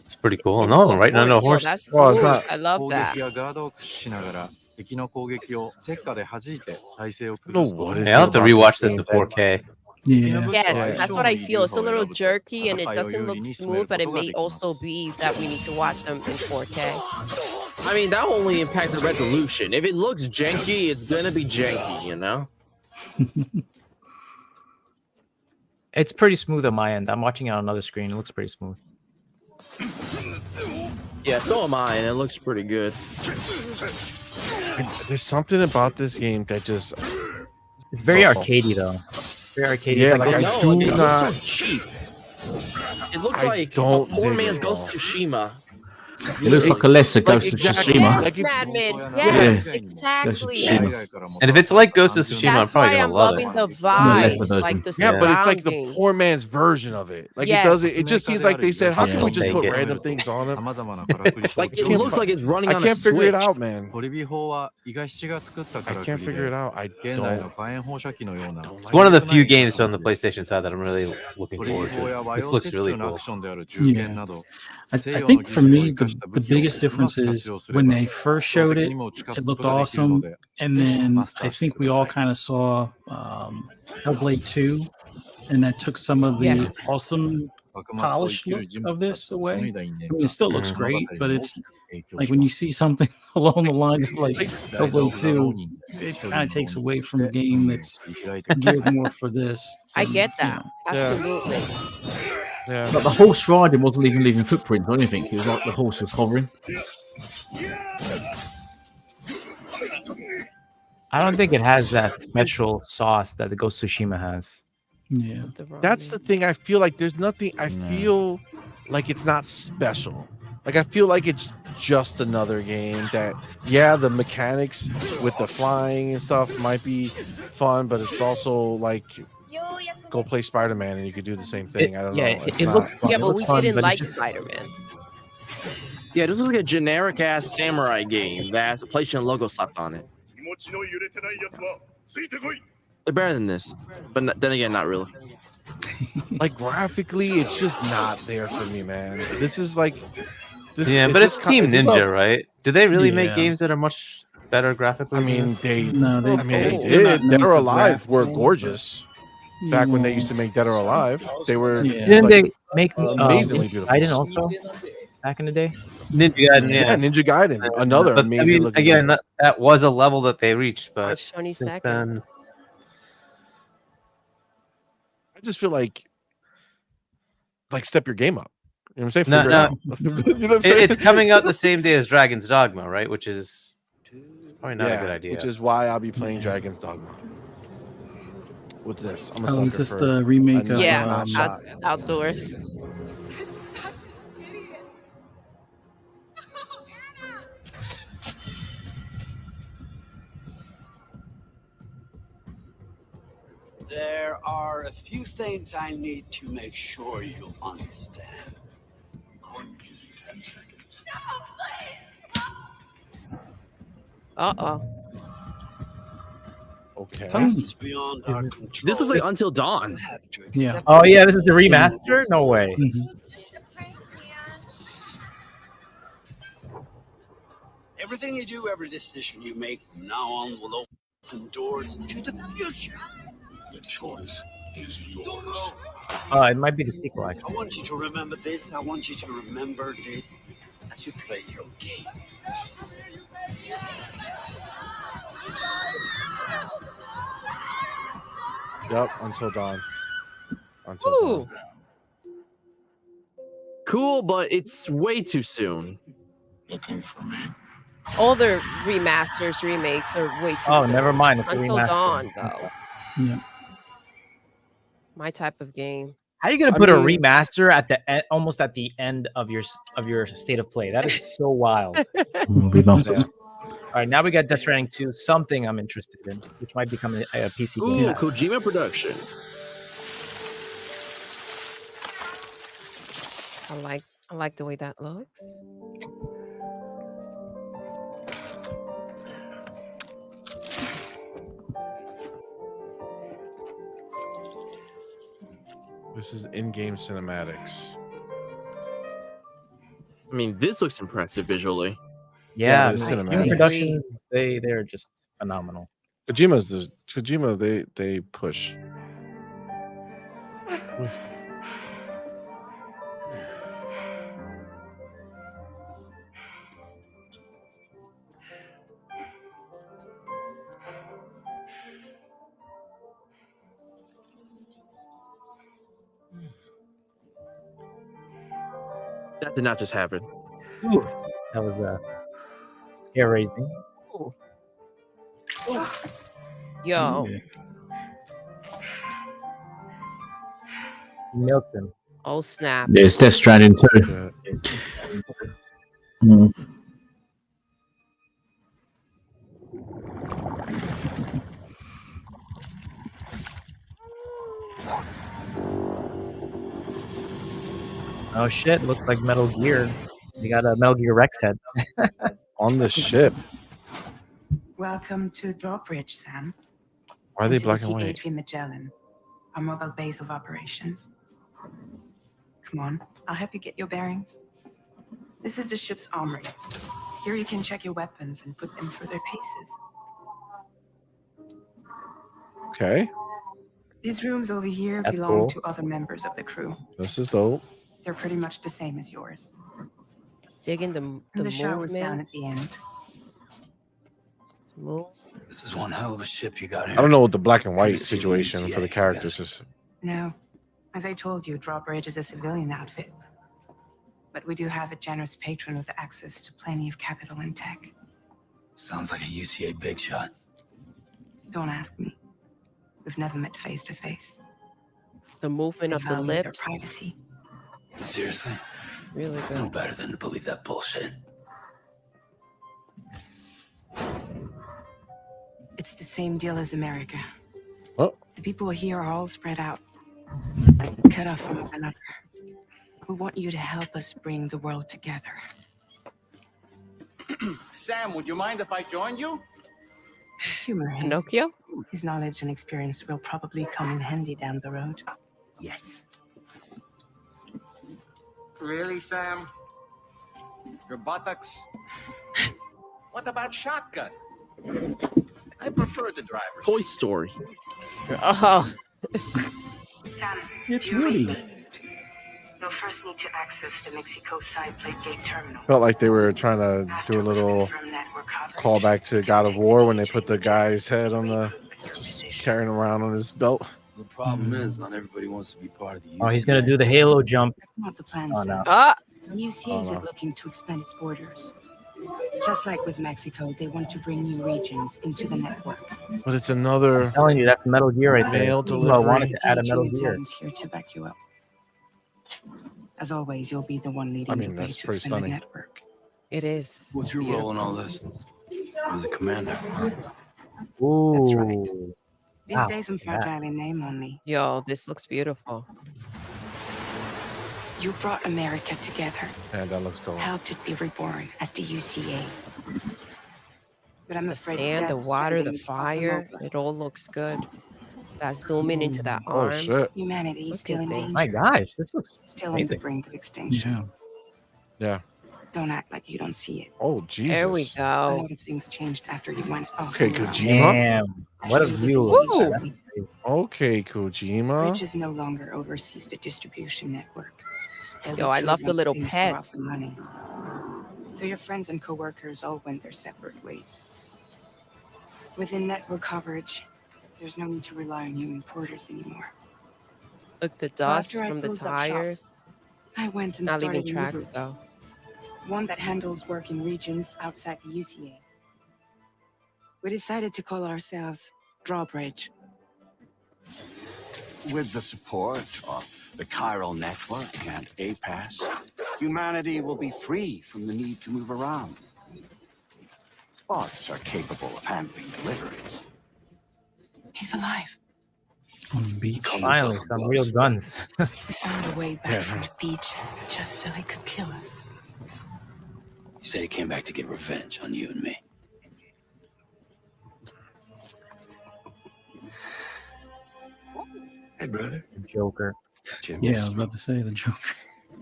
It's pretty cool. No, right now, no horse. That's Well, it's smooth. not- I love 攻 that. 撃やガードを駆使しながら敵の攻撃を石火で弾いて体勢を No, 崩すこと what も is Yeah, I'll have to about rewatch this this in game 4K. Yeah. Yes, that's what I feel. It's a little jerky and it doesn't look smooth, but it may also be that we need to watch them in 4K. I mean, that will only impact the resolution. If it looks janky, it's gonna be janky, you know? It's pretty smooth on my end. I'm watching it on another screen. It looks pretty smooth. Yeah, so am I, and it looks pretty good. There's something about this game that just It's very So- arcadey though. Very arcadey. Yeah, It's like I No, do it looks not. so cheap. It looks I like a don't poor dig man's it, Ghost of Tsushima. It looks like a lesser Ghost of exactly. Tsushima. Yes, Like Madman. Yeah. Yes, Ghost of exactly. Tsushima. And if it's like Ghost of Tsushima, I'm That's probably why gonna I'm love loving it. the Yeah, vibes, like the Yeah, but it's like the surrounding. poor man's version of it. Like Yes. it doesn't. It just seems like they said, "How can we just Yeah. put Make it. random things on it?" Like, it can't looks fi- like it's running I on a can't figure it Switch. out, man. トリビ法は伊賀七が作ったか I ら can't figure it out. I 現代 don't. の火炎放射器のような It's one of the few games on the PlayStation side that I'm really looking トリビ forward 法や to. 和 This 洋 looks 折 really 衷のア cool. クションである銃剣など I 西洋の think 技 for 術を me, 生かした the 武器を biggest うま difference く is 活用すれ when ば they first 圧倒 showed 的 it, にも近づ it く looked ことができるの awesome. で And ぜひ then マスタ I ーして think く we だ all さい。 kind of saw Hellblade 2, and that took some of the Yeah. awesome 幕末を生 polished きる look 人物 of た this ちと紡 away. いだ因縁 I が mean, it still looks 物語 great, に but 大 it's きく影響 like し when ま you す。 see something along the lines of like ライズ・オ Hellblade ブ・ザ・ロー 2, ニンで it 一人 kind の of takes 浪 away 人と from し a て game 運命 that's を切り開いてくだ geared さい。 more for this. I than, get you that. know. Absolutely. Yeah. But the horse riding wasn't even leaving footprints or anything. It was like the horse was hovering. I don't think it has that special sauce that the Ghost of Tsushima has. Yeah. That's the thing. I feel like there's nothing. I feel like it's not special. Like I feel like it's just another game that, yeah, the mechanics with the flying and stuff might be fun, but it's also like go play Spider-Man and you could do the same thing. I don't know. It's It not- looks fun. Yeah, It but looks we fun, didn't but like it's just- Spider-Man. Yeah, this looks like a generic ass samurai game that has a PlayStation logo slapped on it. They're better than this, but then again, not really. Like graphically, it's just not there for me, man. This is like, this. Yeah, is but this it's ki- Team is this Ninja, a- right? Do they really make Yeah. games that are much better graphically? I than mean, this? they. No, they, I mean, they they're not did. known Dead or for Alive were graphics. gorgeous. Back when they used to make Dead or Alive, they were. Yeah. Didn't like, they make amazingly beautiful. Gaiden also back in the day? Ninja Gaiden, Yeah, yeah. Ninja Gaiden, another But, amazing I mean, looking again, game. that was a level that they reached, but March since 22nd. then, I just feel like step your game up. You know what I'm saying? No, Figure it out. You know what I'm saying? it's coming out the same day as Dragon's Dogma, right? Which is probably not a good idea. Which is why I'll be playing Dragon's Dogma. What's this? I'm a Oh, sucker is this for the remake a of Yeah, nice shot. outdoors. There are a few things I need to make sure you understand. I'll give you 10 seconds. Uh-oh. Okay. Past is beyond our control. This looks like Until Dawn. Yeah. Oh yeah, this is the remaster? No way. Everything you do, every decision you make from now on will open doors to the future. The choice is yours. It might be the sequel, actually. I want you to remember this. I want you to remember this as you play your game. Yep, Until Dawn. Until Ooh. Dawn. Cool, but it's way too soon. Looking for me. All the remasters, remakes are way too Oh, soon. never mind. It's a Until remaster. Dawn, though. Yeah. My type of game. How are you gonna I put a mean- remaster at the end, almost at the end of your state of play? That is so wild. Remasters. All right, now we got Death Stranding 2, something I'm interested in, which might become a PC Ooh, game. Kojima production. I like the way that looks. This is in-game cinematics. I mean, this looks impressive visually. Yeah, the Kojima cinematics. Productions, they're just phenomenal. Kojima, they push. That did not just happen. Ooh, that was hair raising. Ooh. Yo. Yeah. Milked him. Oh, snap. Yeah, it's Death Stranding too. Mm. Oh shit, looks like Metal Gear. You got a Metal Gear Rex head. On the ship. Welcome to Drawbridge, Sam. Why are they Into black the and white? TGP Magellan, our mobile base of operations. Come on, I'll help you get your bearings. This is the ship's armory. Here you can check your weapons and put them through their paces. Okay. These rooms over here That's belong cool. to other members of the crew. This is dope. They're pretty much the same as yours. Digging the And the shower's down movement. at the end. Smooth. This is one hell of a ship you got I here. don't know what the black and white Courtesy of the situation for the ECA, characters yes. is. No, as I told you, Drawbridge is a civilian outfit. But we do have a generous patron with access to plenty of capital and tech. Sounds like a UCA big shot. Don't ask me. We've never met face to face. The movement of the Value their lips. privacy. Seriously? Really No good. better than to believe that bullshit. It's the same deal as America. Oh. The people here are all spread out, cut off from one another. We want you to help us bring the world together. Sam, would you mind if I joined you? Humor him. Pinocchio? His knowledge and experience will probably come in handy down the road. Yes. Really, Sam? Your buttocks? What about shotgun? I prefer the driver's Toy Story. Oh. Sam, It's you Woody. ready? You'll first need to access the Mexico side plate gate terminal. Felt like they were trying to do a little callback to God of War when they put the guy's head on the just carrying around on his belt. The problem is, not everybody wants to be part of the UCA. Oh, he's gonna do the Halo jump. That's not the plan, Oh, sir. no. Ah. The UCA isn't looking to expand its borders. Just like with Mexico, they want to bring new regions into the network. But it's another I'm telling you, that's Metal Gear right there. mail That's why I wanted delivery. to add a Metal TGP Gear. plans here to back you up. As always, you'll be the one leading I mean, the way that's to pretty expand the stunning. network. It is. What's your role in all this? You're the commander. Ooh. That's right. These days I'm fragile in name only. Yo, this looks beautiful. You brought America together. And that looks dope. Helped it be reborn as the UCA. But I'm The afraid sand, the Death water, the Stranding is far from fire, over. it all looks good. That zooming into that Oh, arm. shit. Humanity is Look still at in this. danger. My gosh, this looks Still on the amazing. brink of extinction. Yeah. Don't act like you don't see it. Oh, There we Jesus. A go. lot of things changed after you went off. Okay, the road. Kojima. Damn, what a Actually, view. within Woo! days. Okay, Kojima. Bridges no longer oversees the distribution network. Yo, I love the little Things go out pets. the money. So your friends and coworkers all went their separate ways. Within network coverage, there's no need to rely on human porters anymore. Look, the So dust after I from the closed up shop, tires. I went and Not started leaving a new tracks group. though. One that handles work in regions outside the UCA. We decided to call ourselves Drawbridge. With the support of the Chiral Network and APAS, humanity will be free from the need to move around. Bots are capable of handling deliveries. He's alive. On the beach. Finally, some real guns. We found a way back from the beach just so he could kill us. He said he came back to get revenge on you and me. Hey, brother. Joker. Jim, Yeah, I was about to say the Joker.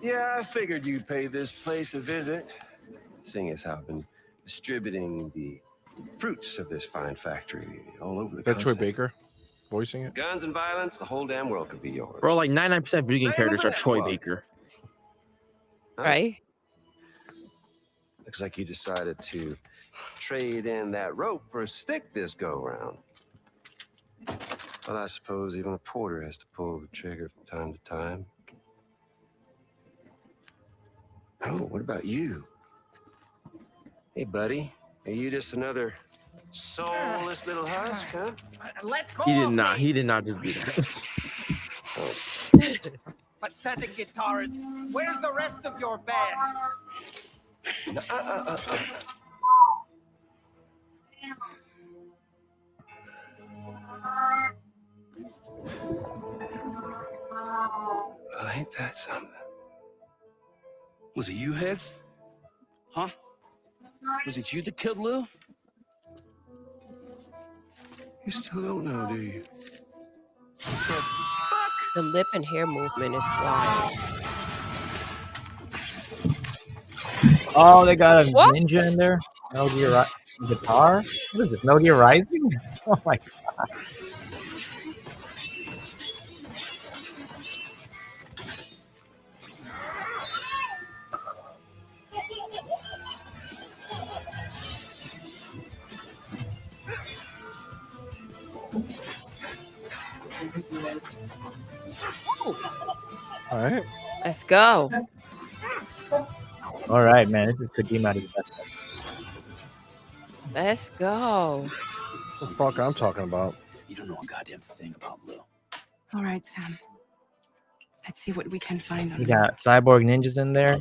Yeah, I figured you'd pay this place a visit, seeing as how I've been distributing the fruits of this fine factory all over the That Troy country. Baker voicing it. Guns and violence, the whole damn world could be yours. Bro, like 99% video game Same characters as are it Troy was. Baker. Huh? Right? Looks like you decided to trade in that rope for a stick this go round. Well, I suppose even a porter has to pull the trigger from time to time. Oh, what about you? Hey, buddy, are you just another soulless little husk, huh? He did not. He did not just do that. Pathetic guitarist. Where's the rest of your band? Well, ain't that something? Was it you, Heads? Huh? Was it you that killed Lou? You still don't know, do you? The lip and hair movement is wild. Oh, they got a What? ninja in there. Metal Gear guitar. What is this? Metal Gear Rising? Oh my god. All right. Let's go. All right, man. This is Kojima at his best. Let's go. What the fuck I'm talking about? You don't know a goddamn thing about Lou. All right, Sam. Let's see what we can find on We him. got cyborg ninjas in there.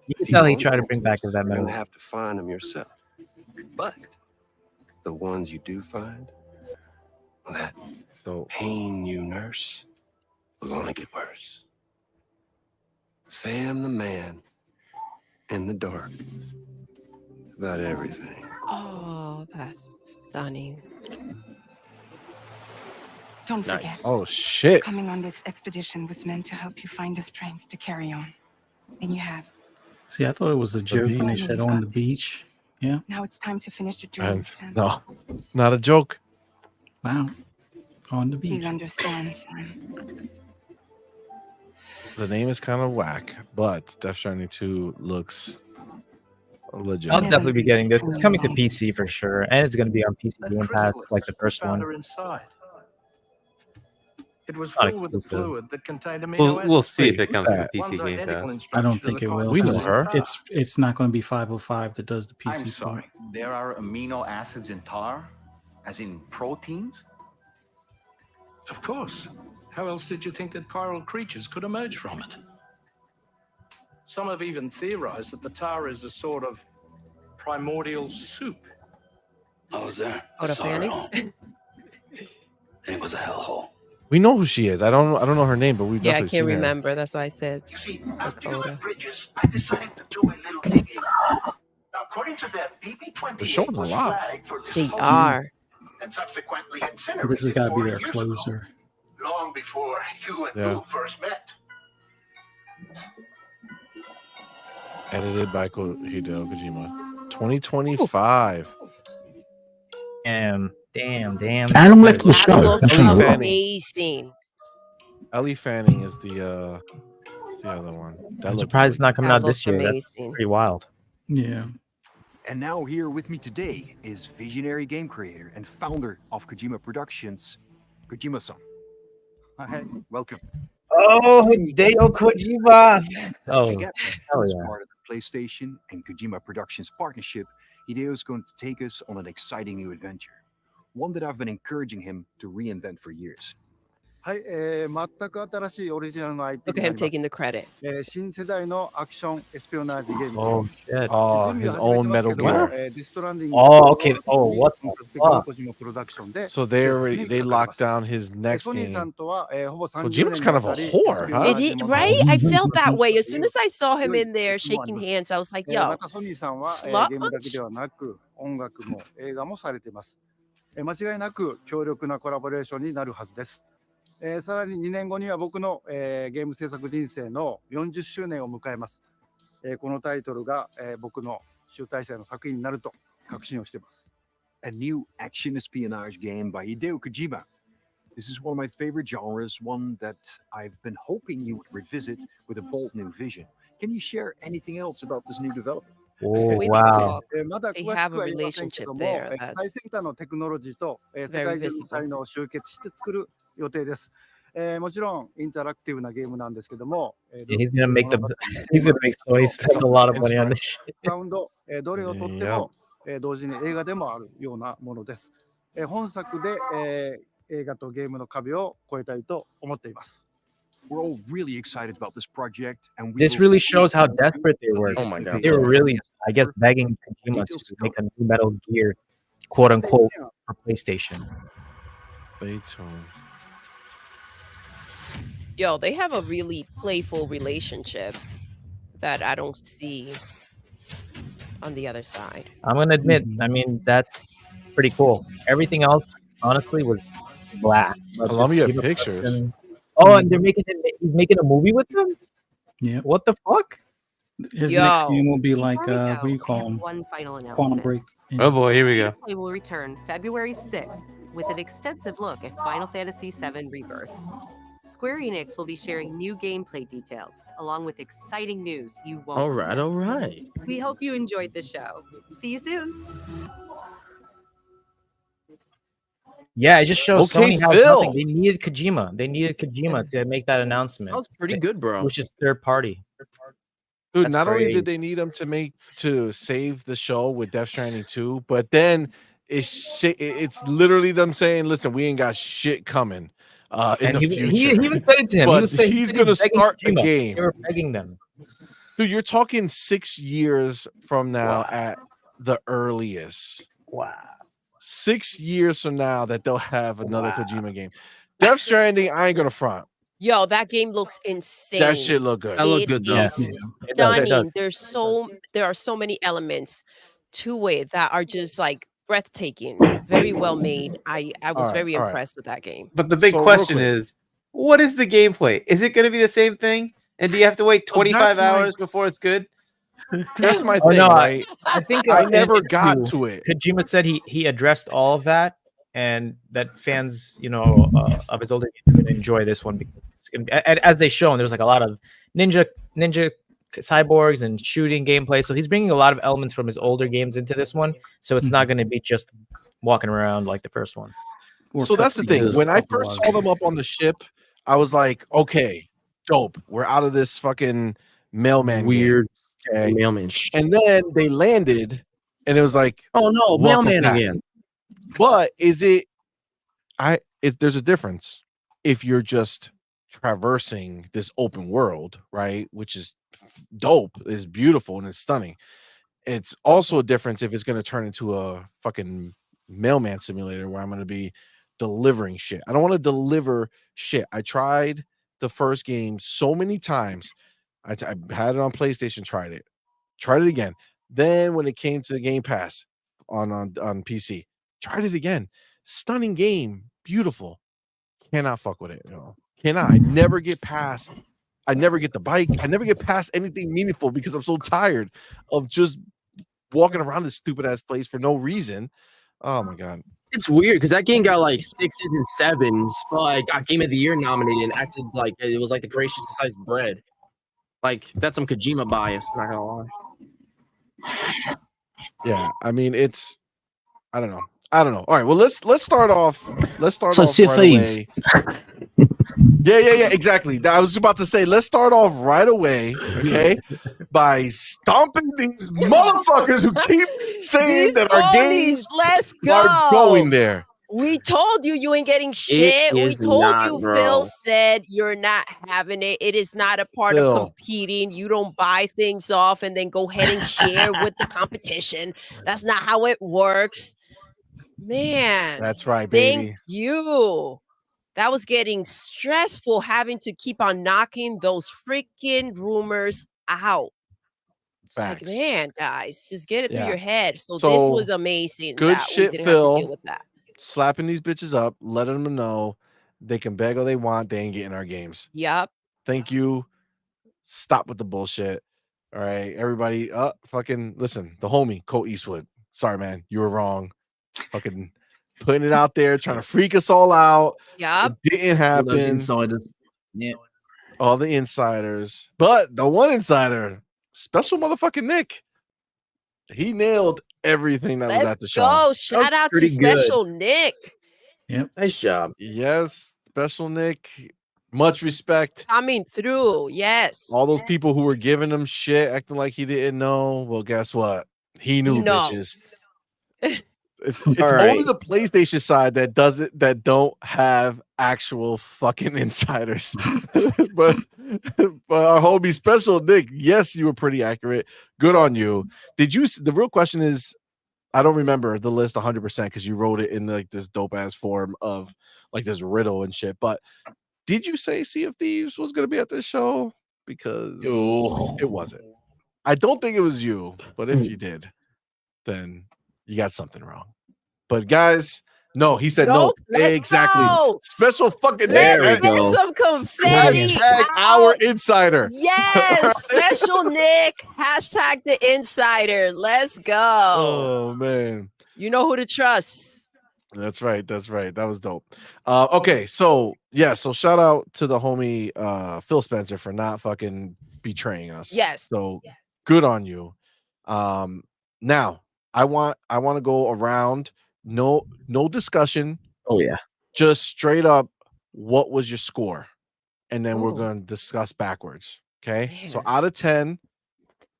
You can tell he tried to bring back that You're metal. gonna have to find them yourself. But the ones you do find, well, that pain you nurse will only get worse. Sam the man in the dark about everything. Oh, that's stunning. Don't forget. Nice. Oh, shit. Coming on this expedition was meant to help you find the strength to carry on. And you have. See, I thought it was a joke when they said on the beach. Yeah. Now it's time to finish the journey, And Sam. no, not a joke. Wow. On the beach. Please understand, Sam. The name is kind of whack, but Death Stranding 2 looks legit. I'll definitely be getting this. It's coming to PC for sure, and it's going to be on PC Game Pass like the first Found one. her inside. It was Not filled with the exclusive. fluid that contained amino We'll acids. see if it comes to the One's PC Game identical in Pass. I don't structure to think the it will. We know 'cause her. It's not going to be 505 that does the I'm PC sorry. part. There are amino acids in tar, as in proteins? Of course. How else did you think that chiral creatures could emerge from it? Some have even theorized that the tar is a sort of primordial soup. I was there. What a fanny? It was a hellhole. We know who she is. I don't know her name, but we've Yeah, I definitely can't seen her. remember. That's why I said You see, after you Dakota. left Bridges, I decided to do a little digging. Now, according to them, They're BB-28 showing a was lot. flagged for They disposal are. and subsequently This has incinerated got to be 4 their years closer. ago, long before you and Yeah. Lou first met. Edited by Hideo Kojima. 2025. Damn. Adam left the That show. looks Ellie Fanning. amazing. Ellie Fanning is the what's the other one? That I'm looked surprised it's really not coming That out this looks year. That's amazing. pretty wild. Yeah. And now here with me today is visionary game creator and founder of Kojima Productions, Kojima-san. Hi, welcome. Oh, Hideo Kojima. Oh, Together, hell as yeah. part of the PlayStation and Kojima Productions partnership, Hideo is going to take us on an exciting new adventure, one that I've been encouraging him to reinvent for years. はい、全く新しいオリジナルの IP Look に at な him ります。 taking the credit. 新世代のアクションエスピオナージゲームです。 Oh shit. Oh, 準備 his は始め own てますけ Metal ども、 Gear. ディストランディング Oh, okay. Oh, what the 本格的な fuck? 小島プロダクションで So 制 they 作 already に they かかりま locked す。 down his next ソニーさ game. んとは、ほぼ30 Kojima's 年に kind わ of た a り whore, エスピオナ huh? ージものを Right? I felt that way. As 強 soon い as I saw him 強い in there 歴史もあり shaking ます。 hands, I was like, ま yo, たソニーさんは、 slut ゲームだけ much? ではなく音楽も映画もされています。間違いなく強力なコラボレーションになるはずです。さらに2年後には僕の、ゲーム制作人生の40周年を迎えます。このタイトルが、僕の集大成の作品になると確信をしています。A new action espionage game by Hideo Kojima. This is one of my favorite genres, one that I've been hoping you would revisit with a bold new vision. Can you share anything else about this new development? Oh, We wow. talk. まだ They 詳し have く a は言いませんけ relationship ども、 there 最 that's 先端のテクノロジーと、世 very 界中の visible. 才能を集結して作る予定です。もちろんインタラクティブなゲームなんですけども、 Yeah, he's gonna make them. He's gonna make Sony spend a lot of money on this shit. サウンド、どれをとっても、同時に映画でもあるようなものです。本作で、映画とゲームの壁を越えたいと思っています。 We're all really excited about this project, and we This will really shows how desperate they were. Oh my God. They were really, I guess, begging Kojima to make a new Metal Gear, quote unquote, for PlayStation. Stay tuned. Yo, they have a really playful relationship that I don't see on the other side. I'm gonna admit, I mean, that's pretty cool. Everything else, honestly, was blah. But Columbia the Kojima Pictures. production- Oh, and they're making he's making a movie with them? Yeah. What the fuck? His next Yo. game will be like, Before we what do you go, I call have them? one final Quantum announcement. Break. Oh boy, here we go. Gameplay will return February 6th with an extensive look at Final Fantasy VII Rebirth. Square Enix will be sharing new gameplay details, along with exciting news you won't All right, miss. all right. We hope you enjoyed the show. See you soon. Yeah, it just shows Okay, Sony has Phil. nothing. They needed Kojima. They needed Kojima to make that announcement. That was pretty good, bro. Which is third party. Dude, That's not only crazy. did they need him to save the show with Death Stranding 2, but then it's literally them saying, "Listen, we ain't got shit coming in And the he future." even said it to him. But He was saying he's he was gonna begging start a Kojima. game. They were begging them. Dude, you're talking 6 years from now at the earliest. Wow. 6 years from now that they'll have another Kojima game. Death Stranding, I ain't gonna front. Yo, that game looks insane. That shit look good. That looked It good, though. is It does, it does. stunning. There are so many elements to it that are just like breathtaking. Very well made. I was very all right. impressed with that game. But the big So, real question quick. is, what is the gameplay? Is it going to be the same thing? And do you have to wait 25 that's my- hours before it's good? That's my Oh, thing, no, right? I think I in never an got interview, to it. Kojima said he addressed all of that, and that fans, of his older games are going to enjoy this one because it's gonna be, as they shown, there's like a lot of ninja cyborgs and shooting gameplay. So he's bringing a lot of elements from his older games into this one. So it's not going to be just walking around like the first one. So that's the thing. When I first saw them up on the ship, I was like, okay, dope. We're out of this fucking mailman Weird game, okay? mailman shit. And then they landed, and it was like, Oh no, welcome mailman back. again. But there's a difference if you're just traversing this open world, right? Which is dope, is beautiful, and it's stunning. It's also a difference if it's going to turn into a fucking mailman simulator where I'm going to be delivering shit. I don't want to deliver shit. I tried the first game so many times. I had it on PlayStation, tried it again. Then when it came to the Game Pass on PC, tried it again. Stunning game, beautiful. Cannot fuck with it. Cannot. I never get the bike. I never get past anything meaningful because I'm so tired of just walking around this stupid ass place for no reason. Oh my god. It's weird because that game got like 6s and 7s, but like got Game of the Year nominated and acted like it was like the creation of sliced bread. Like that's some Kojima bias, not gonna lie. Yeah, I mean I don't know. All right, well let's start off. So off Sea of right Thieves. away. Yeah, exactly. I was about to say, let's start off right away, okay, by stomping these motherfuckers who keep saying These that our games let's go. are going there. We told you ain't getting shit. We is told not, you, bro. Phil said you're not having it. It is not a part Phil. of competing. You don't buy things off and then go ahead and share with the competition. That's not how it works. Man. That's right, Thank baby. you. That was getting stressful having to keep on knocking those freaking rumors out. It's like, Facts. man, guys, just get it through Yeah. your head. So this So, was amazing good that shit, we didn't have to Phil. deal with that. Slapping these bitches up, letting them know they can beg all they want. They ain't getting our games. Yep. Thank you. Stop with the bullshit. All right, everybody. Fucking listen. The homie, Colt Eastwood. Sorry, man. You were wrong. Fucking putting it out there, trying to freak us all out. Yep. It didn't All those happen. insiders. Yeah. All the insiders. But the one insider, special motherfucking Nick. He nailed everything that was Let's at the show. go. Shout out to pretty good. Special Nick. Yep. Nice job. Yes, special Nick. Much respect. Coming through. Yes. All those people who were giving him shit, acting like he didn't know. Well, guess what? He knew, He bitches. knows. It's All only right. the PlayStation side that does it, that don't have actual fucking insiders. but our homie Special Nick, yes, you were pretty accurate. Good on you. The real question is, I don't remember the list 100% because you wrote it in like this dope ass form of like this riddle and shit. But did you say Sea of Thieves was gonna be at this show? Because it wasn't. I don't think it was you, but if you did, then you got something wrong. But guys, no, he said no. Nope, let's Exactly. go. Special fucking There Nick. we go. Get some confetti. Hashtag our insider. Yes, Special Nick. Hashtag the insider. Let's go. Oh man. You know who to trust. That's right. That was dope. Okay, so shout out to the homie Phil Spencer for not fucking betraying us. Yes. So good on you. Now I want to go around. No discussion. Oh yeah. Just straight up, what was your score? And then we're Oh. gonna discuss backwards. Okay. So Man. out of 10,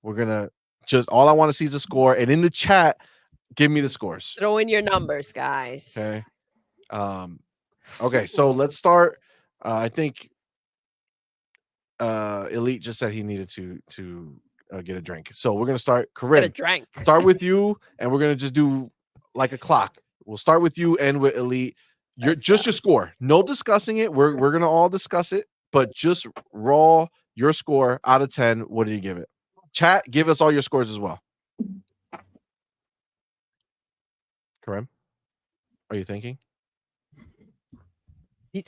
we're gonna just all I want to see is the score. And in the chat, give me the scores. Throw in your numbers, guys. Okay. Okay, so let's start. I think Elite just said he needed to get a drink. So we're gonna start. Get a Corinne, drink. start with you, and we're gonna just do like a clock. We'll start with you and with Elite. Your score. No discussing it. We're gonna all discuss it, but just raw your score out of 10. What do you give it? Chat, give us all your scores as well. Corinne, are you thinking? You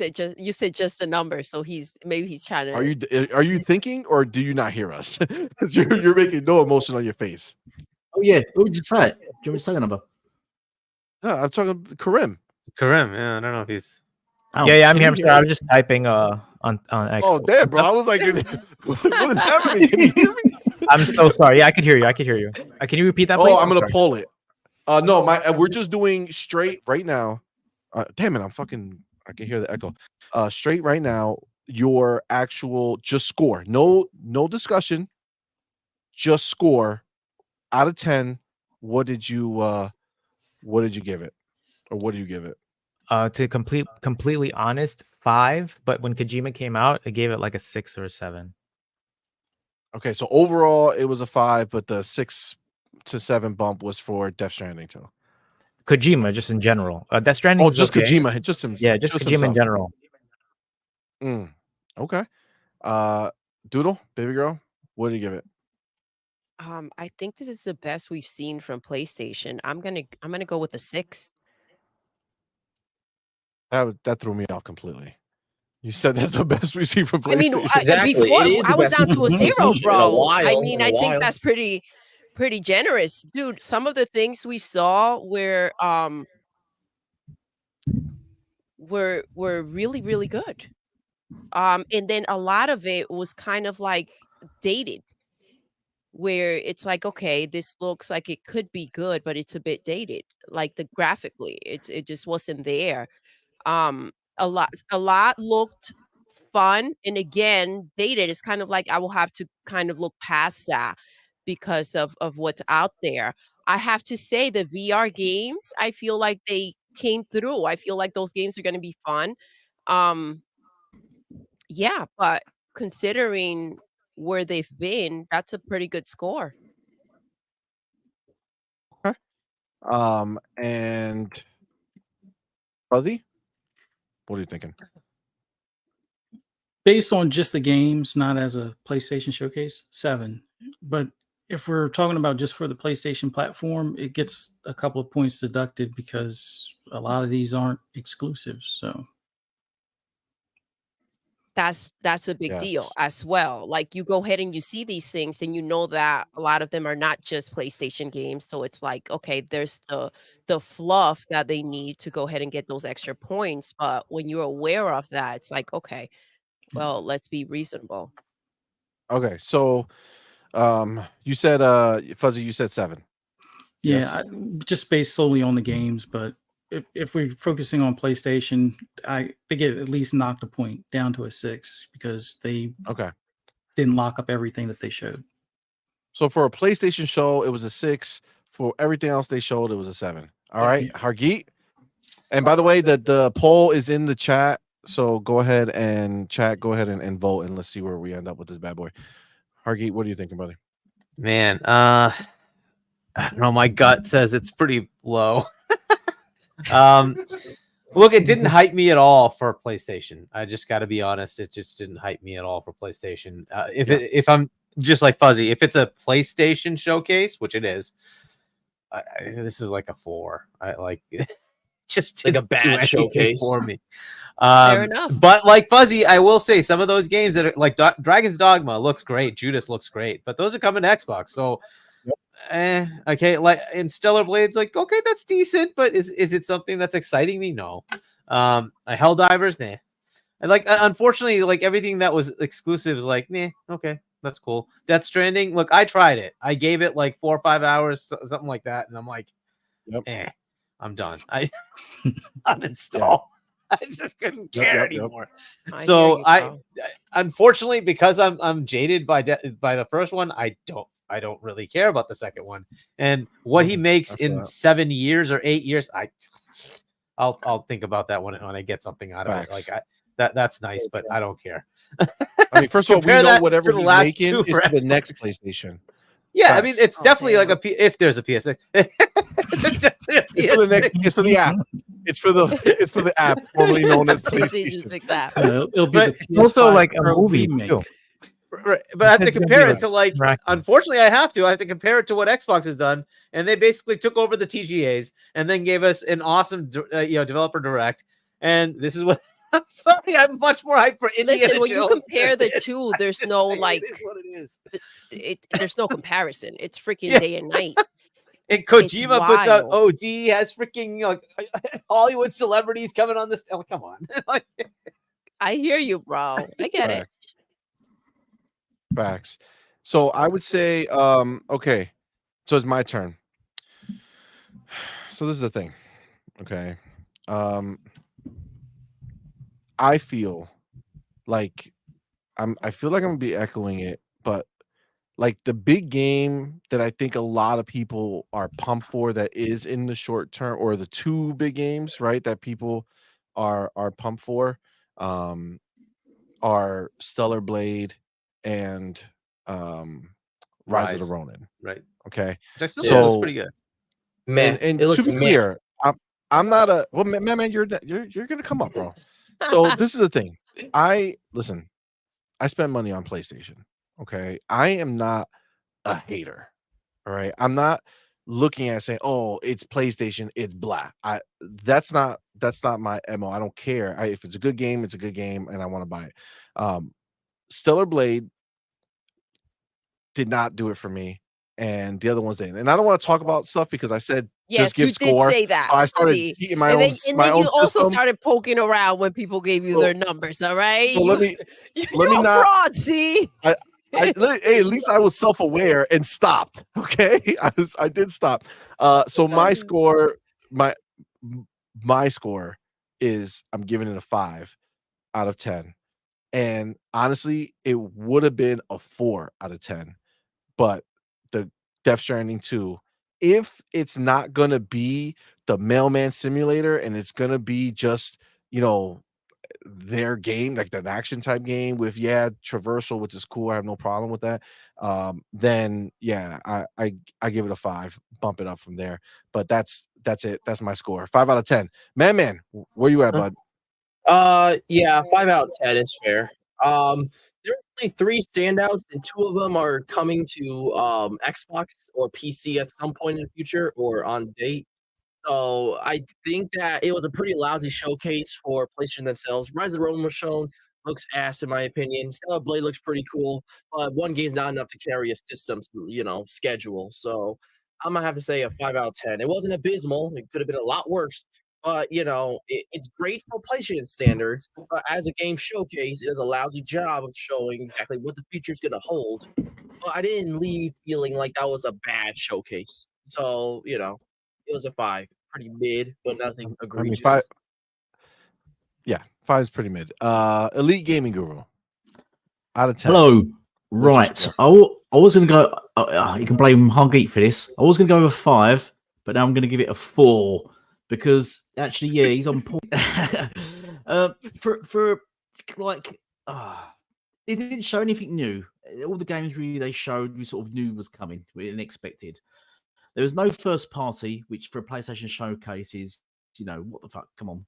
said just the number, so maybe he's trying to. Are you thinking, or do you not hear us? you're making no emotion on your face. Oh yeah. What would you say? Do you want me to say the number? No, I'm talking Karim. Karim, yeah, I don't know if he's. Yeah, I'm here. I'm sorry. I was just typing on X. Oh damn, bro! I was like, what is happening? Can you hear me? I'm so sorry. Yeah, I could hear you. Can you repeat that, please? Oh, I'm gonna sorry. pull it. No, we're just doing straight right now. Damn it, I can hear the echo. Straight right now, your actual just score. No discussion. Just score out of 10. What did you give it? Or what do you give it? To completely honest, 5. But when Kojima came out, I gave it like a 6 or a 7. Okay, so overall it was a 5, but the 6 to 7 bump was for Death Stranding too. Kojima, just in general. Death Stranding. Oh, just Kojima, just him. Yeah, just Kojima in general. Okay. Doodle, baby girl, what do you give it? I think this is the best we've seen from PlayStation. I'm gonna go with a 6. That threw me off completely. You said that's the best we see from I mean, PlayStation. before It is I the was best down we've to a seen from 0, PlayStation in a bro. I while, mean, in a I think while. that's pretty generous, dude. Some of the things we saw were really, really good. And then a lot of it was kind of like dated, where it's like, okay, this looks like it could be good, but it's a bit dated. Like graphically, it just wasn't there. A lot looked fun, and again, dated. It's kind of like I will have to kind of look past that because of what's out there. I have to say the VR games, I feel like they came through. I feel like those games are gonna be fun. Um, yeah, but considering where they've been, that's a pretty good score. Okay. And Fuzzy, what are you thinking? Based on just the games, not as a PlayStation showcase, 7. But if we're talking about just for the PlayStation platform, it gets a couple of points deducted because a lot of these aren't exclusives. So That's a big deal as well. Like, you go ahead and you see these things, and you know that a lot of them are not just PlayStation games, so it's like, okay, there's the fluff that they need to go ahead and get those extra points, but when you're aware of that, it's like, okay, well, let's be reasonable. Okay, so you said Fuzzy, you said 7. yeah, just based solely on the games. But if we're focusing on PlayStation, they get at least knocked a point down to a 6 because they didn't lock up everything that they showed. So for a PlayStation show, it was a 6. For everything else they showed, it was a 7. All right, Hargeet. And by the way, the poll is in the chat. So go ahead and go ahead and vote, and let's see where we end up with this bad boy. Hargeet, what are you thinking, buddy? Man, I don't know. My gut says it's pretty low. Look, it didn't hype me at all for PlayStation. I just got to be honest. It just didn't hype me at all for PlayStation. If I'm just like Fuzzy, if it's a PlayStation showcase, which it is, this is like a 4. I like just like a didn't do bad anything showcase for me. Fair enough. But like Fuzzy, I will say some of those games that are like Dragon's Dogma looks great. Judas looks great, but those are coming to Xbox. So, okay, like in Stellar Blades, like okay, that's decent, but is it something that's exciting me? No. Helldivers, nah. And like unfortunately, like everything that was exclusive is like, nah, okay, that's cool. Death Stranding, look, I tried it. I gave it like 4 or 5 hours, something like that, and I'm like, I'm done. I uninstall. I just couldn't care anymore. So I unfortunately, because I'm jaded by the first one, I don't really care about the second one. And what he makes in 7 years or 8 years, I'll think about that when I get something out of it. Like that's nice, but I don't care. I mean, first of all, we know whatever he's making is for the next PlayStation. Yeah, I mean, it's definitely like if there's a PS6. It's for the next. It's for the app. It's for the app formerly known as PlayStation. It'll be But the also PS5 like a Pro movie remake. too. Right, but I have to It's gonna compare be it to like. Unfortunately, I have to compare it to what Xbox has done, and they basically took over the TGAs and then gave us an awesome, developer direct. And this is what. I'm sorry, I'm much more hyped for Indiana Listen, when you Jones compare than the this. two, there's no like. It is what it is. There's no comparison. It's freaking day and night. And Kojima puts out wild. OD, has freaking Hollywood celebrities coming on this. Oh, come on. Like, I hear you, bro. I get it. Facts. So I would say, okay. So it's my turn. So this is the thing. Okay. I feel like I feel like I'm gonna be echoing it, but like the big game that I think a lot of people are pumped for that is in the short term, or the 2 big games, right? That people are pumped for, are Stellar Blade and Rise of the Ronin. Right. Okay. Which I still think looks pretty good. Man, and it looks to be clear, I'm not a man. You're gonna come up, bro. So this is the thing. I spend money on PlayStation. Okay, I am not a hater. All right, I'm not looking at saying, "Oh, it's PlayStation, it's blah." That's not my MO. I don't care. If it's a good game, it's a good game, and I want to buy it. Stellar Blade did not do it for me, and the other ones didn't. And I don't want to talk about stuff because I said Yes, just give you did score. say So that. I started See? cheating my And own then you also system. started poking around when people gave you their numbers, all right? So let me You're a not. fraud, see? Hey, at least I was self-aware and stopped. Okay, I did stop. So my score, my score is I'm giving it a 5 out of 10. And honestly, it would have been a 4 out of 10. But the Death Stranding 2, if it's not gonna be the mailman simulator and it's gonna be just, you know, their game, like an action type game with traversal, which is cool. I have no problem with that. Then I give it a 5, bump it up from there. But that's it. That's my score. 5 out of 10. Man, where you at, bud? Yeah, 5 out of 10 is fair. There are only 3 standouts, and 2 of them are coming to Xbox or PC at some point in the future or on date. So I think that it was a pretty lousy showcase for PlayStation themselves. Rise of Rome was shown, looks ass in my opinion. Stellar Blade looks pretty cool, but one game's not enough to carry a system's schedule. So I'm gonna have to say a 5 out of 10. It wasn't abysmal. It could have been a lot worse. But it's great for PlayStation standards. But as a game showcase, it does a lousy job of showing exactly what the future's gonna hold. But I didn't leave feeling like that was a bad showcase. So it was a 5, pretty mid, but nothing egregious. 5. Yeah, 5 is pretty mid. Elite Gaming Guru. Out of 10. Hello. Right. I was going to go. You can blame Hargeet for this. I was going to go with 5, but now I'm going to give it a 4 because actually, he's on point. For like, it didn't show anything new. All the games really they showed we sort of knew was coming. We didn't expect it. There was no first party, which for a PlayStation showcase is, what the fuck? Come on.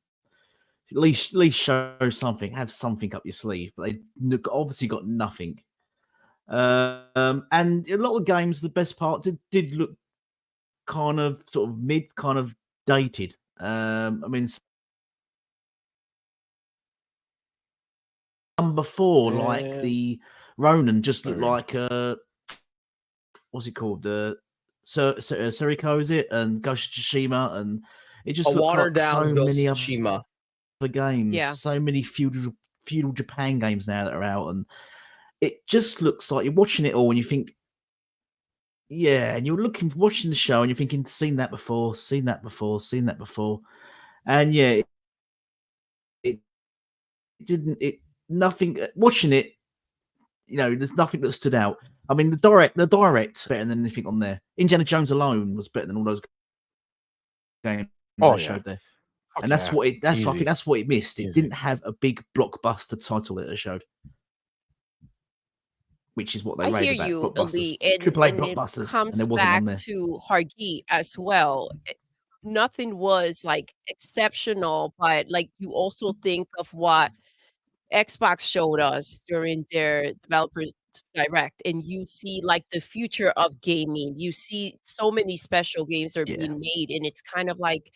At least show something, have something up your sleeve. But they obviously got nothing. And a lot of games, the best part did look kind of sort of mid, kind of dated. I mean, before like the Ronin just looked like what's it called? The Suriko, is it? And Ghost of Tsushima, and it just a looked watered like down so Ghost many of Tsushima. other games. Yeah. So many feudal Japan games now that are out, and it just looks like you're watching it all and you think, and you're watching the show and you're thinking, seen that before, and nothing. Watching it, there's nothing that stood out. I mean, the direct better than anything on there. Indiana Jones alone was better than all those games they showed there. And that's what it. I think that's what it missed. It didn't have a big blockbuster title that it showed, which is what they rave hear about. you, Blockbusters, Ali, AAA and it blockbusters, and comes there wasn't on back there. to Hargeet as well. Nothing was like exceptional, but like you also think of what Xbox showed us during their developers direct, and you see like the future of gaming. You see so many special games are being made, and it's kind of like,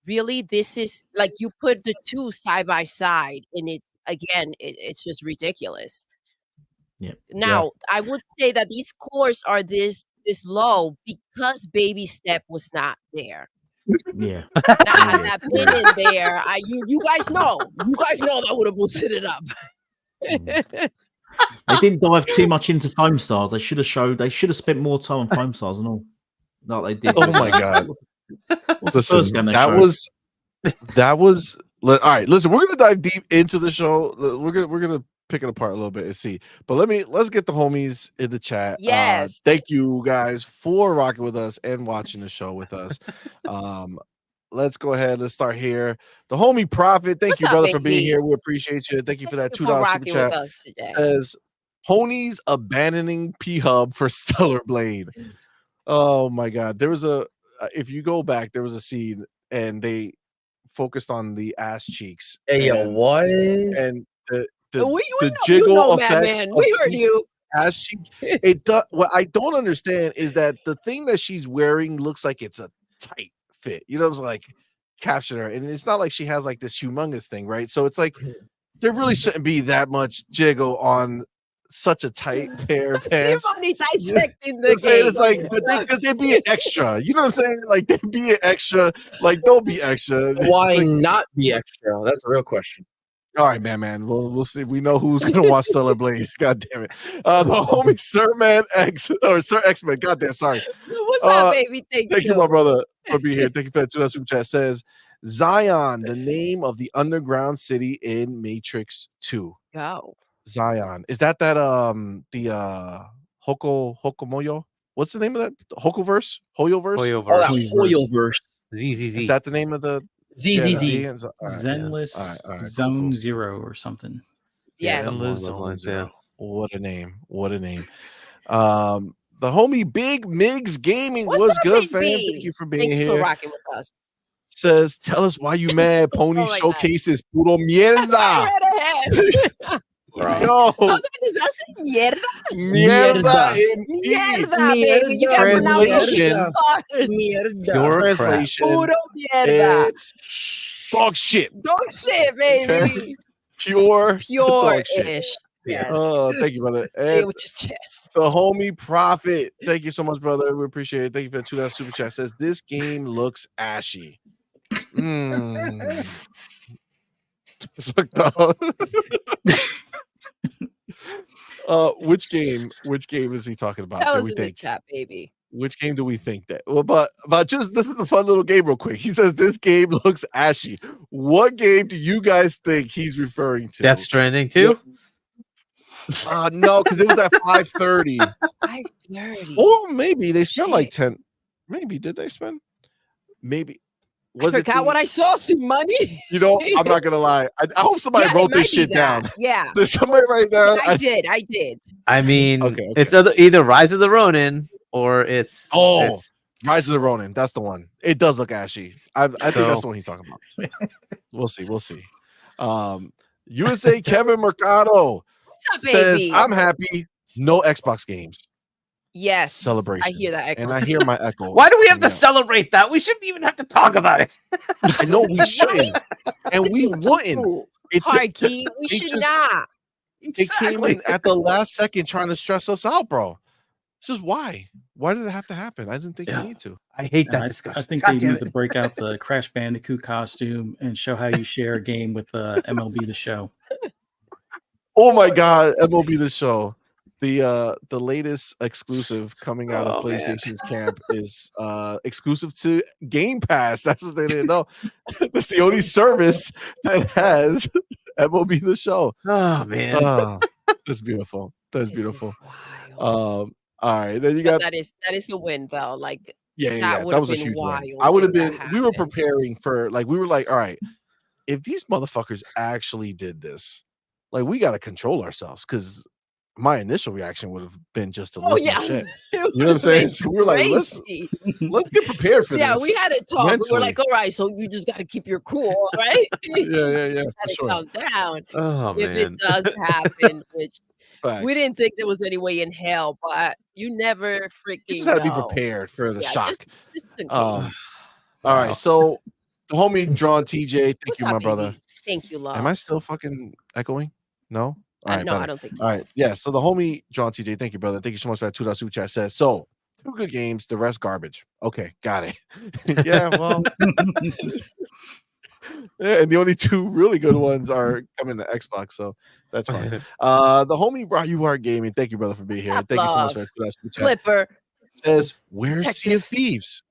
really, this is like you put the two side by side, and it's just ridiculous. Now, I would say that these scores are this low because Baby Step was not there. Yeah. Now, had that been in there, you guys know that would have boosted it up. They didn't dive too much into foam stars. They should have spent more time on foam stars and all. Like they did. Oh my god! What's the first game that was. All right, listen. We're gonna dive deep into the show. We're gonna pick it apart a little bit and see. But let's get the homies in the chat. Yes. Thank you guys for rocking with us and watching the show with us. Let's go ahead. Let's start here. The homie Prophet. Thank you, brother, for being here. We appreciate you. Thank you for that $2 super rocking chat. with us today. Says Ponies abandoning P Hub for Stellar Blade. Oh my god. There was if you go back, there was a scene and they focused on the ass cheeks. Hey, yo, what? And the you jiggle know, effects Madman. of We heard each you. ass cheek. It does. What I don't understand is that the thing that she's wearing looks like it's a tight fit. You know, it's like capture her, and it's not like she has like this humongous thing, right? So it's like there really shouldn't be that much jiggle on such a tight pair of pants. CMoney dissecting You know what the I'm saying? game. It's like, but because they'd be an extra. You know what I'm saying? Like they'd be an extra. Like don't be extra. Why Like, not be extra? That's a real question. all right, man. We'll see. We know who's gonna watch Stellar Blaze. God damn it. The homie Sir Man X or Sir X Man. God damn, sorry. What's up, baby? Thank you, my brother, for being here. Thank you for that $2 super chat. Says Zion, the name of the underground city in Matrix 2. Go. Zion. Is that the Hokomoyo? What's the name of that? Hokoverse? Hoyoverse? Oh, that Hoyoverse. ZZZ. Is that the name of the ZZZ. Zenless Zone Zero or something. Yes. Zone Zero. What a name. What a name. The homie Big Migs Gaming was good, fam. Thank you for being Thank here. you for rocking with us. Says, tell us why you mad. Pony Oh my showcases puro mierda. Yo, Does that say mierda? Mierda. Mierda, baby. You got Translation. Pure Translation. Puro mierda. It's dog shit. Dog shit, baby. Okay. Pure dog shit. Pure-ish. Yes. Oh, thank you, brother. Say it And with your chest. the homie Prophet. Thank you so much, brother. We appreciate it. Thank you for the $2 super chat. Says this game looks ashy. Which game is he talking about? Tell Do us we in the think? chat, baby. Which game do we think that? Well, but just this is the fun little game, real quick. He says this game looks ashy. What game do you guys think he's referring to? Death Stranding 2? No, because it was at 5:30. 5:30. Oh, maybe they spent like 10. Maybe did they spend? Maybe. I forgot what I saw. Some money. You know, I'm not gonna lie. I hope somebody wrote this shit down. Yeah. Did somebody write down? I did. I did. I mean, Okay. it's either Rise of the Ronin or it's Rise of the Ronin. That's the one. It does look ashy. I think that's the one he's talking about. We'll see. USA Kevin Mercado What's up, says, baby? I'm happy. No Xbox games. Yes. Celebration. I hear that echo. And I hear my echo. Why do we have to celebrate that? We shouldn't even have to talk about it. I know we shouldn't. And we wouldn't. Harky, we it should just- not. It came in at the last second trying to stress us out, bro. This is why. Why did it have to happen? I didn't think you need to. I hate that I discussion. think God they damn need to it. break out the Crash Bandicoot costume and show how you share a game with MLB The Show. Oh my God, MLB The Show. The latest exclusive coming out of PlayStation's camp is exclusive to Game Pass. That's what they didn't know. That's the only service that has MLB The Show. Oh man, that's beautiful. That's beautiful. All right, then you got that is a win though. Like that was a huge one. I would have been. We were preparing for we were like, all right, if these motherfuckers actually did this, like we got to control ourselves because my initial reaction would have been just to listen to shit. You know what I'm saying? So we were like, let's get prepared for this. Yeah, we had to talk. mentally. We were like, all right, so you just got to keep your cool, right? Yeah, Just for gotta sure. calm down. Oh, if man. it does happen, which Facts. we didn't think there was any way in hell, but you never freaking You just had to be know. prepared for the shock. Just in case. All right, so the homie Drawn TJ, thank What's you, up, my baby? brother. Thank you, love. Am I still fucking echoing? No? All right, no, I better. don't think so. All right, yeah. So the homie John TJ, thank you, brother. Thank you so much for that $2 super chat. Says so 2 good games, the rest garbage. Okay, got it. Yeah, well, yeah, and the only 2 really good ones are coming to Xbox, so that's fine. The homie Ryu Art Gaming, thank you, brother, for being here. Thank you so much for that $2 super chat. Clipper Says, where's Sea of Thieves?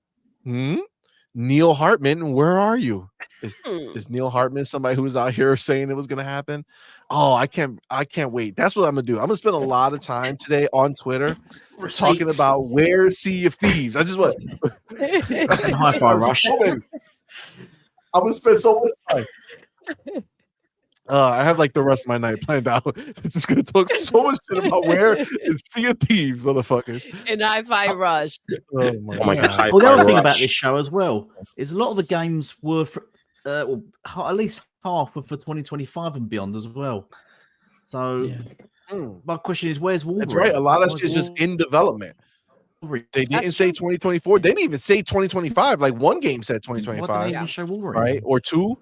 Neil Hartman, where are you? Is Neil Hartman somebody who's out here saying it was gonna happen? Oh, I can't wait. That's what I'm gonna do. I'm gonna spend a lot of time today on Twitter talking about where's Sea of Thieves. I just want I'm gonna spend so much time. I have like the rest of my night planned out. Just gonna talk so much shit about where and Sea of Thieves, motherfuckers. And Hi-Fi Rush. Oh my God. God. Well, the other thing about this show as well is a lot of the games were for, well, at least half were for 2025 and beyond as well. So my question is, where's Wolverine? That's right. A lot of shit is just in development. They didn't say 2024. They didn't even say 2025. Like one game said 2025, Why didn't they even show Wolverine? right? Or two.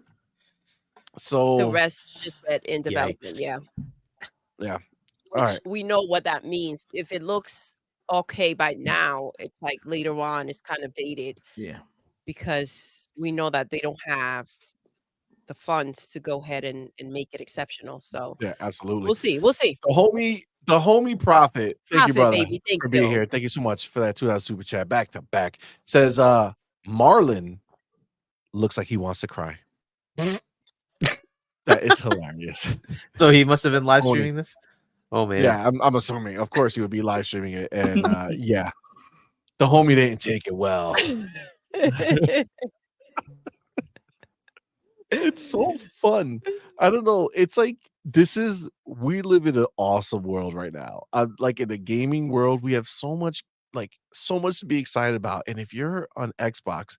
So The rest just said in development. Yikes. Yeah. Yeah. Which All right. we know what that means. If it looks okay by now, it's like later on it's kind of dated. Yeah. Because we know that they don't have the funds to go ahead and make it exceptional. So Yeah, absolutely. we'll see. We'll see. The homie Prophet. Thank you, Prophet, brother, baby. Thank for being you. here. Thank you so much for that $2 super chat. Back to back. Says Marlon looks like he wants to cry. That is hilarious. So he must have been live Homie. streaming this. Oh man. Yeah, I'm assuming. Of course, he would be live streaming it, and yeah, the homie didn't take it well. It's so fun. I don't know. It's like we live in an awesome world right now. I'm like in the gaming world, we have so much to be excited about. And if you're on Xbox,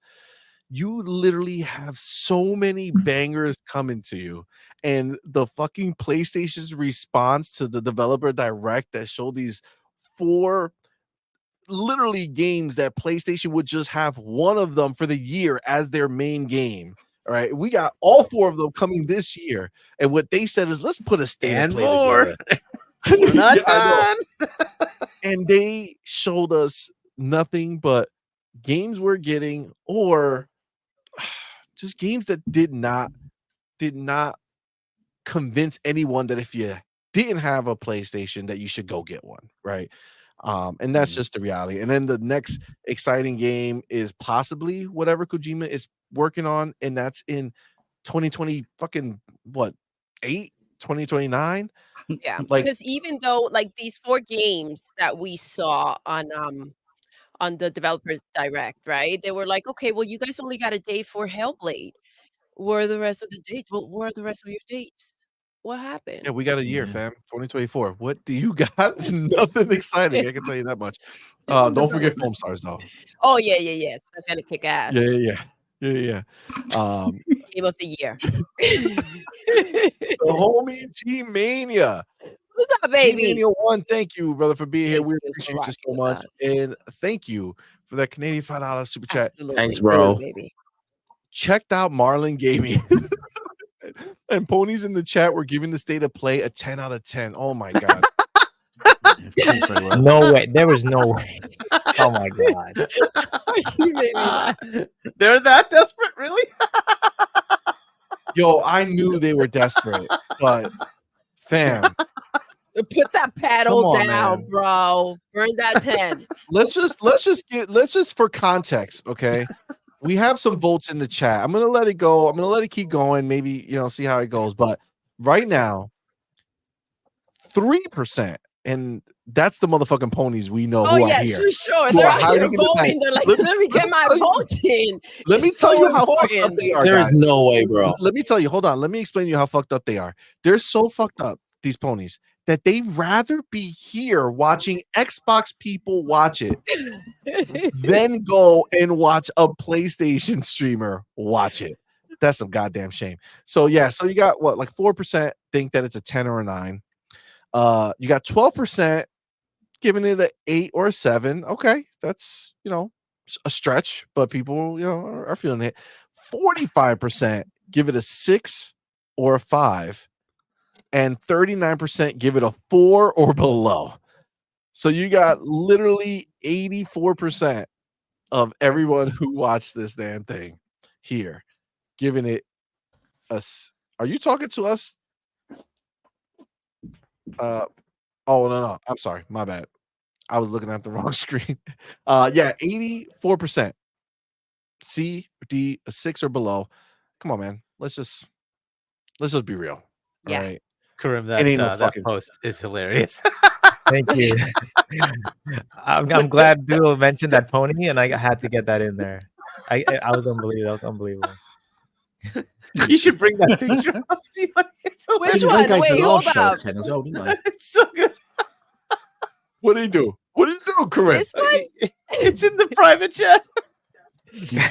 you literally have so many bangers coming to you. And the fucking PlayStation's response to the developer direct that showed these 4 literally games that PlayStation would just have one of them for the year as their main game. All right, we got all 4 of them coming this year, and what they said is, let's put a state And of play more. together. We're not I know. done. And they showed us nothing but games we're getting, or just games that did not convince anyone that if you didn't have a PlayStation that you should go get one, right? And that's just the reality. And then the next exciting game is possibly whatever Kojima is working on, and that's in 2020 fucking what 2029. Yeah, Like, because even though like these 4 games that we saw on the developers direct, right? They were like, okay, well, you guys only got a date for Hellblade. Where are the rest of the dates? Well, where are the rest of your dates? What happened? yeah, we got a year, fam. 2024. What do you got? Nothing exciting. I can tell you that much. Don't forget Foam Stars though. Oh yeah. That's gonna kick ass. Yeah. Game of the year. The homie G Mania. What's up, baby? G-Mania 1, thank you, brother, for being here. Thank We you for appreciate you rocking so with much. us. And thank you for that Canadian $5 super chat. Absolutely. Thanks, bro. Baby. Checked out Marlon Gaming. And Ponies in the chat were giving the state of play a 10 out of 10. Oh my god. No way. There was no way. Oh my god. You made me laugh. They're that desperate, really? Yo, I knew they were desperate, but fam, Put that paddle Come on, down, man. bro. Burn that 10. let's just for context, okay? We have some votes in the chat. I'm gonna let it go. I'm gonna let it keep going. Maybe see how it goes. But right now, 3%, and that's the motherfucking ponies we know Oh who are yes, here. for sure. Who They're are out here hiding in the back. voting. They're like, let me get my tell you- vote in. Let me It's tell so you how fucked up important. they are. There is guys. no way, bro. Let me tell you. Hold on. Let me explain to you how fucked up they are. They're so fucked up, these ponies, that they rather be here watching Xbox people watch it than go and watch a PlayStation streamer watch it. That's some goddamn shame. So yeah, so you got what, like 4% think that it's a 10 or a 9. You got 12% giving it an 8 or a 7. Okay, that's a stretch, but people are feeling it. 45% give it a 6 or a 5, and 39% give it a 4 or below. So you got literally 84% of everyone who watched this damn thing here giving it a. Are you talking to us? Oh no, I'm sorry, my bad. I was looking at the wrong screen. Yeah, 84%. C, D, a 6 or below. Come on, man. Let's just be real. Yeah. All right. Karim, It ain't no that fucking- post is hilarious. Thank you. I'm glad Doodle mentioned that pony, and I had to get that in there. I was unbelievable. That was unbelievable. You should bring that picture up. See what it's Which Because one? they gave Wait, the hold last show up. a 10 as well, didn't they? It's so good. What did he do? What did he do, Corinne? This one? It's in the private chat.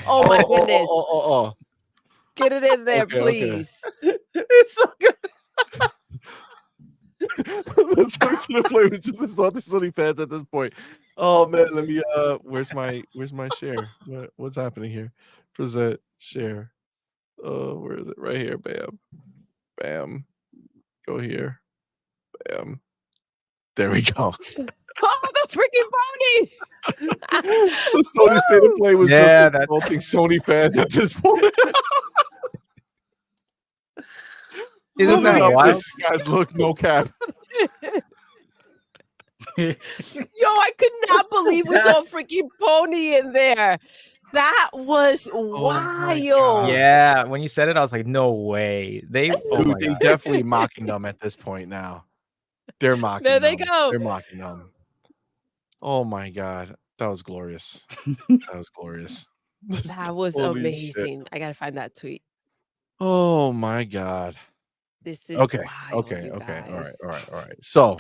Oh my goodness. Oh. Get it in there, Okay. please. It's so good. Let's go see the play with just the Sony fans at this point. Oh man, let me where's my share? What's happening here? Present share. Where is it? Right here. Bam. Go here. Bam. There we go. Oh, the freaking pony! The Sony State of Play was just insulting Sony fans at this point. Isn't that wild? Guys, look, no cap. Yo, I could not believe we saw a freaking pony in there. That was wild. Yeah, when you said it, I was like, no way. They Definitely mocking them at this point now. They're mocking There they them. go. They're mocking them. Oh my god. That was glorious. That was glorious. That was Holy amazing. shit. I gotta find that tweet. Oh my god. This is Okay. wild, Okay. you Okay. All guys. right. So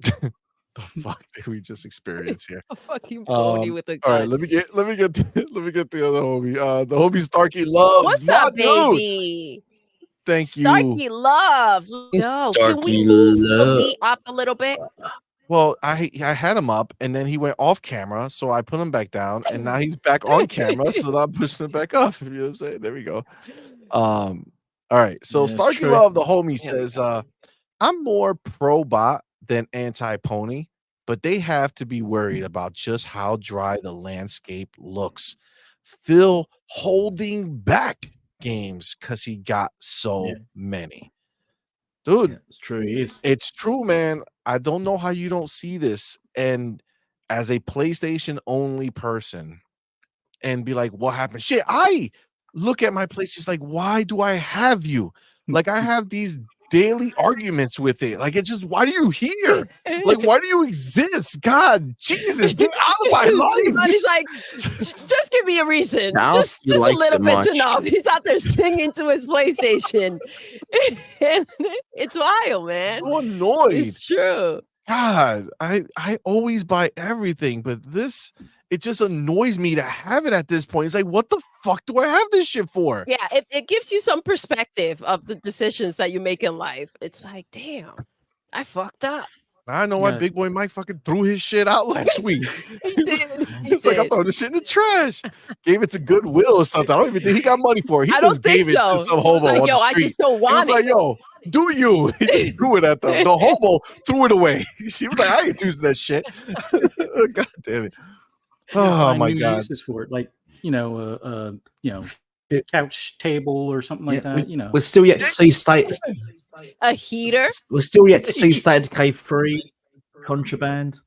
the fuck did we just experience here? A fucking pony with a All right, gun. let me get the other homie. The homie Starkey Love. What's my up, dude. baby? Thank you. Starkey Love. Yo, can we Starkey move Love. me up a little bit? Well, I had him up and then he went off camera, so I put him back down, and now he's back on camera, so I'm pushing him back up. You know what I'm saying? There we go. All right. So Yeah, Starkey true. Love, the homie, says, I'm more pro bot than anti pony, but they have to be worried about just how dry the landscape looks. Phil holding back games because he got so many. Dude, it's true. He is. It's true, man. I don't know how you don't see this. And as a PlayStation only person, and be like, what happened? Shit, I look at my PlayStation like, why do I have you? Like, I have these daily arguments with it. Like, it's just, why are you here? Like, why do you exist? God, Jesus, get out of my life. He's like, just give me a reason. Now Just he a likes little it bit's much. enough. He's out there singing to his PlayStation. And it's wild, man. So annoyed. It's true. God, I always buy everything, but this, it just annoys me to have it at this point. It's like, what the fuck do I have this shit for? Yeah, it gives you some perspective of the decisions that you make in life. It's like, damn, I fucked up. I know why Yeah. Big Boy Mike fucking threw his shit out last week. He did. He It's like, I'm did. throwing this shit in the trash. Gave it to Goodwill or something. I don't even think he got money for it. He I don't just think gave it so. to some He was hobo like, on yo, the I street. just don't He was want like, it. yo, do you? He just threw it at them. The hobo threw it away. She was like, I ain't using that shit. God damn it. Oh Find my new God. uses for it, like couch table or something like that. We're still yet to see status. A heater? We're still yet to see State of Decay 3 contraband.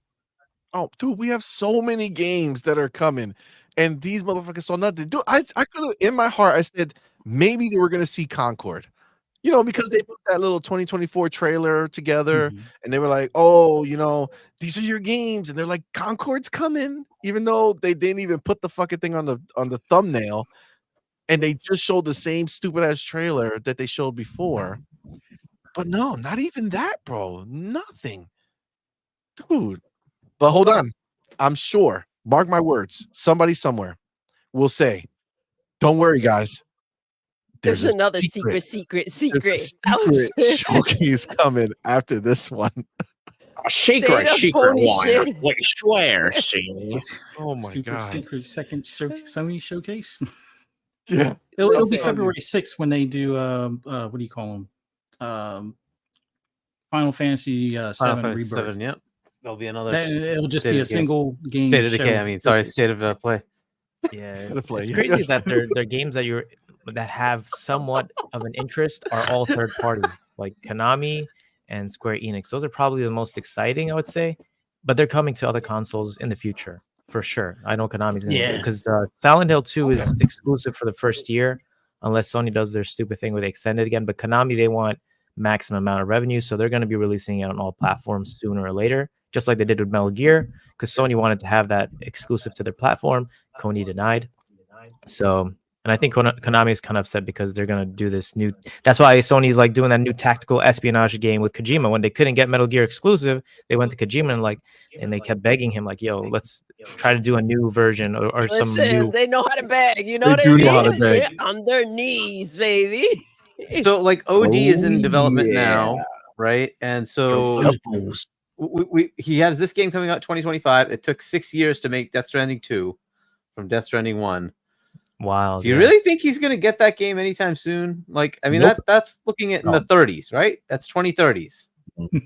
Oh, dude, we have so many games that are coming, and these motherfuckers saw nothing. Dude, I could have, in my heart, I said maybe they were gonna see Concord, because they put that little 2024 trailer together, and they were like, oh, these are your games, and they're like, Concord's coming, even though they didn't even put the fucking thing on the thumbnail, and they just showed the same stupid ass trailer that they showed before. But no, not even that, bro. Nothing, dude. But hold on. I'm sure, mark my words, somebody somewhere will say, don't worry, guys. There's a another secret. secret. There's a That was secret showcase coming after this one. A State of Pony shit. We swear, see. Oh my Super God. secret second Sony showcase. Yeah. It'll be Listen. February 6th when they do what do you call them? Final Fantasy 7 Rebirth. 7, yep. There'll be another. It'll just State be of a Decay. single game. State of Decay. show. I mean, sorry, State of Play. Yeah, State of Play, it's yeah. crazy Yes. that they're games that have somewhat of an interest are all third party, like Konami and Square Enix. Those are probably the most exciting, I would say, but they're coming to other consoles in the future for sure. I know Konami's going to do it because Silent Hill 2 is exclusive for the first year, unless Sony does their stupid thing where they extend it again. But Konami, they want maximum amount of revenue, so they're going to be releasing it on all platforms sooner or later, just like they did with Metal Gear, because Sony wanted to have that exclusive to their platform. Konami denied. So And I think Konami is kind of upset because they're gonna do this new. That's why Sony's like doing that new tactical espionage game with Kojima. When they couldn't get Metal Gear exclusive, they went to Kojima and they kept begging him like, "Yo, let's try to do a new version or some new." Listen, they know how to beg. You know They what I do mean? know how to beg. They're on their knees, baby. So like OD is in Oh, development yeah. now, right? And so he has this game coming out 2025. It took 6 years to make Death Stranding 2 from Death Stranding 1. Wow. Do you really think he's going to get that game anytime soon? Like, I mean, Nope. that's looking at in the 30s, right? That's 2030s.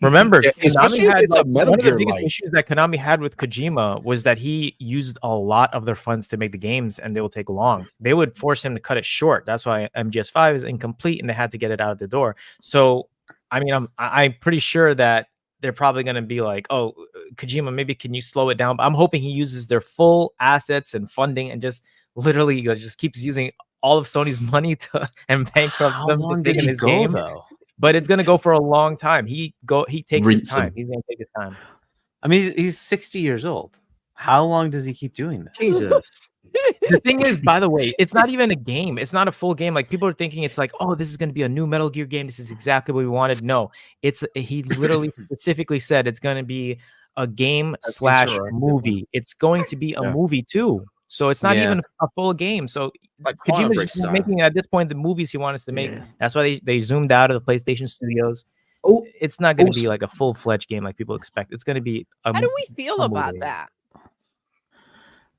Remember, Yeah, especially Konami if had it's a Metal one of the Gear biggest like. issues that Konami had with Kojima was that he used a lot of their funds to make the games, and they will take long. They would force him to cut it short. That's why MGS5 is incomplete, and they had to get it out of the door. So, I mean, I'm pretty sure that they're probably going to be like, "Oh, Kojima, maybe can you slow it down?" But I'm hoping he uses their full assets and funding and just literally just keeps using all of Sony's money to and bankrupt How them long just did making he his go, game. though? But it's gonna go for a long time. He takes his time. Rinse him. He's gonna take his time. I mean, he's 60 years old. How long does he keep doing this? Jesus. The thing is, by the way, it's not even a game. It's not a full game. Like people are thinking it's like, oh, this is going to be a new Metal Gear game. This is exactly what we wanted. No, he literally specifically said it's going to be a game / movie. It's going to be a movie too. So it's not even a full game. So Like Quantum Kojima's Break just style. making at this point the movies he wants us to make. That's why they zoomed out of the PlayStation studios. Oh, it's not going to be like a full-fledged game like people expect. It's going to be How do we feel about that?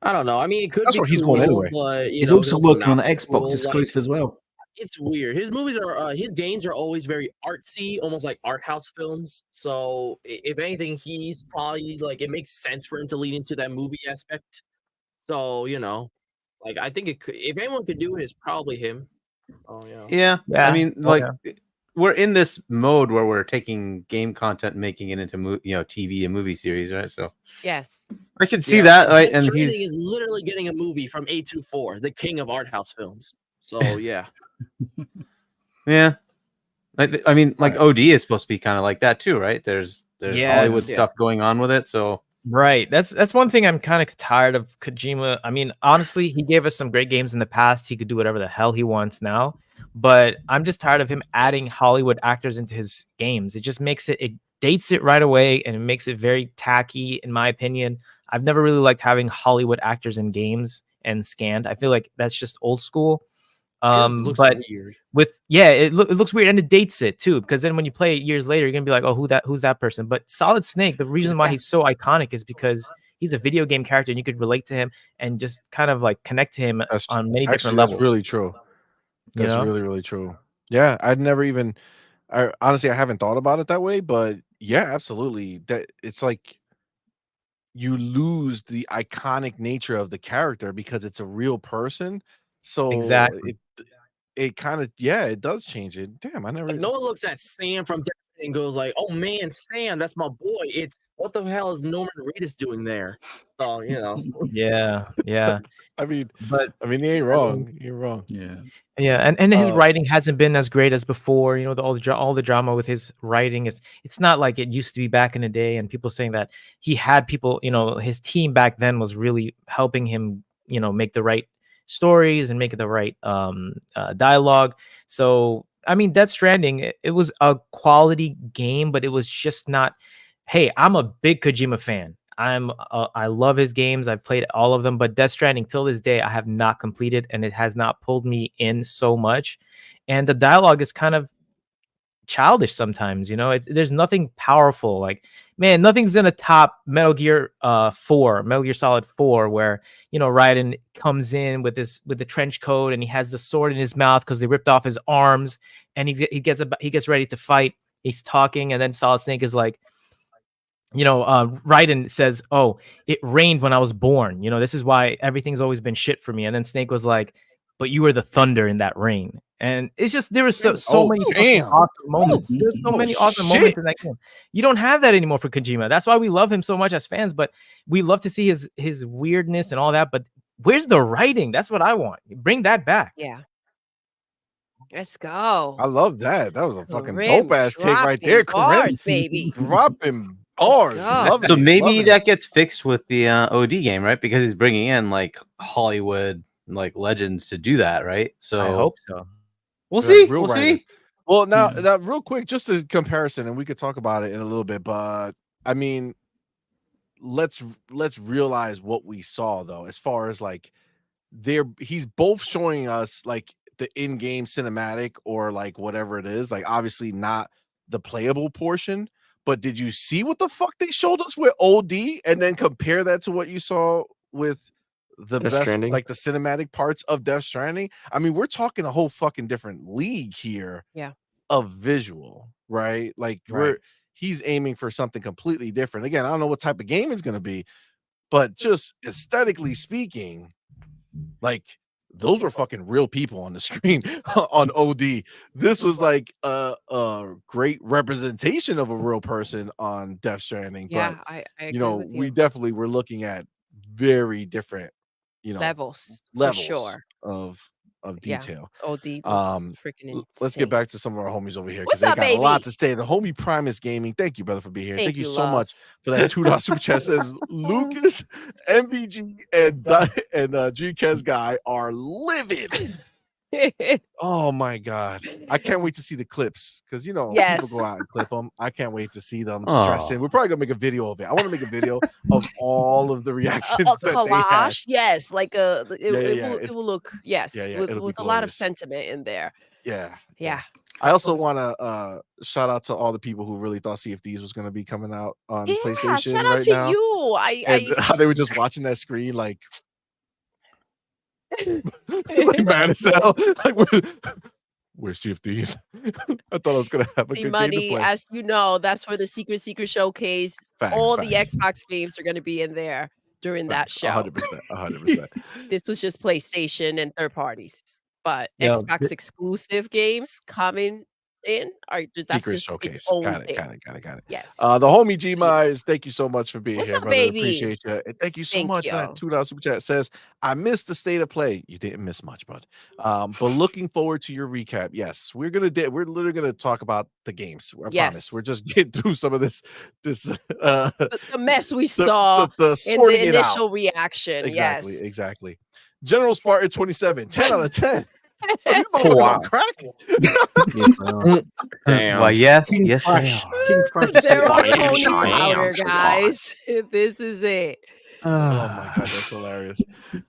I don't know. I mean, it could That's be where he's cool, going anyway. but He's also it's working on not an Xbox cool. exclusive as well. It's weird. His movies are his games are always very artsy, almost like art house films. So if anything, he's probably like it makes sense for him to lead into that movie aspect. So like I think it could, if anyone could do it, it's probably him. Oh Yeah. I mean, like we're in this mode where we're taking game content and making it into TV and movie series, right? So Yes. I can see that, right? Death And Stranding he's is literally getting a movie from A24, the king of art house films. So yeah. yeah. I mean, like OD is supposed to be kind of like that too, right? There's Hollywood stuff going on with it, so. Right. That's one thing I'm kind of tired of Kojima. I mean, honestly, he gave us some great games in the past. He could do whatever the hell he wants now. But I'm just tired of him adding Hollywood actors into his games. It just makes it dates it right away, and it makes it very tacky, in my opinion. I've never really liked having Hollywood actors in games and scanned. I feel like that's just old school. Looks But weird. it looks weird, and it dates it too, because then when you play it years later, you're gonna be like, oh, who's that person? But Solid Snake, the reason why he's so iconic is because he's a video game character, and you could relate to him and just kind of like connect to him on many different levels. That's really true. That's You know? really, really true. Yeah, I'd never even. I honestly, I haven't thought about it that way, but yeah, absolutely. That it's like you lose the iconic nature of the character because it's a real person. So Exactly. it kind of it does change it. Damn, I never. Like, no one looks at Sam from Death and goes like, "Oh man, Sam, that's my boy." It's what the hell is Norman Reedus doing there? So Yeah. I mean, he ain't I wrong. mean- You're wrong. Yeah, and his writing hasn't been as great as before. All the drama with his writing it's not like it used to be back in the day. And people saying that he had people, his team back then was really helping him, make the right stories and make the right dialogue. So I mean, Death Stranding, it was a quality game, but it was just not. Hey, I'm a big Kojima fan. I love his games. I've played all of them, but Death Stranding till this day I have not completed, and it has not pulled me in so much. And the dialogue is kind of childish sometimes. There's nothing powerful. Like, man, nothing's gonna top Metal Gear 4, Metal Gear Solid 4, where Raiden comes in with the trench coat and he has the sword in his mouth because they ripped off his arms, and he gets ready to fight. He's talking, and then Solid Snake is like, Raiden says, "Oh, it rained when I was born. This is why everything's always been shit for me." And then Snake was like, "But you were the thunder in that rain." And it's just there was so many fucking awesome moments. There's so many awesome moments in that game. You don't have that anymore for Kojima. That's why we love him so much as fans. But we love to see his weirdness and all that. But where's the writing? That's what I want. Bring that back. Yeah. Let's go. I love that. That was a fucking Rim dope ass take right there, bars, Karim. baby. Dropping bars. go. Loving So it, maybe loving that gets fixed with the OD game, right? Because he's bringing in like Hollywood like legends to do that, right? So I hope so. We'll see. Real We'll writer. see. Well, now real quick, just a comparison, and we could talk about it in a little bit. But I mean, let's realize what we saw though, as far as like he's both showing us like the in-game cinematic or like whatever it is, like obviously not the playable portion. But did you see what the fuck they showed us with OD, and then compare that to what you saw with the Death best, Stranding? like the cinematic parts of Death Stranding? I mean, we're talking a whole fucking different league here Yeah. of visual, right? Like he's aiming for something completely different. Again, I don't know what type of game it's going to be, but just aesthetically speaking, like those were fucking real people on the screen on OD. This was like a great representation of a real person on Death Stranding. Yeah, But I you agree know, with we you. definitely were looking at very different, you know, Levels, for levels sure. of Yeah, detail. OD looks freaking Let's get insane. back to some of our homies over here because What's they up, got a lot baby? to say. The homie Primus Gaming, thank you, brother, for being here. Thank Thank you you, so love. much for that $2 super chat. Says Lucas, MBG, and GK's guy are livid. Oh my god, I can't wait to see the clips because you know people go Yes. out and clip them. I can't wait to see them Oh. stressing. We're probably gonna make a video of it. I want to make a video of all of the reactions A that they had. collage, yes, like it Yeah. it will look, yes, Yeah, with it'll be a lot of glorious. sentiment in there. Yeah. Yeah. I also want to shout out to all the people who really thought Sea of Thieves was going to be coming out on Yeah, PlayStation shout out right to now. you. And how they were just watching that screen like like mad as hell. Like, where's Sea of Thieves? I thought I was going to have a good game to CMoney, play. as you know, that's for the secret showcase. Facts, All the facts. Xbox games are going to be in there during that Facts, show. 100%, 100%. This was just PlayStation and third parties, but Yeah, Xbox exclusive games coming in are that's Secret just its showcase. own Got it, thing. got it. Yes. The homie G Just so you know. Mize, thank you so much for being What's here, up, brother. baby? Appreciate you. And thank you so Thank much for that you. $2 super chat. Says, I missed the state of play. You didn't miss much, bud. But looking forward to your recap. Yes, we're literally gonna talk about the games. I promise. We're Yes. just getting through some of this The mess we saw the in sorting the it out. initial reaction. Exactly, Yes. exactly. General Spartan 27, 10 out of 10. Are you motherfuckers Wow. on crack? Damn. Why, yes, yes, they are. They're on I am, pony I am powder, so guys. This is it. Oh my god, that's hilarious. The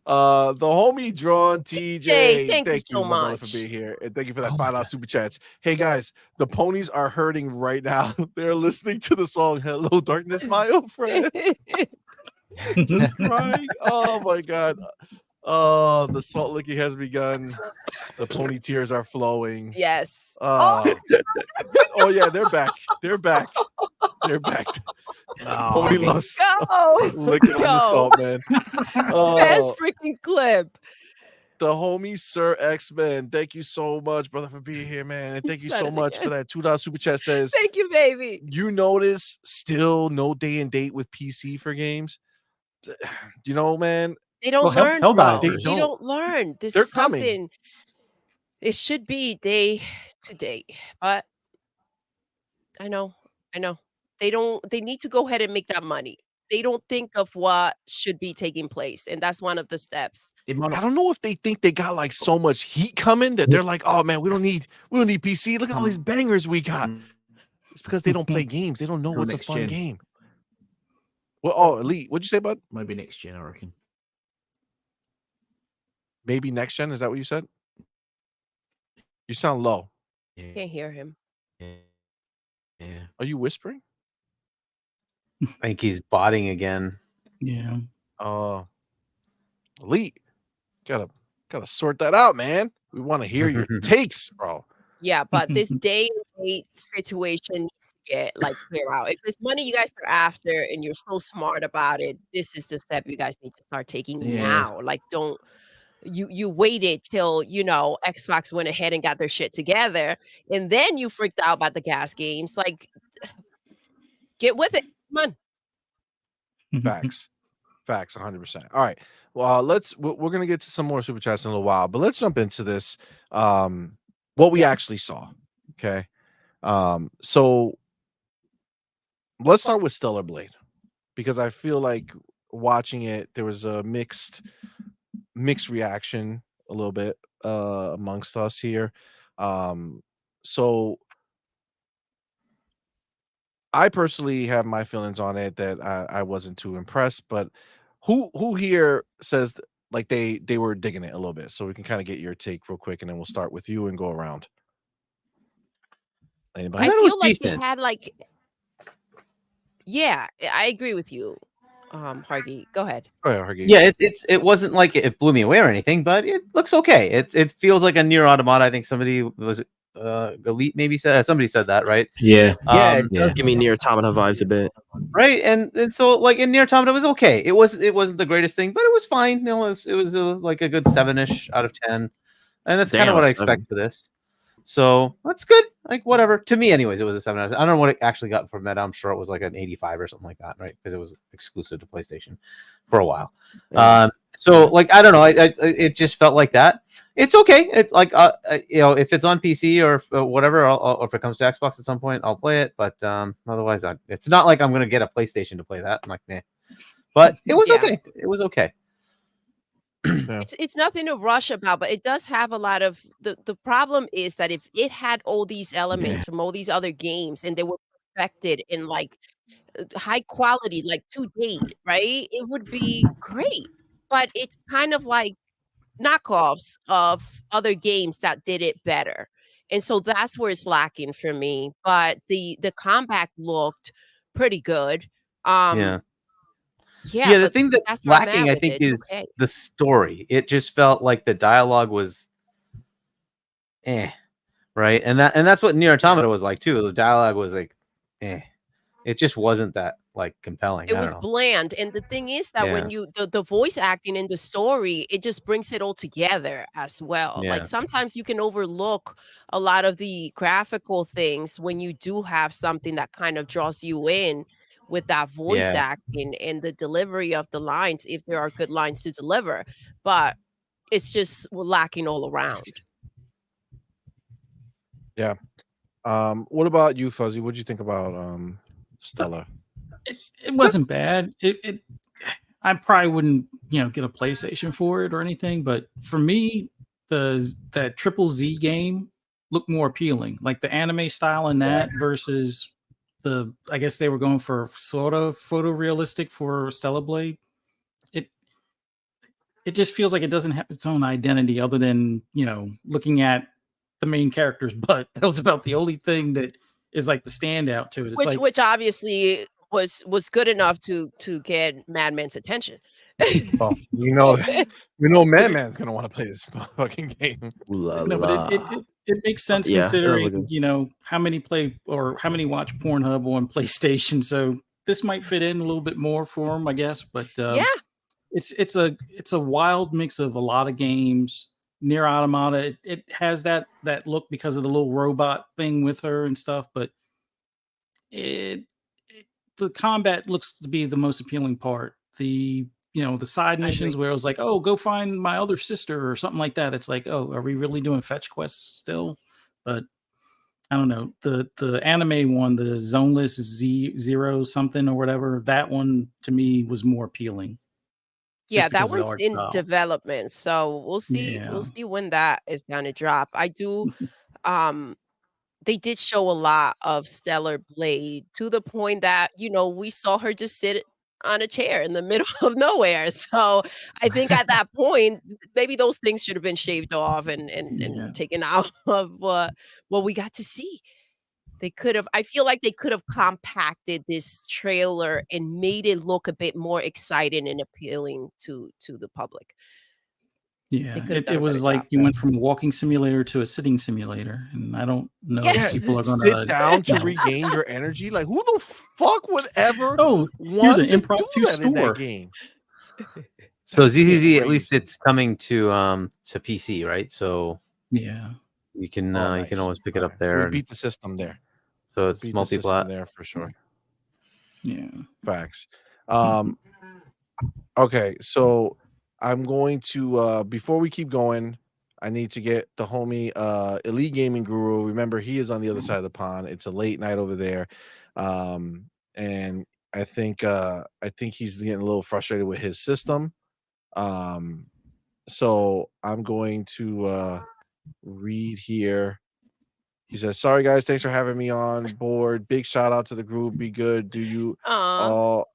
homie drawn TJ, Hey, thank you so my brother, for much. being here, and thank you for that $5 super chats. Hey guys, the ponies are hurting right now. They're listening to the song "Hello Darkness, My Old Friend." Just crying. Oh my god. Oh, the salt licking has begun. The pony tears are flowing. Yes. Oh yeah, they're back. They're back. They're back. Pony Let's lust. go. Licking on the salt, man. Best freaking clip. The homie Sir X-Men, thank you so much, brother, for being here, man. And thank you Said so it much again. for that $2 super chat. Says, Thank you, baby. you notice still no day and date with PC for games? You know, man. They don't Well, learn, Helldivers. bro. They They don't learn. This They're is coming. something. It should be day to day, but I know. They need to go ahead and make that money. They don't think of what should be taking place, and that's one of the steps. I don't know if they think they got like so much heat coming that they're like, oh man, we don't need PC. Look at all these bangers we got. It's because they don't play games. They don't know Till what's a next fun gen. game. Well, Elite, what'd you say, bud? Maybe next gen, I reckon. Maybe next gen. Is that what you said? You sound low. Can't hear him. Yeah. Are you whispering? I think he's botting again. Yeah. Oh, Elite, gotta sort that out, man. We want to hear your takes, bro. Yeah, but this day and date situation needs to get like clear out. If it's money you guys are after and you're so smart about it, this is the step you guys need to start taking now. Like, don't you waited till Xbox went ahead and got their shit together, and then you freaked out about the gas games. Like, get with it. Come on. Facts. 100%. All right. Well, we're gonna get to some more super chats in a little while, but let's jump into this. What we actually saw. Okay. So let's start with Stellar Blade because I feel like watching it, there was a mixed mixed reaction a little bit amongst us here. So I personally have my feelings on it that I wasn't too impressed, but who here says like they were digging it a little bit? So we can kind of get your take real quick, and then we'll start with you and go around. Anybody? I feel like they had like, yeah, I agree with you, Hargy. Go ahead. Oh, yeah, Hargy. Yeah, it wasn't like it blew me away or anything, but it looks okay. It feels like a Nier Automata. I think somebody was Elite maybe said somebody said that, right? Yeah, it does give me Nier Automata vibes a bit. Right, and so like in Nier Automata, it was okay. It wasn't the greatest thing, but it was fine. You know, it was like a good 7-ish out of 10, and that's kind of Damn, what a I expect 7. for this. So that's good. Like whatever. To me, anyways, it was a 7 out of 10. I don't know what it actually got for Meta. I'm sure it was like an 85 or something like that, right? Because it was exclusive to PlayStation for a while. Yeah. So like I don't know. It just felt like that. It's okay. It like you know, if it's on PC or whatever, or if it comes to Xbox at some point, I'll play it. But otherwise, it's not like I'm gonna get a PlayStation to play that. I'm like, nah. But it was okay. It was okay. It's nothing to rush about, but it does have a lot of the problem is that if it had all these elements from all these other games and they were perfected in like high quality, like to date, right? It would be great. But it's kind of like knockoffs of other games that did it better. And so that's where it's lacking for me. But the combat looked pretty good. Yeah. Yeah, The but thing that's that's where I'm lacking, at I with think, it. is Okay. the story. It just felt like the dialogue was right? And that's what Nier Automata was like too. The dialogue was like It just wasn't that like compelling. It I don't was know. bland, and the thing is that Yeah. when you the voice acting in the story, it just brings it all together as well. Like, Yeah. sometimes you can overlook a lot of the graphical things when you do have something that kind of draws you in with that voice Yeah. acting and the delivery of the lines, if there are good lines to deliver, but it's just lacking all around. Yeah. What about you, Fuzzy? What'd you think about Stella? It wasn't bad. I probably wouldn't, get a PlayStation for it or anything, but for me, that Triple Z game looked more appealing. Like the anime style in that versus I guess they were going for sort of photorealistic for Stellar Blade. It just feels like it doesn't have its own identity other than, looking at the main character's butt. That was about the only thing that is like the standout to it. It's like, Which obviously was good enough to get Madman's attention. Oh, Madman's gonna want to play this fucking game. no, but it makes sense Yeah, it was considering how many play or how many watch Pornhub on PlayStation. So this might fit in a little bit more for them, I guess. But Yeah. it's a wild mix of a lot of games. Nier Automata, it has that look because of the little robot thing with her and stuff, but the combat looks to be the most appealing part. The side missions where it was like, oh, go find my other sister or something like that. It's like, oh, are we really doing fetch quests still? But I don't know. The anime one, the Zoneless Zero something or whatever, that one to me was more appealing. Yeah, just that because of the one's art in style. development, so we'll see Yeah. when that is gonna drop. I do they did show a lot of Stellar Blade to the point that, we saw her just sit on a chair in the middle of nowhere. So I think at that point, maybe those things should have been shaved off and Yeah. taken out of what we got to see. They could have I feel like they could have compacted this trailer and made it look a bit more exciting and appealing to the public. Yeah, could have it done a was better like job. you went from a walking simulator to a sitting simulator, and I don't know Yes. if people are gonna Sit down to regain your energy. Like, who the fuck would ever here's want an to do impromptu that in store. that game? So ZZZ, crazy. at least it's coming to PC, right? So yeah, you can Oh, you can nice. always pick it up So there. we and- beat the system there. So it's Beat the system multi-plat. there for sure. Yeah. Facts. Okay, so I'm going to before we keep going, I need to get the homie Elite Gaming Guru. Remember, he is on the other side of the pond. It's a late night over there. And I think he's getting a little frustrated with his system. So I'm going to read here. He says, "Sorry guys, thanks for having me on board. Big shout out to the group. Be good. Do you all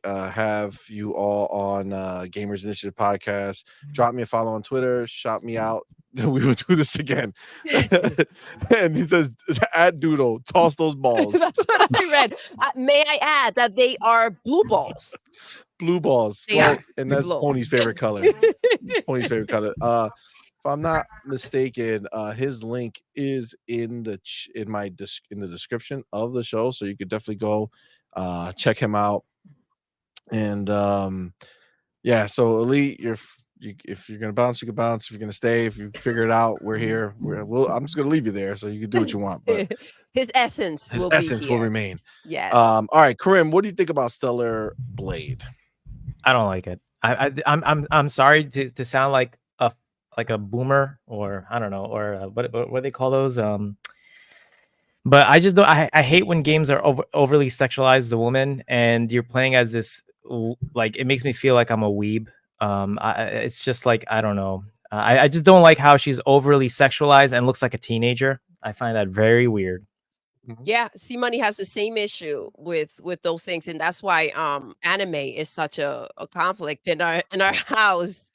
have you all on Gamers Initiative podcast? Drop me a follow on Twitter. Shout me out. We will do this again." And he says, "At Doodle, toss those balls." That's what I read. May I add that they are blue balls? Blue balls. They Well, are. and They're that's blue. Pony's favorite color. Pony's favorite color. If I'm not mistaken, his link is in the in the description of the show, so you could definitely go check him out. And yeah, so Elite, if you're gonna bounce, you can bounce. If you're gonna stay, if you figure it out, we're here. I'm just gonna leave you there, so you can do what you want. But His essence his will essence be will here. remain. Yes. All right, Karim, what do you think about Stellar Blade? I don't like it. I'm sorry to sound like a boomer, or I don't know, or what they call those. But I just don't. I hate when games are overly sexualize the woman, and you're playing as this. Like, it makes me feel like I'm a weeb. It's just like, I don't know. I just don't like how she's overly sexualized and looks like a teenager. I find that very weird. Yeah, CMoney has the same issue with those things, and that's why anime is such a conflict in our house,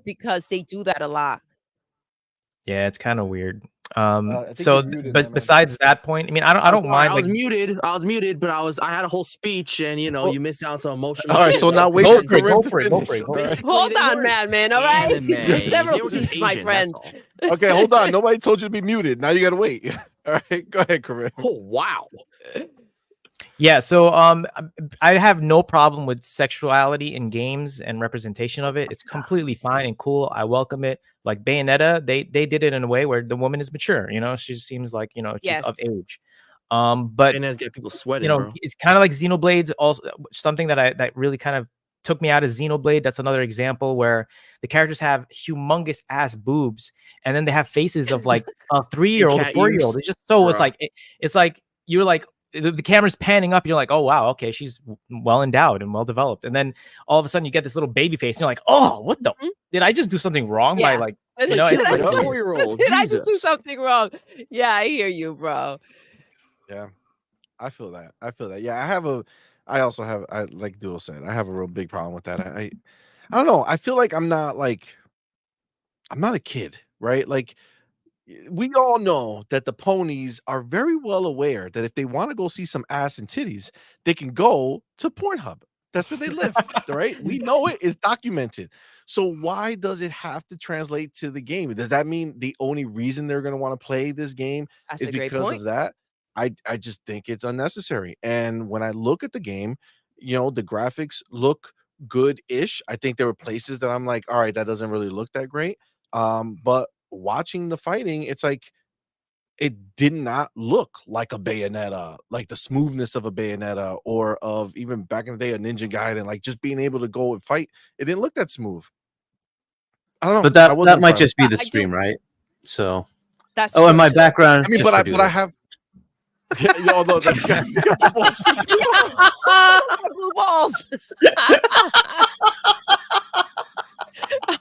because they do that a lot. Yeah, it's kind of weird. think So, you're muted, but man. besides that point, I mean, I I'm don't sorry, mind. I was Like, muted. I was muted, but I had a whole speech, and you missed out on some emotional. All right, shit so that now was wait go happening. for for it, Karim go to for it, go finish. for it, go All for it. right. Hold on, Madman. All right, Anime. several They were just seats, my Asian, friend. that's all. Okay, hold on. Nobody told you to be muted. Now you gotta wait. All right, go ahead, Karim. Oh wow. Yeah, so I have no problem with sexuality in games and representation of it. It's completely fine and cool. I welcome it. Like Bayonetta, they did it in a way where the woman is mature. She seems like she's Yes. of age. But And that's get people sweating, you know, bro. it's kind of like Xenoblade's also something that really kind of took me out of Xenoblade. That's another example where the characters have humongous ass boobs, and then they have faces of like a 3-year-old, a cat 4-year-old. ears. It's just so Bruh. it's like you're like the camera's panning up. You're like, oh wow, okay, she's well endowed and well developed, and then all of a sudden you get this little baby face, and you're like, oh, what the? Did I just do something wrong by Yeah. like? Did You know, I it's Like do- a weird. 4-year-old. Did I just do Jesus. something wrong? Yeah, I hear you, bro. Yeah, I feel that. Yeah, I also have. I like Doodle said, I have a real big problem with that. I don't know. I feel like I'm not a kid, right? Like, we all know that the ponies are very well aware that if they want to go see some ass and titties, they can go to Pornhub. That's where they live, right? We know it is documented. So why does it have to translate to the game? Does that mean the only reason they're going to want to play this game That's is a great because point. of that? I just think it's unnecessary. And when I look at the game, the graphics look good-ish. I think there were places that I'm like, all right, that doesn't really look that great. But watching the fighting, it's like it did not look like a Bayonetta, like the smoothness of a Bayonetta, or of even back in the day a Ninja Gaiden. Like, just being able to go and fight, it didn't look that smooth. I don't know. But I that wasn't might impressed. just be the I do- stream, right? So. That's Oh, and true, my too. background. I mean, just for but I Doodle. have. Yeah, although that's Blue balls.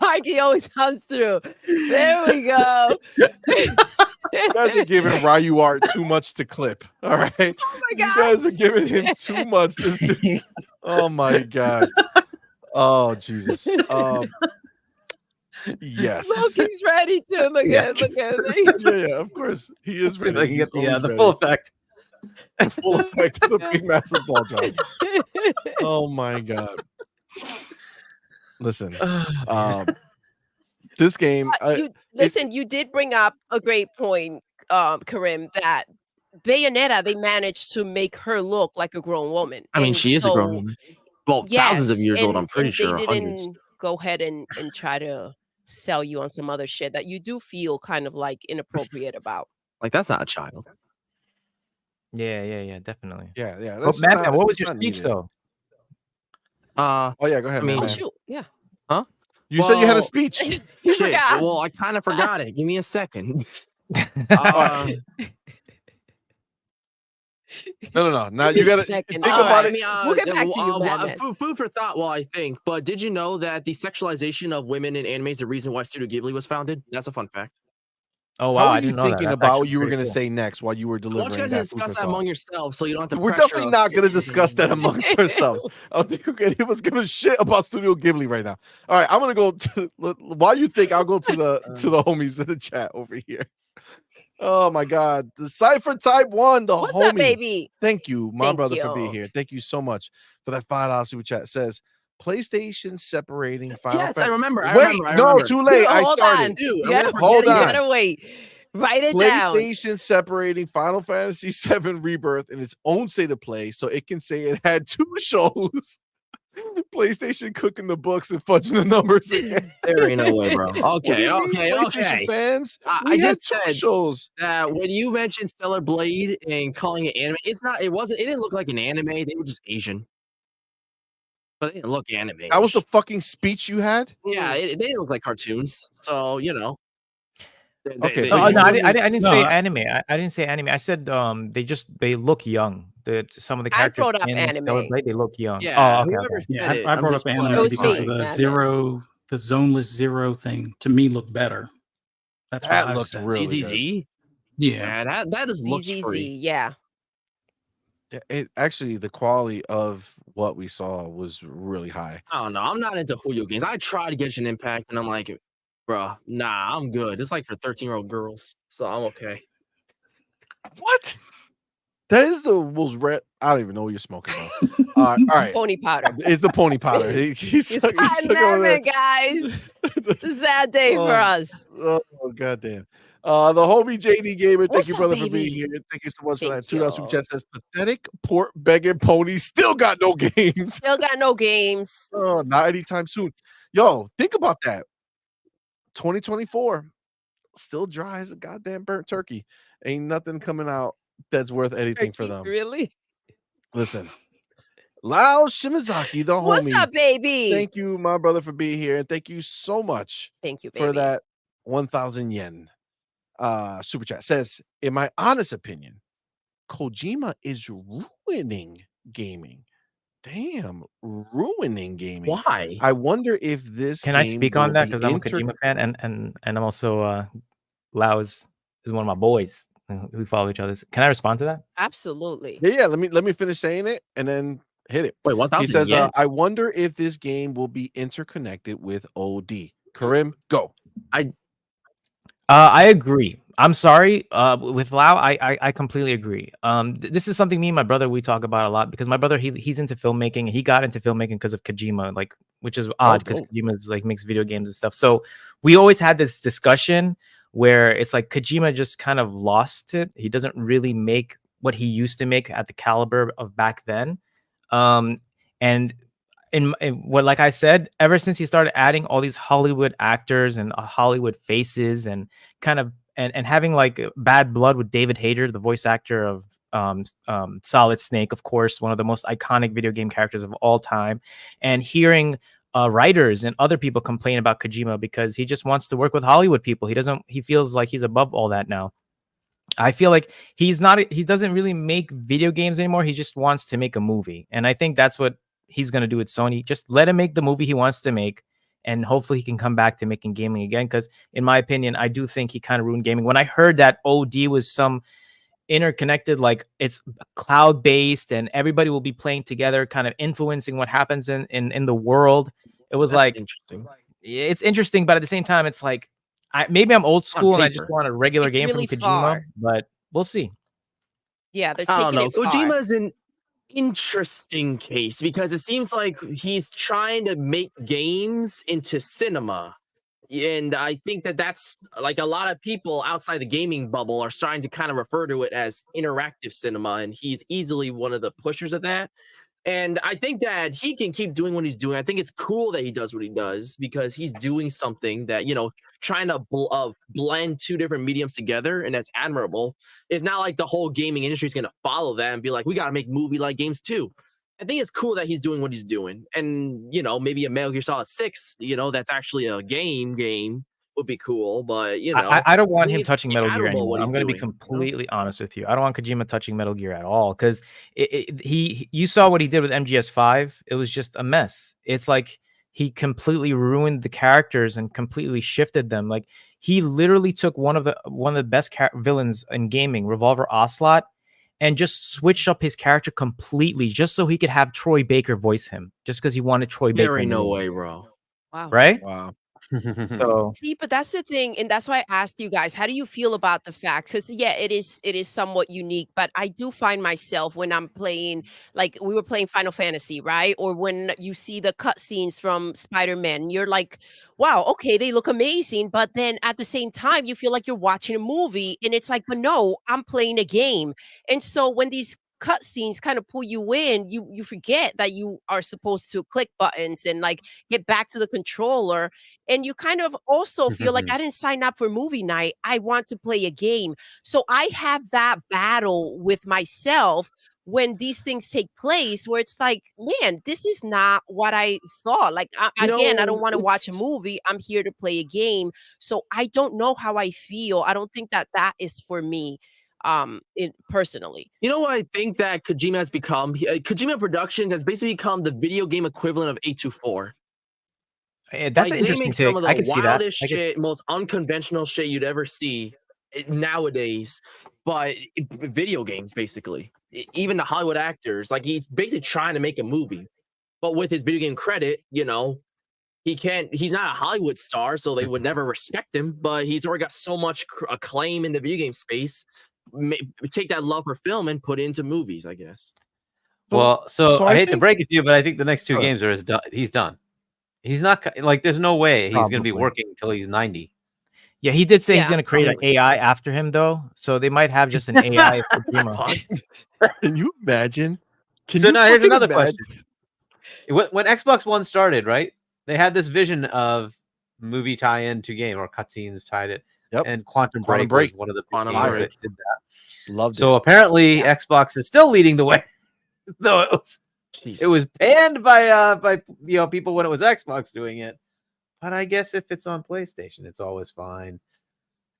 Mikey always comes through. There we go. you guys are giving Ryu Art too much to clip. All right, Oh my you god. guys are giving him too much. Oh my god. Oh Jesus. Yes. Loki's ready to look Yeah. at Yeah, of course he is Let's see if ready. I can He's get always the ready. full effect. The full effect of the big massive ball drop. Oh my god. Listen, this game. Listen, you did bring up a great point, Karim, that Bayonetta, they managed to make her look like a grown woman. I mean, And she is a grown so, woman. Well, thousands of yes, years old, and I'm pretty sure, they hundreds. didn't go ahead and try to sell you on some other shit that you do feel kind of like inappropriate about. Like, that's not a child. Yeah, definitely. Yeah. But That's Madman, what was it's your not speech needed. though? Oh yeah, go ahead, I mean, Oh man. shoot, yeah. Huh? You said you had a Well, speech. You Shit. forgot. Well, I kind of forgot it. Give me a second. No. Now you gotta think about it. We'll get back to you, Madman. Food for thought. Well, I think. But did you know that the sexualization of women in anime is the reason why Studio Ghibli was founded? That's a fun fact. Oh How wow, are I you didn't know that. thinking That's about what actually you were pretty gonna cool. say next while you were I want you delivering guys to that discuss food for that thought? among yourselves, so you don't have to. We're definitely not going to discuss that amongst ourselves. I don't think any of us give a shit about Studio Ghibli right now. All right, I'm going to go to, while you think, I'll go to the homies in the chat over here. Oh my God, the Cypher Type 1, the What's homie. up, baby? Thank you, my Thank brother, for being you. here. Thank you so much for that $5 super chat. Says PlayStation separating Final Yes, I Fantasy. remember. I Wait, remember. I no, remember. too late. I Hold started. on. You Hold on. gotta wait. Write it down. PlayStation separating Final Fantasy VII Rebirth in its own state of play, so it can say it had 2 shows. PlayStation cooking the books and fudging the numbers again. There ain't no way, bro. What do Okay, you mean, okay, PlayStation okay. fans? I We had just 2 said shows. that when you mentioned Stellar Blade and calling it anime, it's not. It wasn't. It didn't look like an anime. They were just Asian, but they didn't look anime. That was the fucking speech you had? Yeah, they didn't look like cartoons. So you know. Okay, No, but I you didn't say anime. I didn't say anime. I said they look young. Some of the I characters brought up in Stellar anime. Blade, they look young. Yeah, Oh, okay. whoever Okay. Yeah, said it, I I'm brought just up anime because clarifying. of the Madman. the zoneless zero thing to me looked better. That's That why I looked said really good. DZZ. Yeah. Yeah, that is looks DZZ, free. yeah. Yeah, it actually the quality of what we saw was really high. I don't know. I'm not into Julio games. I tried to Genshin Impact, and I'm like, bruh, nah, I'm good. It's like for 13-year-old girls, so I'm okay. What? That is the most red. I don't even know what you're smoking, bro. All right. Pony powder. It's the pony powder. He's It's stuck cotton over there. Madman, guys. This is that day for us. Oh goddamn. The homie JD Gamer, thank What's you, up, brother, for being baby? here. Thank you so much for that. Thank $2 super you. chat says pathetic port begging ponies still got no games. Still got no games. Oh, not anytime soon. Yo, think about that. 2024, still dry as a goddamn burnt turkey. Ain't nothing coming out that's worth anything for them. Really? Listen, Lao Shimazaki, the homie. What's up, baby? Thank you, my brother, for being here, and thank you so much. Thank you, for baby. that 1,000 yen super chat. Says, in my honest opinion, Kojima is ruining gaming. Damn, ruining gaming. Why? I wonder if this. Can I game speak on will that? be Because I'm a Kojima fan, and I'm also Lau is one of my boys. We follow each other. Can I respond to that? Absolutely. Yeah. Let me finish saying it and then hit it. Wait, 1,000 He says, yen? I wonder if this game will be interconnected with OD. Karim, go. I agree. I'm sorry. With Lau, I completely agree. This is something me and my brother we talk about a lot because my brother he's into filmmaking. He got into filmmaking because of Kojima, like which is odd because Kojima's like makes video games and stuff. So we always had this discussion where it's like Kojima just kind of lost it. He doesn't really make what he used to make at the caliber of back then. And in what, like I said, ever since he started adding all these Hollywood actors and Hollywood faces and kind of and having like bad blood with David Hayter, the voice actor of Solid Snake, of course, one of the most iconic video game characters of all time, and hearing writers and other people complain about Kojima because he just wants to work with Hollywood people. He feels like he's above all that now. I feel like he doesn't really make video games anymore. He just wants to make a movie. And I think that's what he's going to do with Sony. Just let him make the movie he wants to make. And hopefully he can come back to making gaming again. Because in my opinion, I do think he kind of ruined gaming. When I heard that OD was some interconnected, like it's cloud-based and everybody will be playing together, kind of influencing what happens in the world. It was like interesting. It's interesting, but at the same time, it's like maybe I'm old school and I just want a regular game really from Kojima, far. but we'll see. Yeah, they're I don't taking know. it far. Kojima's an interesting case because it seems like he's trying to make games into cinema. And I think that's like a lot of people outside the gaming bubble are starting to kind of refer to it as interactive cinema. And he's easily one of the pushers of that. And I think that he can keep doing what he's doing. I think it's cool that he does what he does because he's doing something that, trying to blend two different mediums together. And that's admirable. It's not like the whole gaming industry is going to follow that and be like, we got to make movie-like games too. I think it's cool that he's doing what he's doing. And, maybe a Metal Gear Solid 6, that's actually a game, would be cool, but you know, I don't want think him it's touching Metal Gear admirable what anymore. I'm he's going to be doing, you know? completely honest with you. I don't want Kojima touching Metal Gear at all because you saw what he did with MGS5. It was just a mess. It's like he completely ruined the characters and completely shifted them. Like he literally took one of the best villains in gaming, Revolver Ocelot, and just switched up his character completely just so he could have Troy Baker voice him, just because he wanted Troy Baker. There in ain't the no movie. way, bro. Wow. Right? Wow. So See, but that's the thing, and that's why I asked you guys, how do you feel about the fact? Because yeah, it is somewhat unique, but I do find myself when I'm playing, like we were playing Final Fantasy, right? Or when you see the cutscenes from Spider-Man, you're like, wow, okay, they look amazing, but then at the same time, you feel like you're watching a movie, and it's like, but no, I'm playing a game. And so when these cutscenes kind of pull you in, you forget that you are supposed to click buttons and like get back to the controller, and you kind of also feel like I didn't sign up for movie night. I want to play a game. So I have that battle with myself when these things take place where it's like, man, this is not what I thought. Like, You again, I don't know, want to watch a it's movie. I'm here to play a game. So I don't know how I feel. I don't think that that is for me personally. you know what I think that Kojima has become? Kojima Productions has basically become the video game equivalent of 824. that's an They interesting make some take. of I the could see that. wildest shit, most unconventional shit you'd ever see nowadays, but video games basically. Even the Hollywood actors, like he's basically trying to make a movie, but with his video game credit, you know, he can't. He's not a Hollywood star, so they would never respect him. But he's already got so much acclaim in the video game space. Take that love for film and put it into movies, I guess. Well, so I I hate to think break it to you, but I think the next two Go ahead. games are done. He's done. He's not like there's no way he's going to be Probably. working until he's 90. Yeah, he did say he's Yeah, going to create an AI after him, though. So they might have just an AI of Kojima. Can you imagine? Can So you now here's fucking another imagine? question. When Xbox One started, right? They had this vision of movie tie-in to game or cutscenes tied it. Yep. And Quantum Quantum Break was Break. one of the Quantum games Break. that did that. Loved So it. apparently Xbox is still leading the way, though it was banned by people when it was Xbox doing it. But I guess if it's on PlayStation, it's always fine.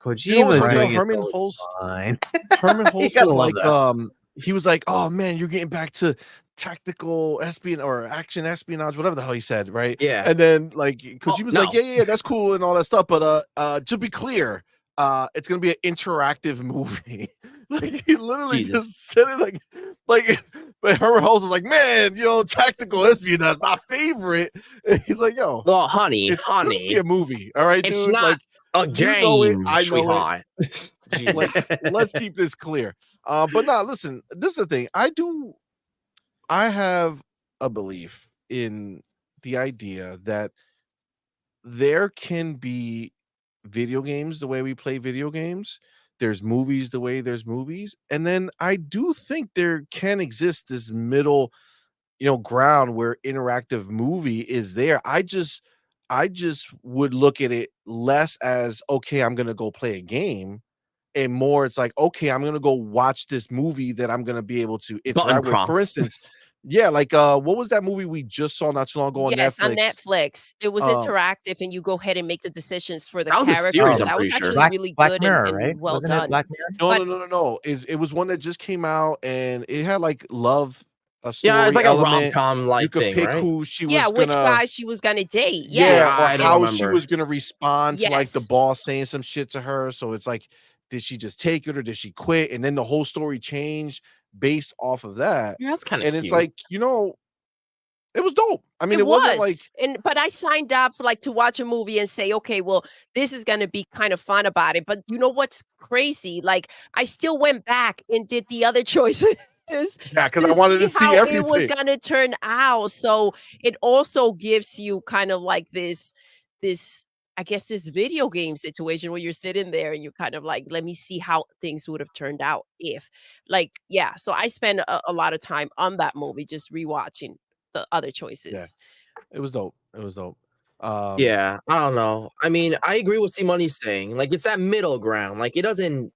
You know what's Kojima's funny, doing it Herman always Holst. fine. Herman You Holst gotta was love like, that. he was like, "Oh man, you're getting back to tactical espionage or action espionage, whatever the hell he said, right?" Yeah. And then like Kojima's like, no. "Yeah, that's cool and all that stuff, but to be clear, it's gonna be an interactive movie." Like he literally Jesus. just said it like. But Herman Holst was like, "Man, tactical espionage, my favorite." And he's like, "Yo, Well, honey, it's gonna be a movie, all right, it's dude. not Like, a you know it, game, I know it." sweetheart. let's keep this clear. But now listen, this is the thing. I have a belief in the idea that there can be video games the way we play video games. There's movies the way there's movies. And then I do think there can exist this middle, ground where interactive movie is there. I just would look at it less as okay, I'm gonna go play a game, and more it's like, okay, I'm gonna go watch this movie that I'm gonna be able to Button interact with. For prompts. instance, yeah, like what was that movie we just saw not too long ago on Yes, on Netflix? Netflix. It was interactive, and you go ahead and make the decisions for the That was a series, characters. I'm That was pretty sure. actually really Black good Mirror, and right? well Wasn't it done. Black Mirror? No, But no, no, no, no. It was one that just came out, and it had like love, a Yeah, it's story like a element. rom-com You like could thing, pick right? who she yeah, was which gonna. guy she was gonna date. Yeah, Yes. or I don't how she remember. was gonna respond to like the Yes. boss saying some shit to her. So it's like, did she just take it or did she quit? And then the whole story changed based off of that. Yeah, that's kind of And cute. it's like, it was dope. I mean, It it wasn't was. like But I signed up for like to watch a movie and say, okay, well, this is gonna be kind of fun about it. But you know what's crazy? Like I still went back and did the other choices yeah, because I to wanted to see see how it was everything. gonna turn out. So it also gives you kind of like this I guess this video game situation where you're sitting there and you're kind of like, let me see how things would have turned out if like, yeah. So I spend a lot of time on that movie just rewatching the other Yeah, choices. it was dope. It was dope. Um, Yeah, I don't know. I mean, I agree with CMoney's saying. Like, it's that middle ground. Like, it doesn't.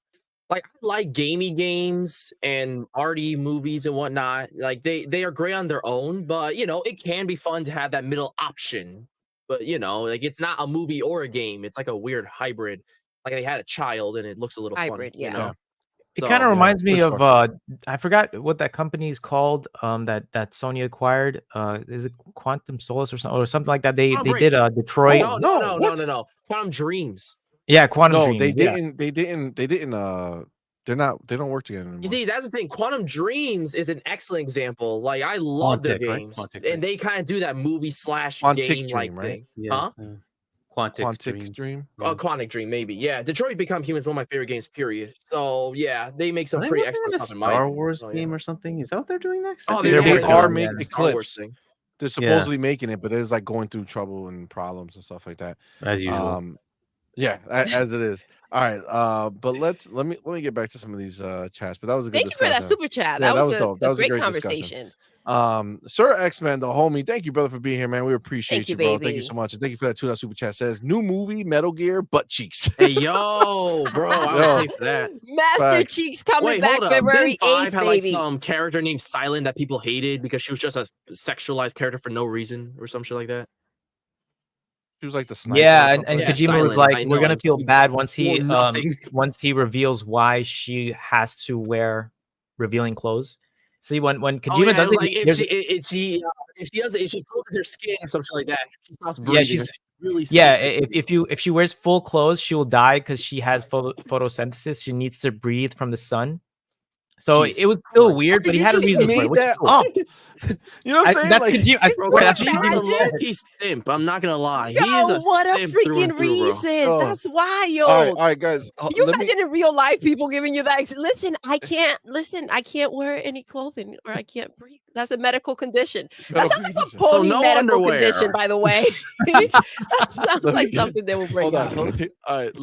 Like, I like gamey games and arty movies and whatnot. Like, they are great on their own, but it can be fun to have that middle option but like it's not a movie or a game. It's like a weird hybrid. Like they had a child and it looks a little Hybrid, funny, yeah. It So, kind of reminds me for of I forgot what that company is called. That Sony acquired. Is it Quantum Solace or something like that? They Quantum did Break. Detroit. No. Quantum Dreams. Yeah, Quantum No, Dreams. they yeah. didn't. They didn't. They didn't. They don't work together anymore. You see, that's the thing. Quantum Dreams is an excellent example. Like I love their Quantic, right? games, Quantic, and they kind of do that movie / Quantic game like Dream, right? thing, Yeah. huh? Quantic Dream. Quantic Dream, maybe. Yeah, Detroit Become Human is one of my favorite games. Period. So yeah, they make some Are they pretty working on excellent a stuff in my Star opinion. Wars So, game or something? Is that what they're doing next? Oh, They working are on making the Star Wars Eclipse. thing. They're supposedly making it, but it's like going through trouble and problems and stuff like that. As usual. Yeah, as it is. All right. But let me get back to some of these chats. But that was a good Thank you for discussion. that super chat. Yeah, That was dope. That a was a great great conversation. discussion. Sir X-Men, the homie, thank you, brother, for being here, man. We appreciate Thank you, bro. Thank you baby. so much. And thank you for that $2 super chat. Says new movie, Metal Gear, butt cheeks. Hey, yo, bro, I would pay for that. Master Facts. Cheeks coming Wait, back hold up. February Didn't 5 8th, have like baby. some character named Silent that people hated because she was just a sexualized character for no reason or some shit like that? She was like the sniper. Yeah, or and something. Kojima Silent, was like, I "We're know, gonna and feel she bad once he wore nothing. once he reveals why she has to wear revealing clothes." See, when Kojima yeah, does like it, if she closes her skin or something like that, she stops breathing. yeah, she's really yeah. sick. If she wears full clothes, she will die because she has photosynthesis. She needs to breathe from the sun. So it was still weird, but he You had a just reason for it. made which is that cool. up. You know what I'm saying? That's Like, Kojima. I Bro, swear, that's Kojima's a Kojima. low-key simp. I'm not gonna lie. Yo, He is a what a simp through and freaking through, bro. reason. Oh. That's wild. all right, guys. Can you let me- imagine in real life people giving you that? Listen, I can't wear any clothing or I can't breathe. That's a medical condition. That Medical sounds like a condition. So pony no medical underwear. condition, by the way. That sounds Let like me- something they will bring Hold on. up. All right,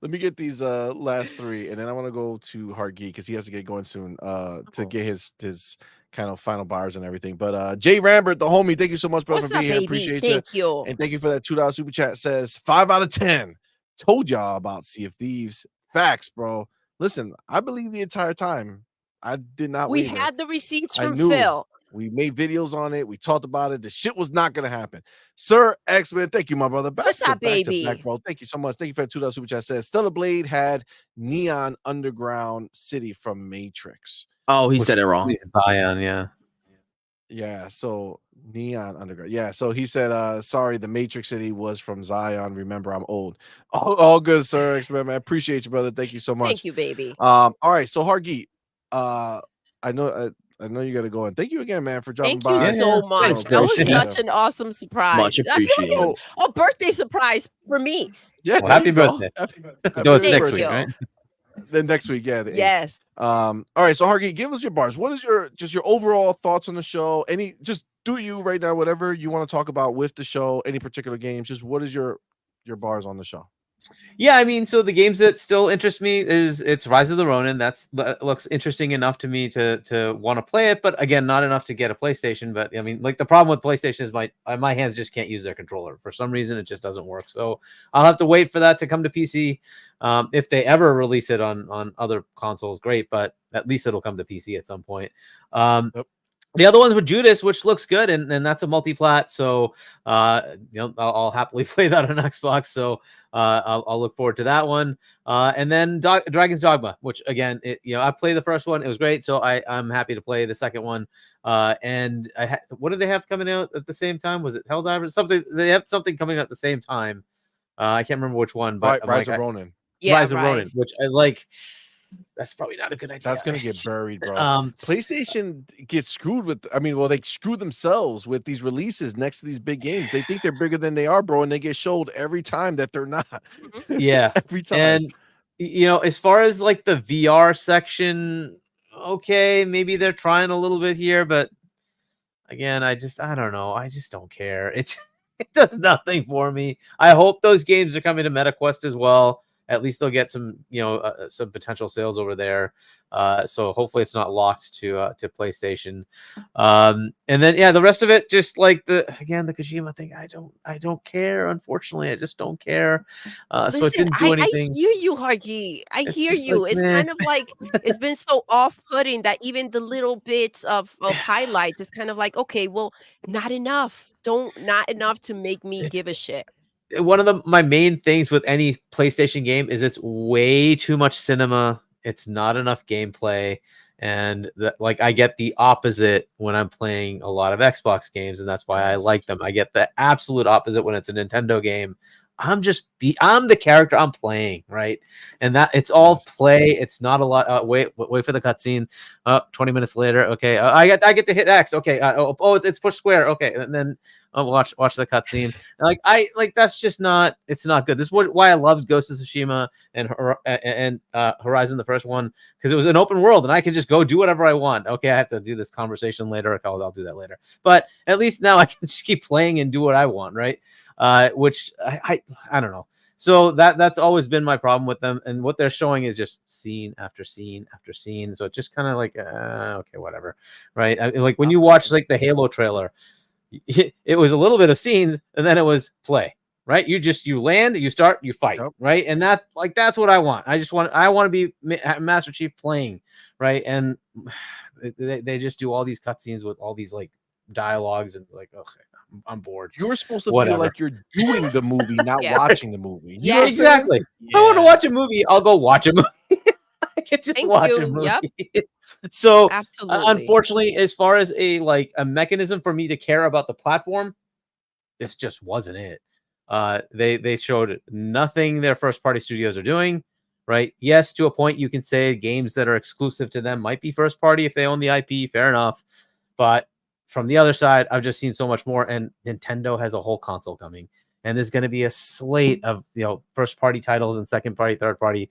let me get these last three, and then I want to go to Hargeet because he has to get going soon to get his kind of final bars and everything. But Jay Rambert, the homie, thank you so much, brother, What's for up, being here. baby? Appreciate Thank you. you. And thank you for that $2 super chat. Says 5 out of 10. Told y'all about Sea of Thieves. Facts, bro. Listen, I believe the entire time. I did not We waver. had the receipts I from knew. Phil. We made videos on it. We talked about it. The shit was not gonna happen. Sir X-Men, thank you, my brother. Back What's to up, back to baby? back, bro. Thank you so much. Thank you for that $2 super chat. Says Stellar Blade had Neon Underground City from Matrix. Oh, he said it wrong. Zion, yeah. Yeah, so Neon Underground. Yeah, so he said, sorry, the Matrix City was from Zion. Remember, I'm old. All good, Sir X-Men, man. Appreciate you, brother. Thank you so much. Thank you, baby. All right, so Hargeet, I know you gotta go, and thank you again, man, for dropping Thank you by. so much. Thanks, That was bro. such an awesome surprise. Much I feel like it appreciated. was a birthday surprise for me. Yeah, Well, happy there you go. birthday. Happy No, it's birthday. next Thank week, you. right? Then next week, yeah. the 8th. Yes. All right, so Hargeet, give us your bars. What is your overall thoughts on the show? Just do you right now, whatever you want to talk about with the show, any particular games, just what is your bars on the show? Yeah, I mean, so the games that still interest me it's Rise of the Ronin. That looks interesting enough to me to want to play it, but again, not enough to get a PlayStation. But I mean, like the problem with PlayStation is my hands just can't use their controller. For some reason, it just doesn't work. So I'll have to wait for that to come to PC. If they ever release it on other consoles, great, but at least it'll come to PC at some point. The other ones were Judas, which looks good, and that's a multi-plat. So I'll happily play that on Xbox. So I'll look forward to that one. And then Dragon's Dogma, which again, I played the first one, it was great. So I'm happy to play the second one. And what did they have coming out at the same time? Was it Helldivers? Something they have something coming out at the same time. I can't remember which one, but Rise of Ronin. Yeah, Rise of Ronin, which I like. That's probably not a good idea. That's gonna get buried, bro. PlayStation gets screwed with. They screw themselves with these releases next to these big games. They think they're bigger than they are, bro, and they get showed every time that they're not. Yeah, every time. And as far as like the VR section, okay, maybe they're trying a little bit here, but again, I don't know. I just don't care. It does nothing for me. I hope those games are coming to MetaQuest as well. At least they'll get some, some potential sales over there. So hopefully it's not locked to PlayStation. And then the rest of it, just like the Kojima thing, I don't care. Unfortunately, I just don't care. So it didn't do anything. I hear you, Hargeet. I hear you. like, It's kind of like it's been so off-putting that even the little bits of highlights is kind of like, okay, well, not enough. not enough to make me give a shit. One of my main things with any PlayStation game is it's way too much cinema. It's not enough gameplay. And like I get the opposite when I'm playing a lot of Xbox games, and that's why I like them. I get the absolute opposite when it's a Nintendo game. I'm the character I'm playing, right? And that it's all play. It's not a lot. Wait for the cutscene. 20 minutes later, okay. I get to hit X. Okay. It's push square. Okay, and then watch the cutscene. Like that's just not. It's not good. This is why I loved Ghost of Tsushima and Horizon, the first one, because it was an open world and I could just go do whatever I want. Okay, I have to do this conversation later. Okay, I'll do that later. But at least now I can just keep playing and do what I want, right? Which I don't know. So that's always been my problem with them, and what they're showing is just scene after scene after scene. So it's just kind of like okay, whatever, right? Like when you watch like the Halo trailer, it was a little bit of scenes, and then it was play, right? You land, you start, you fight, right? And that's what I want. I want to be Master Chief playing, right? And they just do all these cutscenes with all these like dialogues and like okay. I'm bored. You're supposed to feel like you're doing the movie, not watching the movie. You Yeah, exactly. I want to watch a movie. I'll go watch a movie. I can just watch a movie. Yep. So, Absolutely. unfortunately, as far as a mechanism for me to care about the platform, this just wasn't it. They showed nothing their first party studios are doing. Right? Yes, to a point, you can say games that are exclusive to them might be first party if they own the IP. Fair enough, but from the other side, I've just seen so much more, and Nintendo has a whole console coming, and there's going to be a slate of first party titles and second party, third party.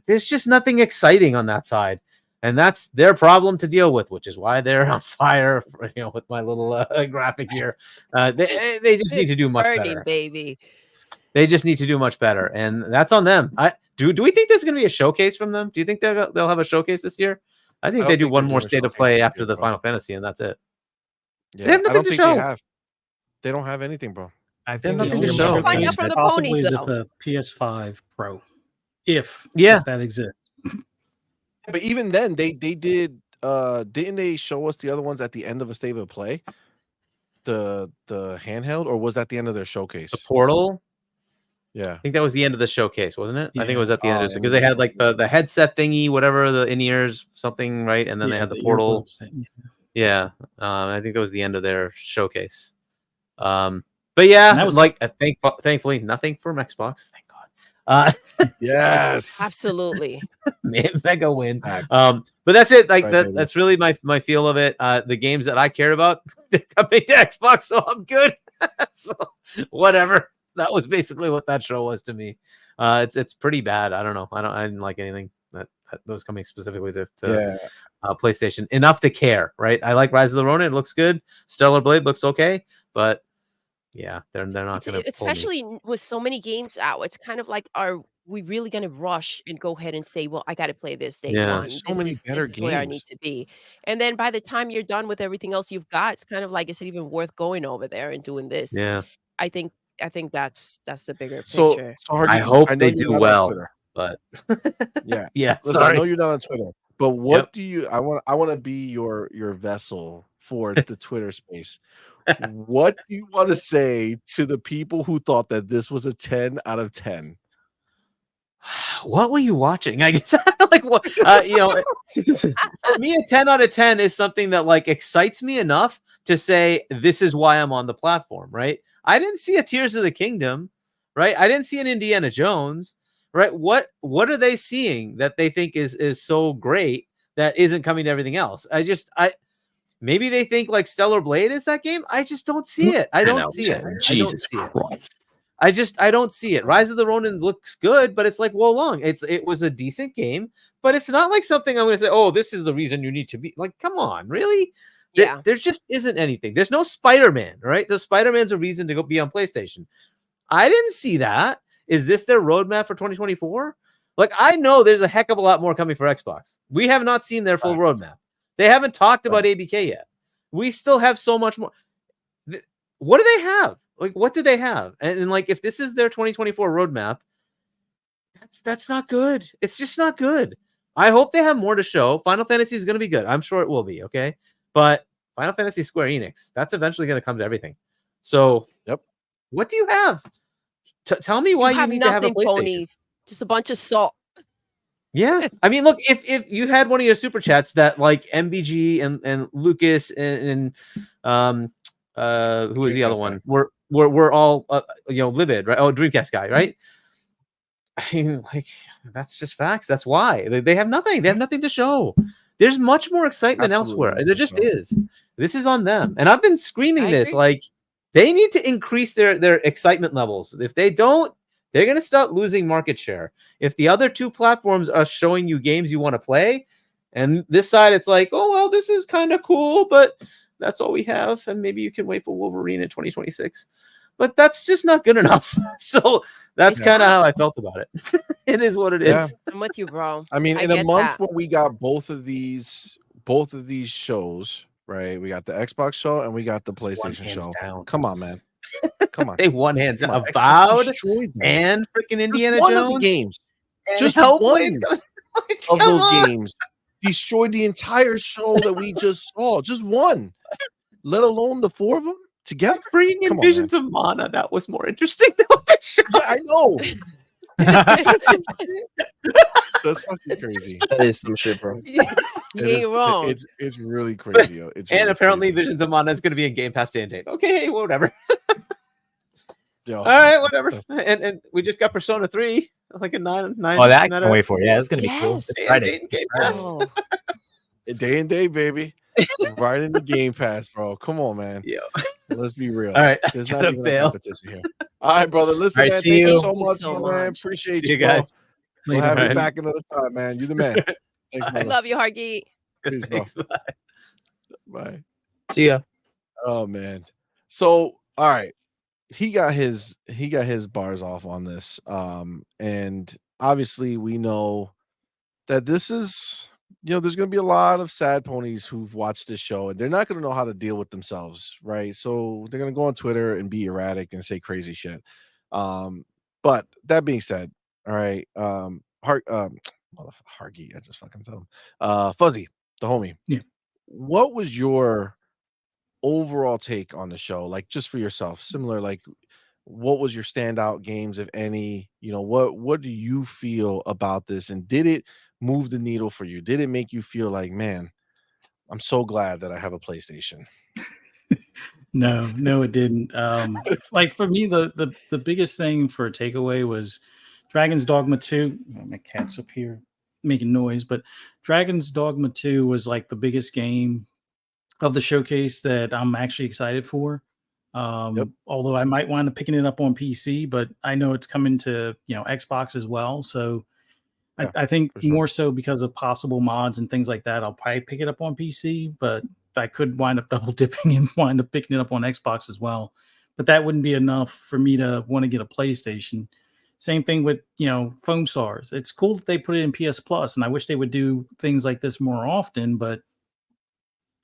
There's just nothing exciting on that side, and that's their problem to deal with, which is why they're on fire. With my little graphic here, they just need to do much better, baby. They just need to do much better, and that's on them. Do we think there's going to be a showcase from them? Do you think they'll have a showcase this year? I think they do one more state of play after the Final Fantasy, and that's it. Yeah, They have nothing to show. They don't have anything, bro. I think think nothing the to only show. Find out showcase from the possibly ponies, is though. at the PS5 Pro, if that exists. But even then, they did. Didn't they show us the other ones at the end of a state of play? The handheld, or was that the end of their showcase? The Portal. Yeah, I think that was the end of the showcase, wasn't it? I think it was at the end of it end because of they the had like the headset thingy, whatever, the in-ears something, right? And then they had the Portal. earbuds thing, Yeah, I think that was the end of their showcase. But yeah, that was thankfully nothing from Xbox. Thank God. Yes, absolutely. Mega win. But that's it. Like Right, that's really my feel of it. The games that I cared about, they're coming to Xbox, so I'm good. So whatever. That was basically what that show was to me. It's pretty bad. I don't know. I didn't like anything that was coming specifically to PlayStation enough to care. Right? I like Rise of the Ronin. It looks good. Stellar Blade looks okay, but yeah, they're not going to. Especially with so many games out, it's kind of like, are we really going to rush and go ahead and say, well, I got to play this day Yeah. one. There's so many better This is where I need games. to be. And then by the time you're done with everything else you've got, it's kind of like, is it even worth going over there and doing this? Yeah. I think that's the bigger So, picture. I hope know they you're do not on well, Twitter. but Yeah, yeah. listen, I know Sorry. you're not on Twitter, but what do you? I want to be your vessel for the Twitter space. What do you want to say to the people who thought that this was a 10 out of 10? What were you watching? I guess like what for me, a 10 out of 10 is something that like excites me enough to say this is why I'm on the platform, right? I didn't see a Tears of the Kingdom, right? I didn't see an Indiana Jones, right? What are they seeing that they think is so great that isn't coming to everything else? Maybe they think like Stellar Blade is that game. I just don't see it. I don't see it. Jesus Christ. I don't see it. Rise of the Ronin looks good, but it's like long. It was a decent game, but it's not like something I'm going to say, oh, this is the reason you need to be like, come on, really? Yeah. There just isn't anything. There's no Spider-Man, right? The Spider-Man's a reason to go be on PlayStation. I didn't see that. Is this their roadmap for 2024? Like, I know there's a heck of a lot more coming for Xbox. We have not seen their full roadmap. They haven't talked about ABK yet. We still have so much more. What do they have? Like, what do they have? And like, if this is their 2024 roadmap, that's not good. It's just not good. I hope they have more to show. Final Fantasy is going to be good. I'm sure it will be. Okay. But Final Fantasy Square Enix. That's eventually going to come to everything. So, what do you have? Tell me why you need to have a PlayStation. Ponies. Just a bunch of salt. Yeah, I mean, look, if you had one of your super chats that like MBG and Lucas and who was the other one? We're all livid, right? Oh, Dreamcast guy, right? I mean, like, that's just facts. That's why they have nothing. They have nothing to show. There's much more excitement elsewhere. There just is. This is on them, and I've been screaming this. Like, they need to increase their excitement levels. If they don't, they're going to start losing market share. If the other two platforms are showing you games you want to play, and this side it's like, oh, well, this is kind of cool, but that's all we have. And maybe you can wait for Wolverine in 2026. But that's just not good enough. So that's kind of how I felt about it. It is what it is. I'm with you, bro. I mean, in a month where we got both of these shows, right? We got the Xbox show and we got the PlayStation show. Come on, man. Come on. They one hands down. Avowed and freaking Indiana Just one Jones. of the games. And Just Hellblade's one of those games destroyed the entire show that we just saw. Just one. Let alone the four of them together. Bringing in Visions of Mana. That was more interesting than what that show. Yeah, I know. That's fucking crazy. That is some shit, bro. You ain't wrong. It's really crazy. Yo. It's And really apparently Visions of Mana is going to be in Game Pass day and date. Okay, whatever. Yo, all right, whatever. And we just got Persona 3, like a 9. Oh, that I can wait for. Yeah, it's gonna be cool. It's Day Friday. and date Game Pass. Day and day, baby. Right in the Game Pass, bro. Come on, man. Yo. Let's be real. All right, There's gotta not even a bail. competition here. All right, brother. Listen, All right, man. see Thank you you. so much, so man. much. Appreciate See you, you guys. We'll have you man. back another time, man. You the man. Thanks, I brother. love you, Hargeet. Peace, bro. Thanks, bye. Bye. See ya. Oh man. So all right. He got his bars off on this. And obviously we know that this is, there's gonna be a lot of sad ponies who've watched this show and they're not gonna know how to deal with themselves, right? So they're gonna go on Twitter and be erratic and say crazy shit. But that being said, all right, Hargy, I just fucking told him. Fuzzy, the homie. Yeah. What was your overall take on the show, like just for yourself? Similar, like what was your standout games, if any? What do you feel about this, and did it move the needle for you? Did it make you feel like, man, I'm so glad that I have a PlayStation? No, it didn't. Like for me, the biggest thing for a takeaway was Dragon's Dogma 2. Oh, my cat's up here making noise, but Dragon's Dogma 2 was like the biggest game of the showcase that I'm actually excited for. Although I might wind up picking it up on PC, but I know it's coming to Xbox as well. So I think more so because of possible mods and things like that, I'll probably pick it up on PC, but I could wind up double dipping and wind up picking it up on Xbox as well. But that wouldn't be enough for me to want to get a PlayStation. Same thing with, Foam Stars. It's cool that they put it in PS Plus, and I wish they would do things like this more often, but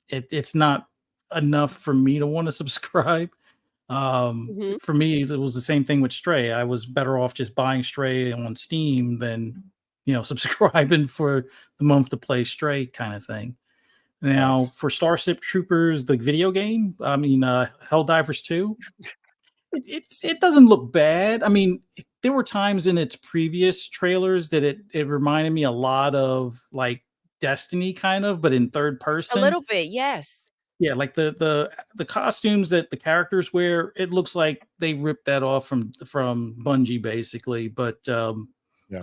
it's not enough for me to want to subscribe. For me, it was the same thing with Stray. I was better off just buying Stray on Steam than, subscribing for the month to play Stray kind of thing. Now, for Starship Troopers, the video game, Helldivers 2, it doesn't look bad. I mean, there were times in its previous trailers that it reminded me a lot of like Destiny kind of, but in third person. A little bit, yes. Yeah, like the costumes that the characters wear, it looks like they ripped that off from Bungie basically. But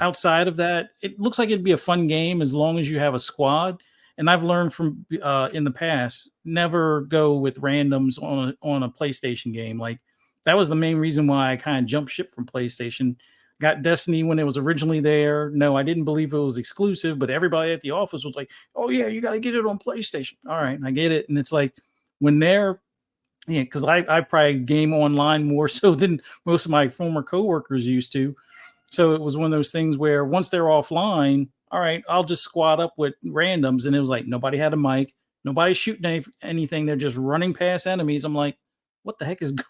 outside of that, it looks like it'd be a fun game as long as you have a squad. And I've learned from in the past, never go with randoms on a PlayStation game. Like that was the main reason why I kind of jumped ship from PlayStation. Got Destiny when it was originally there. No, I didn't believe it was exclusive, but everybody at the office was like, "Oh yeah, you got to get it on PlayStation." All right, I get it. And it's like when they're, because I probably game online more so than most of my former coworkers used to. So it was one of those things where once they're offline, all right, I'll just squad up with randoms, and it was like nobody had a mic, nobody's shooting anything. They're just running past enemies. I'm like, what the heck is going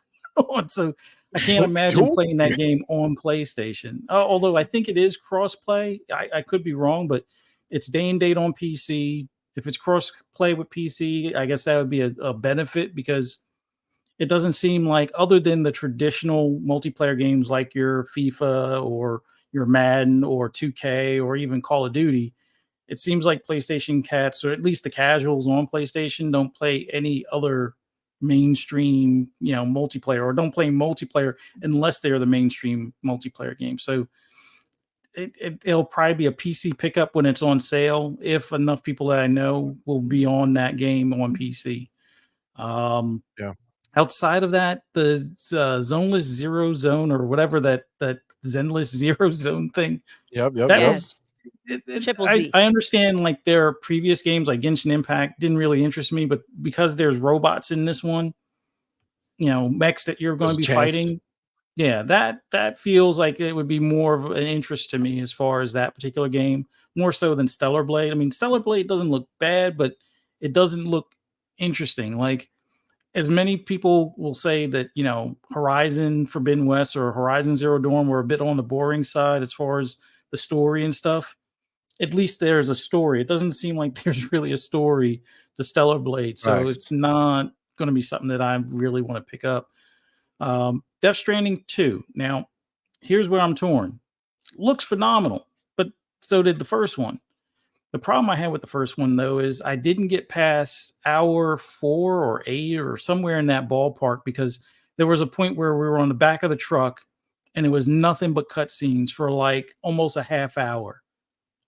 on? So I can't imagine playing that game on PlayStation. Although I think it is cross-play. I could be wrong, but it's day and date on PC. If it's cross play with PC, I guess that would be a benefit because it doesn't seem like, other than the traditional multiplayer games like your FIFA or your Madden or 2K or even Call of Duty, it seems like PlayStation cats, or at least the casuals on PlayStation, don't play any other mainstream, multiplayer, or don't play multiplayer unless they're the mainstream multiplayer game. So it'll probably be a PC pickup when it's on sale, if enough people that I know will be on that game on PC. Yeah. Outside of that, the Zoneless Zero Zone, or whatever that Zenless Zero Zone thing. Yep. That was. Triple Z. I understand, like, their previous games like Genshin Impact didn't really interest me, but because there's robots in this one, mechs that you're going to be fighting. Yeah, that feels like it would be more of an interest to me as far as that particular game, more so than Stellar Blade. I mean, Stellar Blade doesn't look bad, but it doesn't look interesting. Like, as many people will say that, Horizon Forbidden West or Horizon Zero Dawn were a bit on the boring side as far as the story and stuff. At least there's a story. It doesn't seem like there's really a story to Stellar Blade, so it's not going to be something that I really want to pick up. Death Stranding 2. Now, here's where I'm torn. Looks phenomenal, but so did the first one. The problem I had with the first one, though, is I didn't get past hour 4 or 8 or somewhere in that ballpark, because there was a point where we were on the back of the truck and it was nothing but cutscenes for like almost a half hour.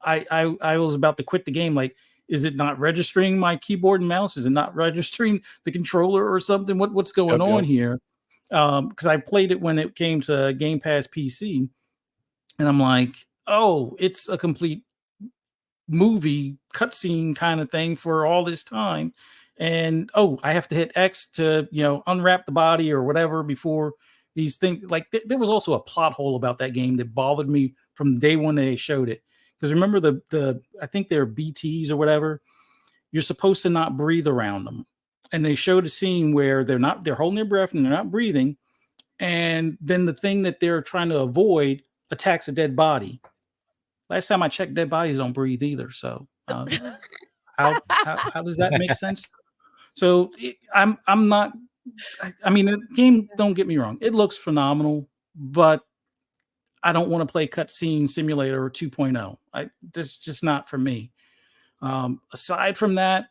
I was about to quit the game. Like, is it not registering my keyboard and mouse? Is it not registering the controller or something? What's going on here? Because I played it when it came to Game Pass PC, and I'm like, oh, it's a complete movie cutscene kind of thing for all this time. And I have to hit X to unwrap the body or whatever before these things. Like, there was also a plot hole about that game that bothered me from day one they showed it. Because remember the I think they're BTs or whatever, you're supposed to not breathe around them. And they showed a scene where they're holding their breath and they're not breathing. And then the thing that they're trying to avoid attacks a dead body. Last time I checked, dead bodies don't breathe either. So how does that make sense? So I'm not. I mean, the game, don't get me wrong, it looks phenomenal, but I don't want to play Cutscene Simulator 2.0. That's just not for me. Aside from that,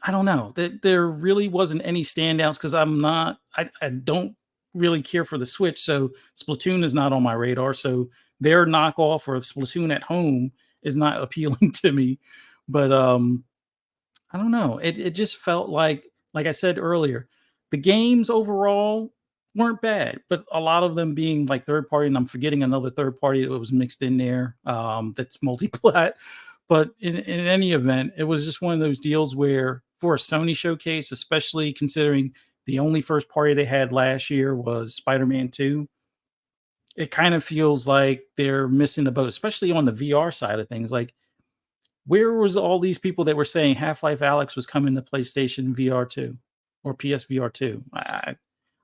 I don't know. There really wasn't any standouts because I don't really care for the Switch. So Splatoon is not on my radar. So their knockoff or Splatoon at home is not appealing to me. But I don't know. It just felt like I said earlier, the games overall weren't bad, but a lot of them being like third party, and I'm forgetting another third party that was mixed in there that's multi-plat. But in any event, it was just one of those deals where, for a Sony showcase, especially considering the only first party they had last year was Spider-Man 2, it kind of feels like they're missing the boat, especially on the VR side of things. Like, where was all these people that were saying Half-Life Alyx was coming to PlayStation VR 2 or PSVR 2?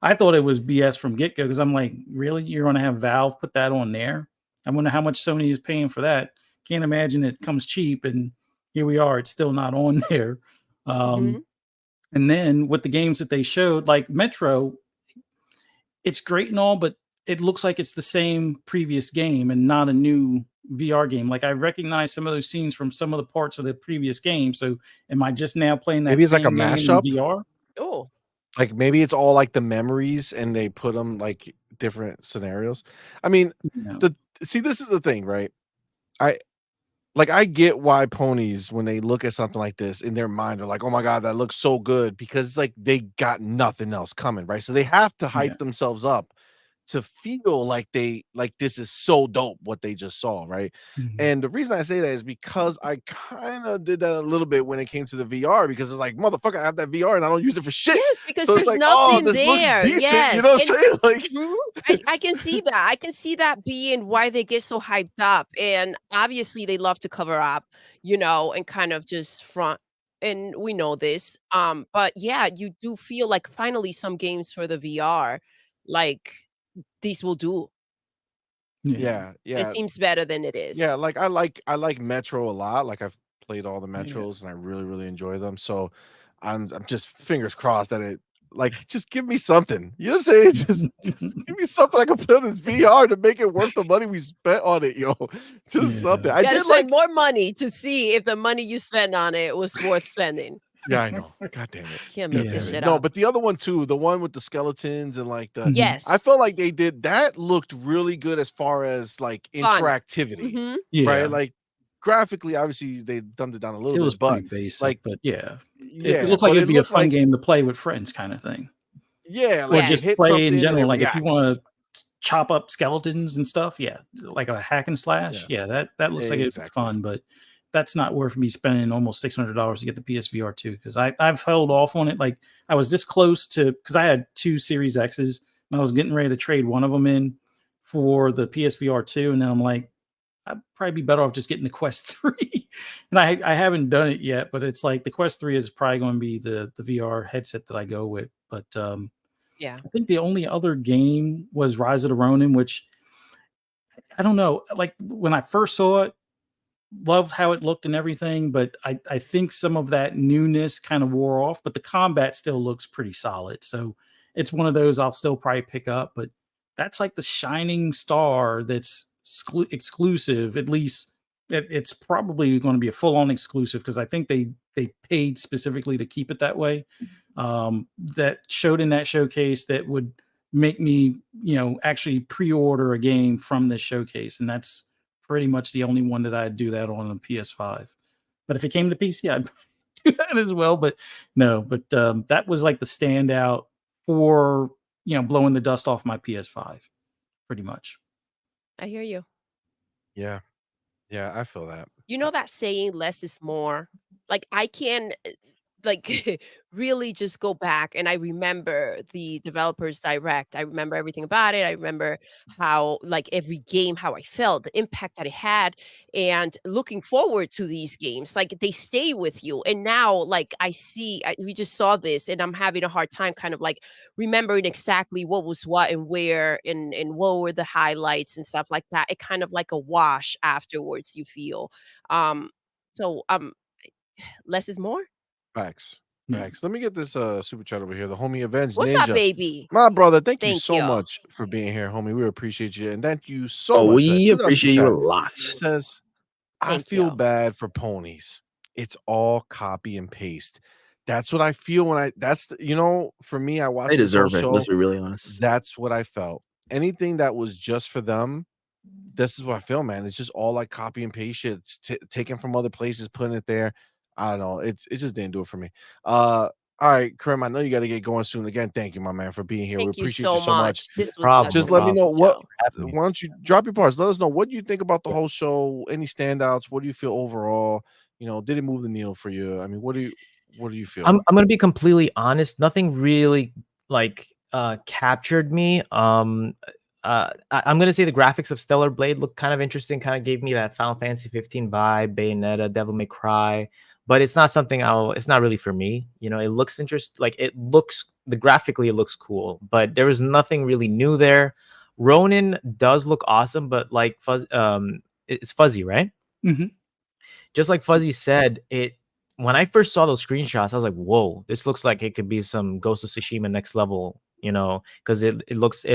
I thought it was BS from get-go, because I'm like, really? You're going to have Valve put that on there? I wonder how much Sony is paying for that. Can't imagine it comes cheap, and here we are. It's still not on there. And then with the games that they showed, like Metro, it's great and all, but it looks like it's the same previous game and not a new VR game. Like, I recognize some of those scenes from some of the parts of the previous game. So am I just now playing that Maybe it's like a same game in mashup? VR? Oh. Like, maybe it's all like the memories and they put them like different scenarios. I mean, see, this is the thing, right? I get why ponies, when they look at something like this in their mind, are like, oh my God, that looks so good, because it's like they got nothing else coming, right? So they have to hype themselves up to feel like this is so dope what they just saw, right? And the reason I say that is because I kind of did that a little bit when it came to the VR, because it's like, motherfucker, I have that VR and I don't use it for shit. Yes, because so there's it's like, nothing this there. looks decent, Yes. you know what I'm saying? Like, I can see that. I can see that being why they get so hyped up. And obviously they love to cover up, and kind of just front. And we know this. But yeah, you do feel like finally some games for the VR, like, these will do. Yeah. It seems better than it is. Yeah, like I like Metro a lot. Like, I've played all the Metros, and I really, really enjoy them. So I'm just fingers crossed that it just give me something. You know what I'm saying? Just give me something I can put in this VR to make it worth the money we spent on it, yo. Just something. I You gotta did spend more money to see if the money you spent on it was worth spending. Yeah, I know. God damn it. Can't make this shit No, up. but the other one too, the one with the skeletons and like the Yes. I felt like they did that looked really good as far as like Fun. interactivity. Mhm. Yeah. Right? Like graphically, obviously they dumbed it down a little It bit, was but pretty basic, like but yeah. yeah, It looked like but it'd be a looked fun like game to play with friends kind of thing. yeah, Or like you just hit play something in and general. it Like if you reacts. want to chop up skeletons and stuff, yeah, like a hack and slash, yeah, that looks like it's fun, but that's not worth me spending almost $600 to get the PSVR 2 because I've held off on it. Like I was this close to because I had 2 Series X's and I was getting ready to trade one of them in for the PSVR 2, and then I'm like, I'd probably be better off just getting the Quest 3. And I haven't done it yet, but it's like the Quest 3 is probably going to be the VR headset that I go with. But yeah, I think the only other game was Rise of the Ronin, which I don't know. Like when I first saw it, loved how it looked and everything, but I think some of that newness kind of wore off, but the combat still looks pretty solid. So it's one of those I'll still probably pick up, but that's like the shining star that's exclusive. At least it's probably going to be a full-on exclusive because I think they paid specifically to keep it that way. That showed in that showcase that would make me, actually pre-order a game from this showcase, and that's pretty much the only one that I'd do that on a PS5. But if it came to PC, I'd do that as well. But no, that was like the standout for blowing the dust off my PS5, pretty much. I hear you. Yeah. Yeah, I feel that. You know that saying less is more? Like I can like really just go back and I remember the developers direct. I remember everything about it. I remember how like every game, how I felt, the impact that it had, and looking forward to these games. Like they stay with you. And now like we just saw this and I'm having a hard time kind of like remembering exactly what was what and where and what were the highlights and stuff like that. It kind of like a wash afterwards you feel. So less is more. Facts. Facts. Let me get this super chat over here. The homie Avenged What's Ninja. up, baby? My brother, thank you Thank so you. much for being here, homie. We appreciate you. And thank you so Oh, much. For that we $2 appreciate super you a chat. lot. It says, I Thank feel you. bad for ponies. It's all copy and paste. That's what I feel when for me, I watched They this whole deserve it. show. Let's be really honest. That's what I felt. Anything that was just for them, this is what I feel, man. It's just all like copy and paste shit. It's taken from other places, putting it there. I don't know. It just didn't do it for me. All right, Karim, I know you got to get going soon. Again, thank you, my man, for being here. We Thank you appreciate you so so much. much. This was such Just an let me know awesome what. show. Why don't you drop your parts? Let us know what you think about the whole show. Any standouts? What do you feel overall? Did it move the needle for you? I mean, what do you feel? I'm gonna be completely honest. Nothing really like captured me. I'm gonna say the graphics of Stellar Blade look kind of interesting. Kind of gave me that Final Fantasy 15 vibe, Bayonetta, Devil May Cry. But it's not something it's not really for me. It looks interesting. Like graphically it looks cool, but there was nothing really new there. Ronin does look awesome, but like it's fuzzy, right? Mm-hmm. Just like Fuzzy said, when I first saw those screenshots, I was like, whoa, this looks like it could be some Ghost of Tsushima next level, because it looks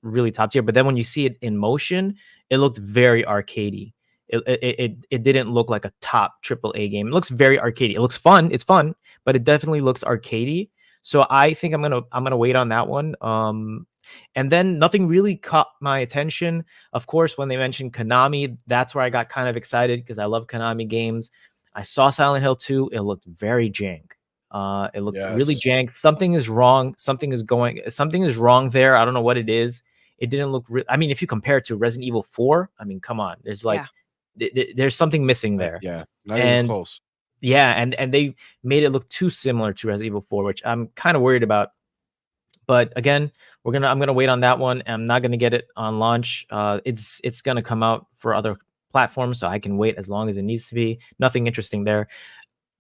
really top tier. But then when you see it in motion, it looked very arcadey. It didn't look like a top AAA game. It looks very arcadey. It looks fun. It's fun, but it definitely looks arcadey. So I think I'm gonna wait on that one. And then nothing really caught my attention. Of course, when they mentioned Konami, that's where I got kind of excited because I love Konami games. I saw Silent Hill 2. It looked very jank. It looked really jank. Something is wrong. Something is wrong there. I don't know what it is. It didn't look I mean, if you compare it to Resident Evil 4, I mean, come on. There's like there's something missing there. Yeah, not even close. Yeah, and they made it look too similar to Resident Evil 4, which I'm kind of worried about. But again, I'm gonna wait on that one. I'm not gonna get it on launch. It's gonna come out for other platforms, so I can wait as long as it needs to be. Nothing interesting there.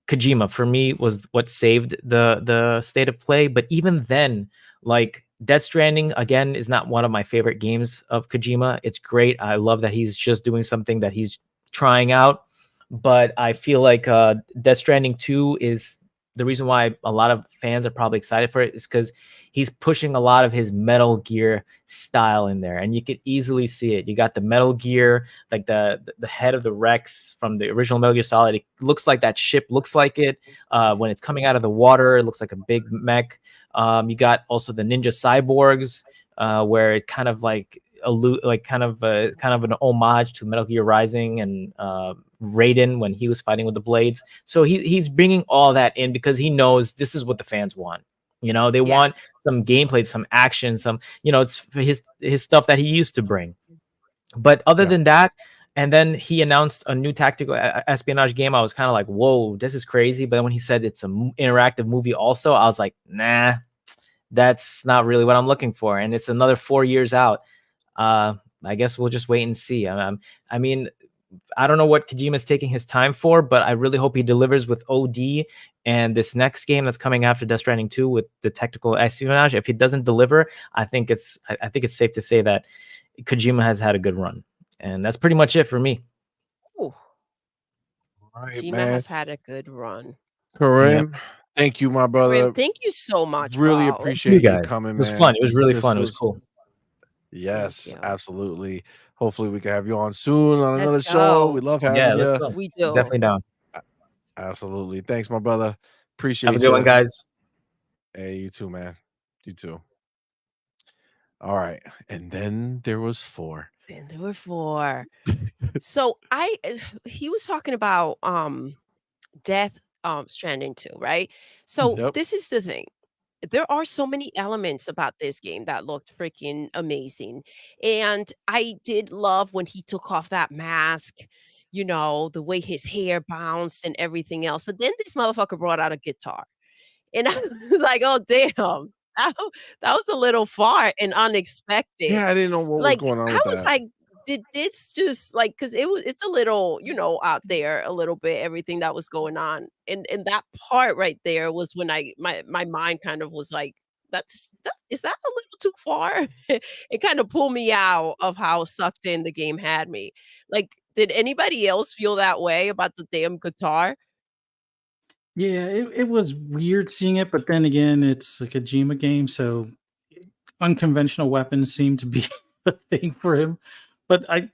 Kojima for me was what saved the state of play. But even then, like Death Stranding again is not one of my favorite games of Kojima. It's great. I love that he's just doing something that he's trying out. but I feel like Death Stranding 2 is the reason why a lot of fans are probably excited for it, is because he's pushing a lot of his Metal Gear style in there, and you could easily see it. You got the Metal Gear, like the head of the Rex from the original Metal Gear Solid. It looks like that ship looks like it when it's coming out of the water. It looks like a big mech. You got also the ninja cyborgs, where it kind of like kind of an homage to Metal Gear Rising and Raiden when he was fighting with the blades. So he's bringing all that in because he knows this is what the fans want. You know, they want some gameplay, some action, some, you know, it's his stuff that he used to bring. But other than that, and then he announced a new tactical espionage game. I was kind of like, whoa, this is crazy. But then when he said it's an interactive movie also, I was like, nah, that's not really what I'm looking for. And it's another 4 years out. I guess we'll just wait and see. I mean, I don't know what Kojima's taking his time for, but I really hope he delivers with OD and this next game that's coming after Death Stranding 2 with the tactical espionage. If he doesn't deliver, I think it's safe to say that Kojima has had a good run. And that's pretty much it for me. Ooh. Right, Kojima man. has had a good run. Karim, thank you, my brother. Karim, thank you so much, Really bro. appreciate You you guys. coming, It was man. fun. It was really This fun. It was cool. Yes, absolutely. Hopefully we can have you on soon on Let's another show. go. We love Yeah, having let's you. go. We do. Definitely down. Absolutely. Thanks, my brother. Appreciate Have a good one, guys. Hey, you too, man. You too. All right. And then there was 4. Then there were 4. So he was talking about Death Stranding 2, right? So Yep. this is the thing. There are so many elements about this game that looked freaking amazing. And I did love when he took off that mask, you know, the way his hair bounced and everything else. But then this motherfucker brought out a guitar. And I was like, oh, damn. That was a little far and unexpected. Yeah, I didn't know what was Like, going on I with was that. like, did this just like because it's a little, you know, out there a little bit, everything that was going on. And that part right there was when my mind kind of was like, that's is that a little too far? It kind of pulled me out of how sucked in the game had me. Like, did anybody else feel that way about the damn guitar? Yeah, it was weird seeing it, but then again, it's a Kojima game, so unconventional weapons seem to be a thing for him. But I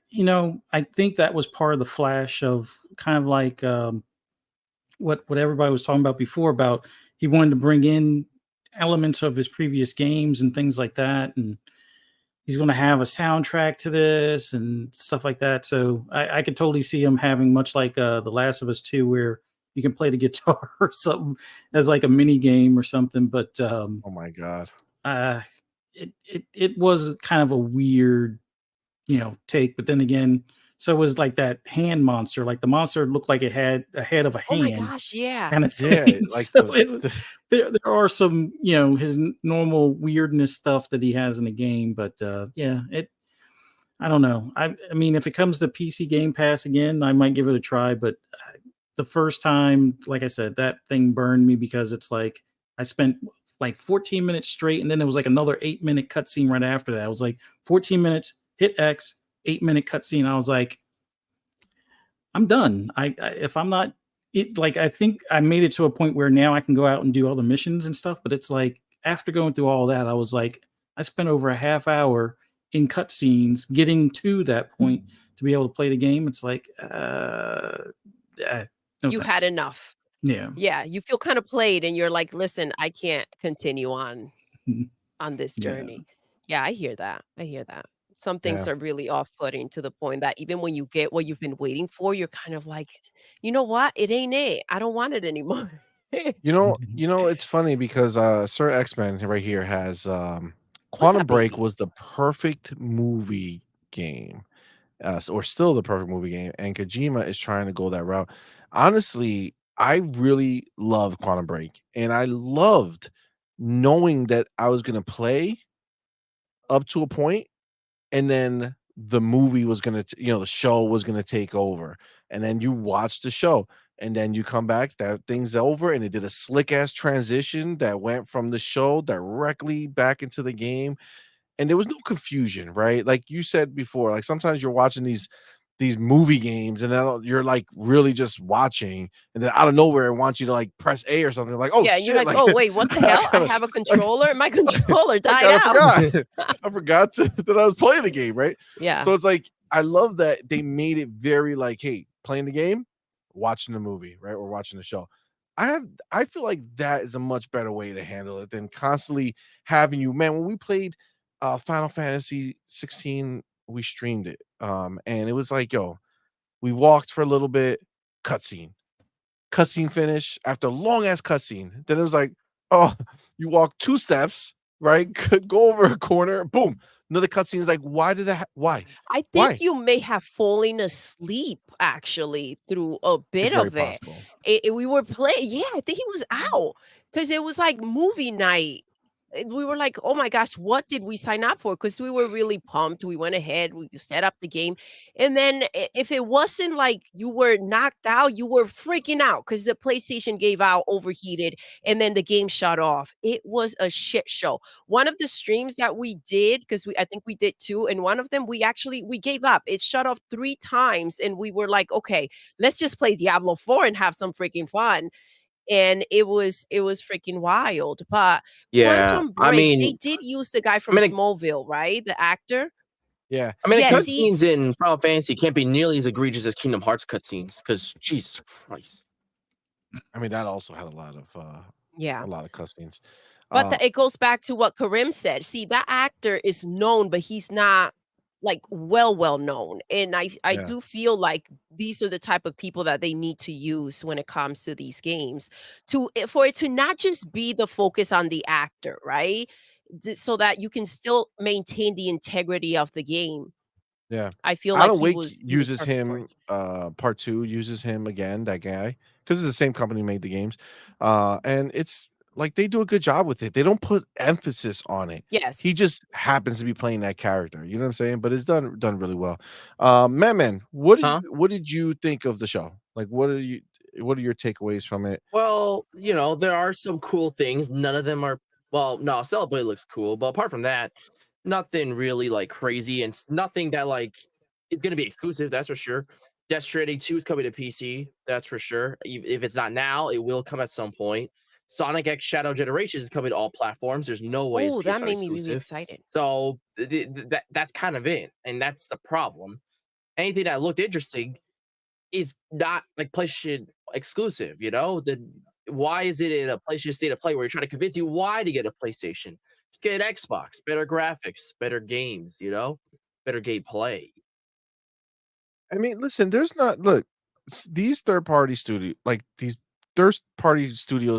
think that was part of the flash of kind of like what everybody was talking about before about he wanted to bring in elements of his previous games and things like that, and he's going to have a soundtrack to this and stuff like that. So I could totally see him having much like The Last of Us 2, where you can play the guitar or something as like a mini game or something. But Oh my god. it was kind of a weird, take. But then again, so was like that hand monster. Like the monster looked like it had a head of a Oh my hand gosh, yeah. kind of Yeah, thing. like So there are some, his normal weirdness stuff that he has in the game. But I don't know. I mean, if it comes to PC Game Pass again, I might give it a try. But the first time, like I said, that thing burned me because it's like I spent like 14 minutes straight, and then there was like another 8-minute cutscene right after that. I was like 14 minutes, hit X, 8-minute cutscene. I was like, I'm done. I if I'm not it, like I think I made it to a point where now I can go out and do all the missions and stuff. But it's like after going through all that, I was like, I spent over a half hour in cutscenes getting to that point to be able to play the game. It's like, no You had thanks. enough. Yeah. Yeah, you feel kind of played and you're like, "Listen, I can't continue on this Yeah. journey." Yeah, I hear that. I hear that. Some things Yeah. are really off-putting to the point that even when you get what you've been waiting for, you're kind of like, "You know what? It ain't it. I don't want it anymore." It's funny because Sir X-Men right here has What's Quantum up, Break baby? was the perfect movie game. Or still the perfect movie game, and Kojima is trying to go that route. Honestly, I really love Quantum Break, and I loved knowing that I was gonna play up to a point, and then the movie was gonna, the show was gonna take over, and then you watch the show, and then you come back, that thing's over, and it did a slick ass transition that went from the show directly back into the game, and there was no confusion, right? Like you said before, like sometimes you're watching these movie games, and then you're like really just watching, and then out of nowhere it wants you to like press A or something. Like, oh Yeah, shit! you're like, oh wait, what the hell? I have a controller. My controller I died kind of out. forgot. I forgot that I was playing the game, right? Yeah. So it's like I love that they made it very like, hey, playing the game, watching the movie, right, or watching the show. I feel like that is a much better way to handle it than constantly having you, man. When we played Final Fantasy 16, we streamed it, and it was like, yo, we walked for a little bit, cutscene finish after a long ass cutscene. Then it was like, oh, you walk 2 steps, right? Go over a corner, boom, another cutscene. Is like, why did that? Why? I think Why? you may have fallen asleep actually through a bit It's very of it. possible. We were playing. Yeah, I think he was out because it was like movie night. And we were like, oh my gosh, what did we sign up for? Because we were really pumped. We went ahead, we set up the game. And then if it wasn't like you were knocked out, you were freaking out because the PlayStation gave out, overheated, and then the game shut off. It was a shit show. One of the streams that we did, because I think we did 2, and one of them we gave up. It shut off 3 times, and we were like, okay, let's just play Diablo 4 and have some freaking fun. And it was freaking wild. But Yeah, Quantum I Break, they mean, did use the guy from Smallville, right? The actor. Yeah. I mean, the Yeah, see, cutscenes in Final Fantasy can't be nearly as egregious as Kingdom Hearts cutscenes, because Jesus Christ. I mean, that also had a lot of Yeah. a lot of cutscenes. But it goes back to what Karim said. See, that actor is known, but he's not like well known. And I Yeah. do feel like these are the type of people that they need to use when it comes to these games for it to not just be the focus on the actor, right? So that you can still maintain the integrity of the game. Yeah. I feel like Alan he Wake was uses perfect for it. him, part 2 uses him again, that guy, because it's the same company made the games. And it's like they do a good job with it. They don't put emphasis on it. He Yes. just happens to be playing that character. You know what I'm saying? But it's done really well. Man, Huh? what did you think of the show? Like, what are your takeaways from it? Well, there are some cool things. None of them are well, no, Celebrate looks cool, but apart from that, nothing really like crazy, and nothing that like is gonna be exclusive, that's for sure. Death Stranding 2 is coming to PC, that's for sure. If it's not now, it will come at some point. Sonic X Shadow Generations is coming to all platforms. There's no way it's Oh, that PS5 made me really exclusive. excited. So that's kind of it, and that's the problem. Anything that looked interesting is not like PlayStation exclusive, why is it in a PlayStation State of Play where you're trying to convince you why to get a PlayStation? Just get an Xbox, better graphics, better games, better gameplay. I mean, listen, there's not look, these third-party studios,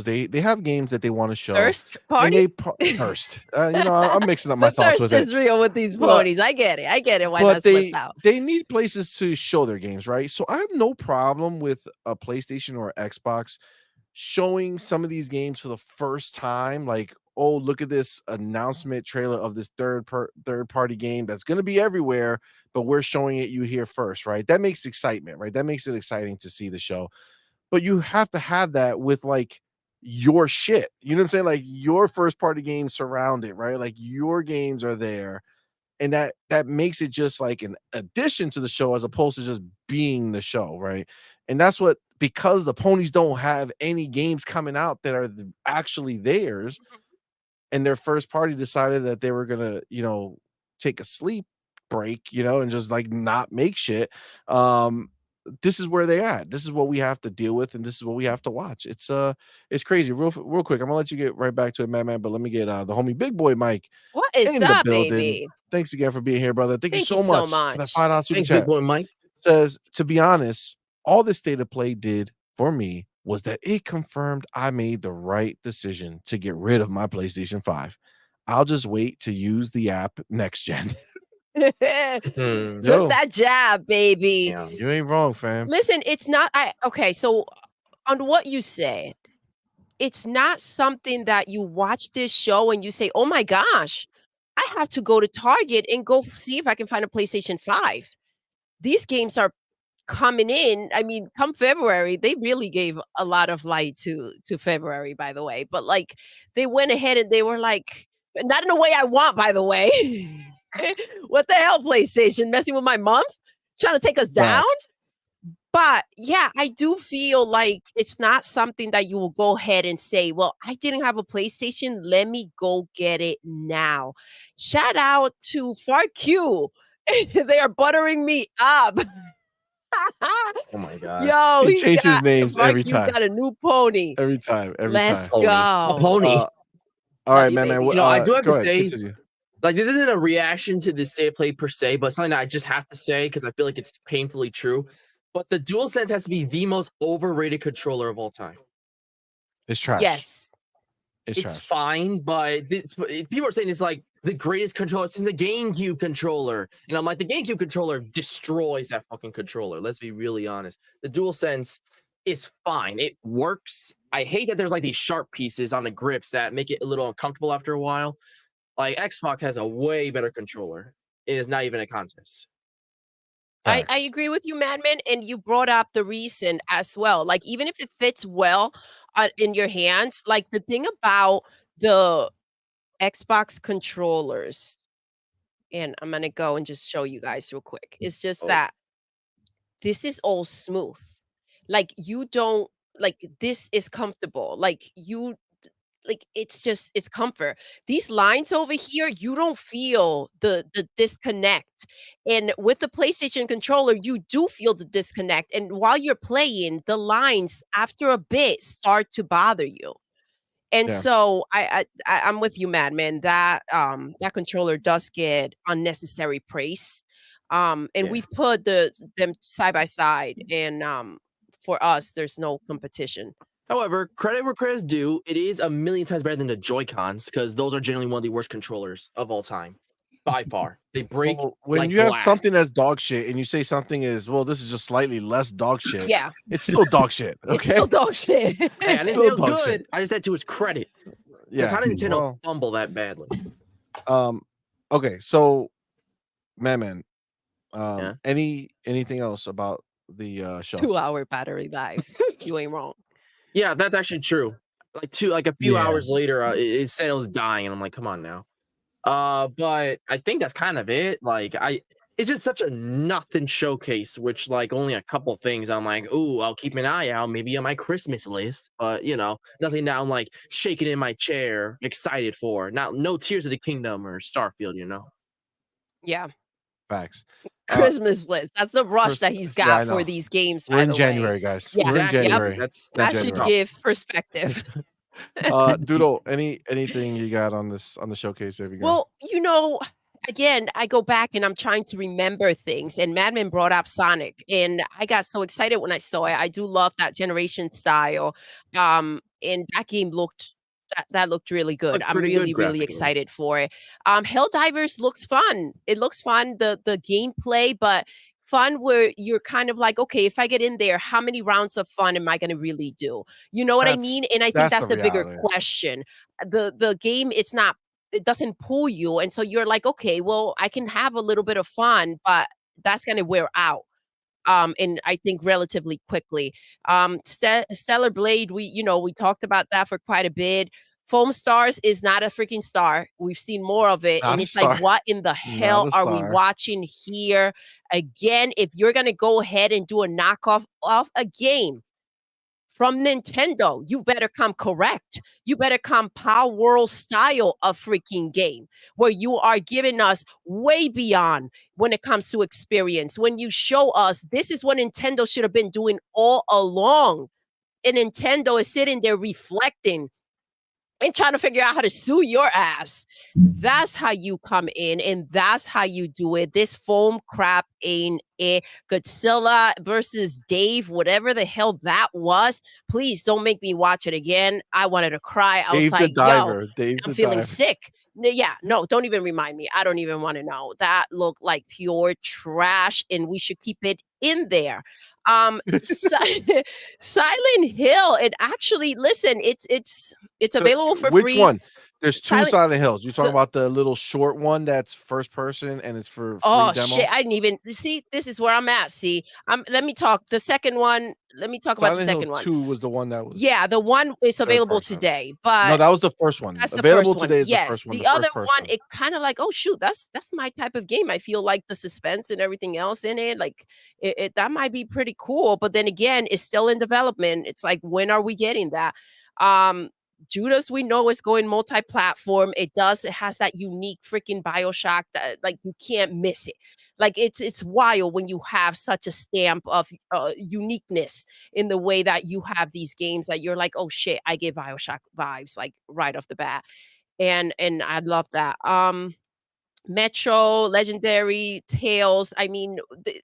they have games that they want to show. Thirst And party? they thirst. I'm mixing up my The thoughts thirst with it. is real with these But ponies. I get it. I get it why but that slipped out. they need places to show their games, right? So I have no problem with a PlayStation or Xbox showing some of these games for the first time. Like, oh, look at this announcement trailer of this third party game that's going to be everywhere, but we're showing it you here first, right? That makes excitement, right? That makes it exciting to see the show. But you have to have that with like your shit. You know what I'm saying? Like your first party games surround it, right? Like your games are there. And that makes it just like an addition to the show as opposed to just being the show, right? And that's what, because the ponies don't have any games coming out that are actually theirs, and their first party decided that they were gonna, take a sleep break, and just like not make shit. This is where they're at. This is what we have to deal with, and this is what we have to watch. It's crazy. Real quick, I'm gonna let you get right back to it, man. But let me get the homie Big Boy Mike What is in the up, building. baby? Thanks again for being here, brother. Thank you Thank so you so much for that much. $5 super Thanks, Big chat. Boy Mike. Says, to be honest, all the State of Play did for me was that it confirmed I made the right decision to get rid of my PlayStation 5. I'll just wait to use the app next gen. Took Yo, that jab, baby. you ain't wrong, fam. Listen, it's not okay, so on what you said, it's not something that you watch this show and you say, "Oh my gosh, I have to go to Target and go see if I can find a PlayStation 5." These games are coming in. I mean, come February, they really gave a lot of light to February, by the way. But like they went ahead and they were like, not in a way I want, by the way. What the hell, PlayStation? Messing with my month? trying to take us down. But yeah, I do feel like it's not something that you will go ahead and say, well, I didn't have a PlayStation. Let me go get it now. Shout out to FarQ. They are buttering me up. Oh my god. Yo, He changes names every FarQ's time. got a new pony. Every time. Let's time. go. A pony. All right, man. You know, I do have go to ahead, say, continue. like, this isn't a reaction to the state of play per se, but something that I just have to say because I feel like it's painfully true. But the DualSense has to be the most overrated controller of all time. It's trash. Yes. It's trash. fine, but people are saying it's like the greatest controller since the GameCube controller. And I'm like, the GameCube controller destroys that fucking controller. Let's be really honest. The DualSense is fine. It works. I hate that there's like these sharp pieces on the grips that make it a little uncomfortable after a while. Like Xbox has a way better controller. It is not even a contest. I agree with you, Madman, and you brought up the reason as well. Like, even if it fits well in your hands, like the thing about the Xbox controllers, and I'm gonna go and just show you guys real quick. It's just that this is all smooth. Like, you don't like this is comfortable. It's comfort. These lines over here, you don't feel the disconnect. And with the PlayStation controller, you do feel the disconnect. And while you're playing, the lines after a bit start to bother you. And so I'm with you, Madman. That controller does get unnecessary praise. And we've put them side by side, and for us, there's no competition. However, credit where credit's due, it is a million times better than the Joy-Cons because those are generally one of the worst controllers of all time, by far. They break When like you have glass. something that's dog shit and you say something is, well, this is just slightly less dog shit. Yeah. It's still dog shit. Okay. It's still dog shit. Hey, I didn't say it was good. I just said to his credit. Yeah. How did Nintendo Well, fumble that badly? Okay, so Madman, anything else about the show? 2-hour battery life. You ain't wrong. Yeah, that's actually true. Like a few hours later, it said it was dying, and I'm like, come on now. But I think that's kind of it. It's just such a nothing showcase, which like only a couple things I'm like, ooh, I'll keep an eye out, maybe on my Christmas list. But you know, nothing that I'm like shaking in my chair, excited for. No Tears of the Kingdom or Starfield, you know. Yeah. Facts. Christmas list. That's the rush that he's got I know. for these games. We're by in the way. January, guys. Yeah. We're in January. That should give perspective. Doodle, anything you got on the showcase, baby girl? Well, you know, again, I go back and I'm trying to remember things. And Madman brought up Sonic, and I got so excited when I saw it. I do love that generation style. And that game looked really good. I'm really excited for it. Helldivers looks fun. It looks fun. The gameplay, but fun where you're kind of like, okay, if I get in there, how many rounds of fun am I going to really do? You know what I mean? And I think that's the bigger question. The game, it doesn't pull you. And so you're like, okay, well, I can have a little bit of fun, but that's going to wear out. And I think relatively quickly. Stellar Blade, we talked about that for quite a bit. Foam Stars is not a freaking star. We've seen more of it. And it's like, what in the hell are we watching here? Again, if you're going to go ahead and do a knockoff of a game from Nintendo, you better come correct. You better come Power World style of freaking game where you are giving us way beyond when it comes to experience. When you show us this is what Nintendo should have been doing all along. And Nintendo is sitting there reflecting and trying to figure out how to sue your ass. That's how you come in, and that's how you do it. This foam crap ain't it. Godzilla versus Dave, whatever the hell that was. Please don't make me watch it again. I wanted to cry. I was like, yo, I'm feeling sick. Yeah, no, don't even remind me. I don't even want to know. That looked like pure trash, and we should keep it in there. Silent Hill, and actually, listen, it's available for free. Which one? There's 2 Silent Hills. You're talking about the little short one that's first person and it's for free Oh, demo? shit, I didn't even see, this is where I'm at, see. Let me talk the second one, let me talk about the Silent Hill second one. 2 was the one that was Yeah, the one is third available person. today, No, but that was the first one. that's the Available first one, today is the yes. first one, The the other first person. one, it kinda like, oh, shoot, that's my type of game. I feel like the suspense and everything else in it, like, that might be pretty cool, but then again, it's still in development. It's like, when are we getting that? Judas, we know is going multi-platform. It has that unique freaking BioShock that, like, you can't miss it. Like, it's wild when you have such a stamp of, uniqueness in the way that you have these games that you're like, "Oh, shit, I get BioShock vibes," like, right off the bat, and I love that. Metro, Legendary, Tales, I mean, the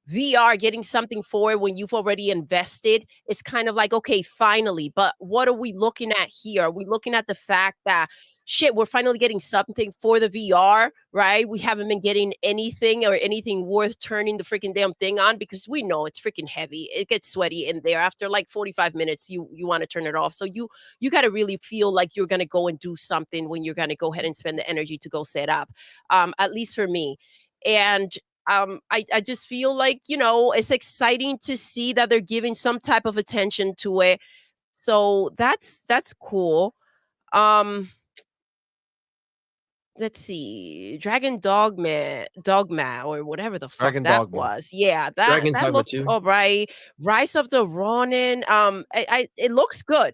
VR, getting something for it when you've already invested, it's kind of like, okay, finally, but what are we looking at here? Are we looking at the fact that, shit, we're finally getting something for the VR, right? We haven't been getting anything or anything worth turning the freaking damn thing on because we know it's freaking heavy. It gets sweaty in there. After like 45 minutes, you want to turn it off. So you got to really feel like you're going to go and do something when you're going to go ahead and spend the energy to go set up, at least for me. And I just feel like, it's exciting to see that they're giving some type of attention to it. So that's cool. Let's see. Dogma or whatever the fuck Dragon that Dogma. was. Yeah, Dragon's that Dogma looked 2. all right. Rise of the Ronin, it looks good.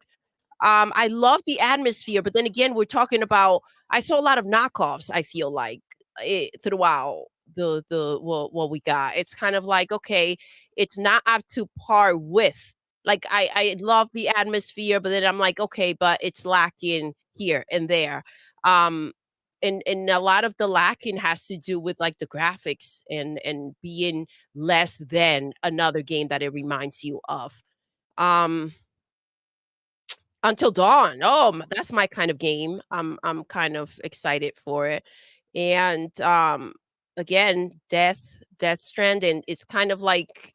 I love the atmosphere, but then again, we're talking about, I saw a lot of knockoffs, I feel like, throughout what we got. It's kind of like, okay, it's not up to par with. Like, I love the atmosphere, but then I'm like, okay, but it's lacking here and there. Um and a lot of the lacking has to do with like the graphics and being less than another game that it reminds you of. Um Until Dawn. Oh, that's my kind of game. I'm kind of excited for it. And again, Death Stranding. It's kind of like